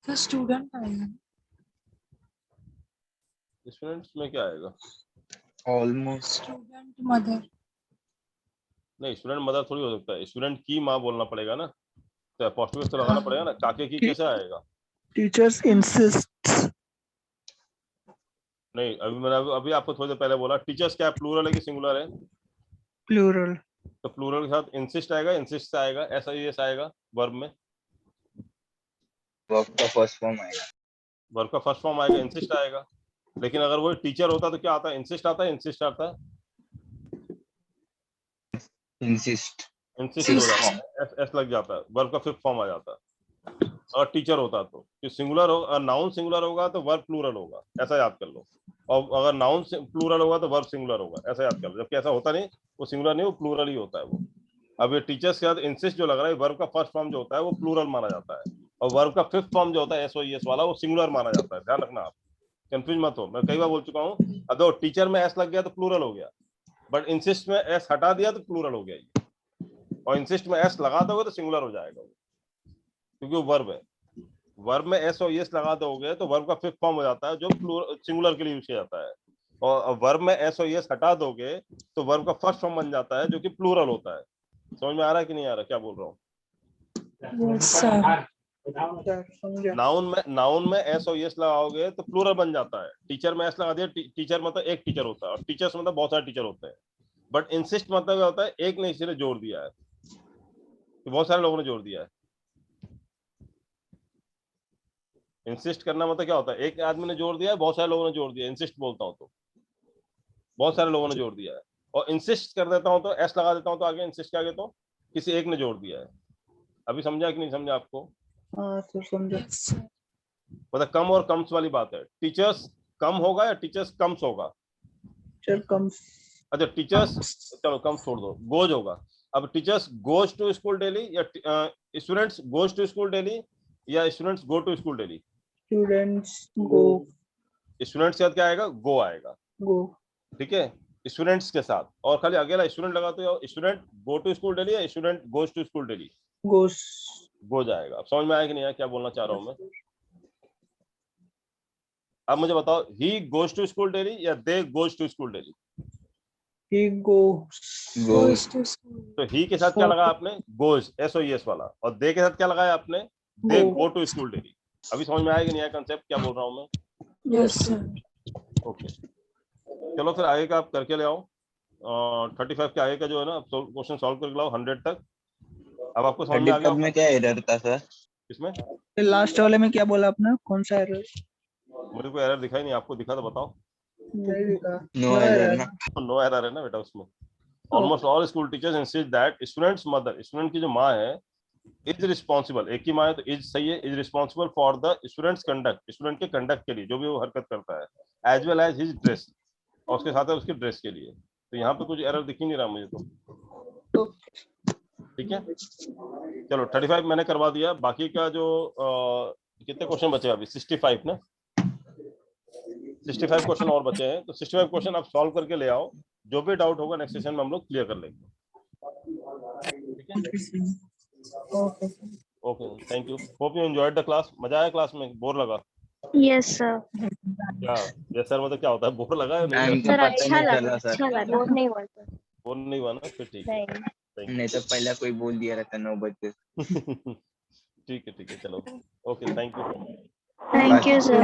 तो student आएगा, students में क्या आएगा? Almost student mother. नहीं, student mother थोड़ी हो सकता है, स्टूडेंट की माँ बोलना पड़ेगा ना, तो अपोस्ट्रोफी तो लगाना पड़ेगा ना। काके की कैसे आएगा? Teachers insist. नहीं, अभी मैंने अभी आपको थोड़ी देर पहले बोला टीचर्स क्या प्लूरल है कि सिंगुलर है? Plural. तो प्लूरल के साथ इंसिस्ट आएगा, इंसिस्ट से आएगा, ऐसा ही ऐसा आएगा वर्ब में। वर्ब का फर्स्ट फॉर्म आएगा। वर्ब का फर्स्ट फॉर्म आएगा इंसिस्ट आएगा। लेकिन अगर वो टीचर होता तो क्या आता है? इंसिस्ट आता है, इंसिस्ट आता है, इंसिस्ट इंसिस्ट हो जाता है, एस लग जाता है, वर्ब का फिफ्थ फॉर्म आ जाता है। और टीचर होता तो कि सिंगुलर हो, नाउन सिंगुलर होगा तो वर्ब प्लूरल होगा, ऐसा याद कर लो। और अगर नाउन प्लूरल होगा तो वर्ब सिंगुलर होगा, ऐसा याद कर लो। जबकि ऐसा होता नहीं, वो सिंगुलर नहीं, वो प्लूरल ही होता है वो। अब ये टीचर्स के साथ इंसिस्ट जो लग रहा है, वर्ब का फर्स्ट फॉर्म जो होता है वो प्लूरल माना जाता है, और वर्ब का फिफ्थ फॉर्म जो होता है SOES वाला वो सिंगुलर माना जाता है। ध्यान रखना, आप कंफ्यूज मत हो, मैं कई बार बोल चुका हूँ। अगर टीचर में एस लग गया तो प्लूरल हो गया, बट इंसिस्ट में एस हटा दिया तो प्लूरल हो गया ये, और इंसिस्ट में एस लगा दोगे तो सिंगुलर हो जाएगा वो, क्योंकि वो वर्ब है। वर्ब में SOES लगा दोगे तो वर्ब का फिफ्थ फॉर्म हो जाता है, जो सिंगुलर के लिए यूज किया जाता है। और वर्ब में SOES हटा दोगे तो वर्ब का फर्स्ट फॉर्म बन जाता है, जो कि प्लूरल होता है। समझ में आ रहा है कि नहीं आ रहा, क्या बोल रहा हूँ? नाउन में SOES लगाओगे तो प्लूरल बन जाता है। टीचर में एस लगा दिया, टीचर मतलब एक टीचर होता है, और टीचर्स मतलब बहुत सारे टीचर होते हैं। बट इंसिस्ट मतलब क्या होता है? एक ने इसीलिए जोड़ दिया है, तो बहुत सारे लोगों ने जोड़ दिया है। इंसिस्ट करना मतलब क्या होता है? एक आदमी ने जोड़ दिया है, बहुत सारे लोगों ने जोड़ दिया। इंसिस्ट बोलता हूँ तो बहुत सारे लोगों ने जोड़ दिया है। और इंसिस्ट कर देता हूँ तो एस लगा देता हूँ तो आगे इंसिस्ट के आगे तो किसी एक ने जोड़ दिया है। अभी समझा कि नहीं समझा आपको? हाँ सर समझा। मतलब कम और कम्स वाली बात है। टीचर्स कम होगा या टीचर्स कम्स होगा? Sir comes. अच्छा टीचर्स, चलो कम छोड़ दो, गोज होगा। अब teachers goes to school daily या students goes to school daily या students go to school daily? Students go. Students के साथ क्या आएगा? गो आएगा, गो। ठीक है, स्टूडेंट्स के साथ। और खाली अकेला स्टूडेंट लगाते हो, student go to school daily या student goes to school daily? Goes. Go जाएगा। अब समझ में आया कि नहीं आया क्या बोलना चाह रहा हूं मैं? अब मुझे बताओ, he goes to school daily या they goes to school daily? He goes. तो ही के साथ क्या लगाया आपने? गोज, SOES वाला। और दे के साथ क्या लगाया आपने? दे गो टू स्कूल डेली। अभी समझ में आया कि नहीं आया कंसेप्ट, क्या बोल रहा हूं मैं? Yes sir. ओके, चलो फिर आगे का आप करके ले आओ। 35 के आगे का जो है ना, क्वेश्चन सॉल्व करके लाओ 100 तक। अब आपको समझ में आ गया में क्या एरर था सर? इसमें लास्ट वाले में क्या बोला आपने? कौन सा एरर? मुझे कोई एरर दिखाई नहीं, आपको दिखा तो बताओ। नहीं दिखा। नो एरर ना? नो एरर है ना बेटा उसमें। Almost all school teachers insist that students mother, student की जो माँ है, इज रिस्पॉन्सिबल, एक ही माँ है तो इज सही है, is responsible for the student's conduct, student के कंडक्ट के लिए, जो भी वो हरकत करता है, as well as his dress, और उसके साथ है उसकी ड्रेस के लिए। तो यहाँ पे कुछ एरर दिख ही नहीं रहा मुझे तो, ठीक है। चलो 35 मैंने करवा दिया। बाकी का जो कितने क्वेश्चन बचे अभी? 65 ना, 65 क्वेश्चन और बचे हैं। तो 65 क्वेश्चन आप सॉल्व करके ले आओ। जो भी डाउट होगा नेक्स्ट सेशन में हम लोग क्लियर कर लेंगे, ठीक है। Okay, thank you. Hope you enjoyed the class. मजा आया क्लास में? बोर लगा? Yes sir. क्या यस सर मतलब क्या होता है? बोर लगा है? नहीं सर अच्छा लगा, अच्छा लगा। बोर नहीं हुआ सर। बोर नहीं हुआ ना? फिर ठीक है, नहीं तो पहला कोई बोल दिया रहता 9 बजे। ठीक है, चलो, okay, thank you. Thank you sir.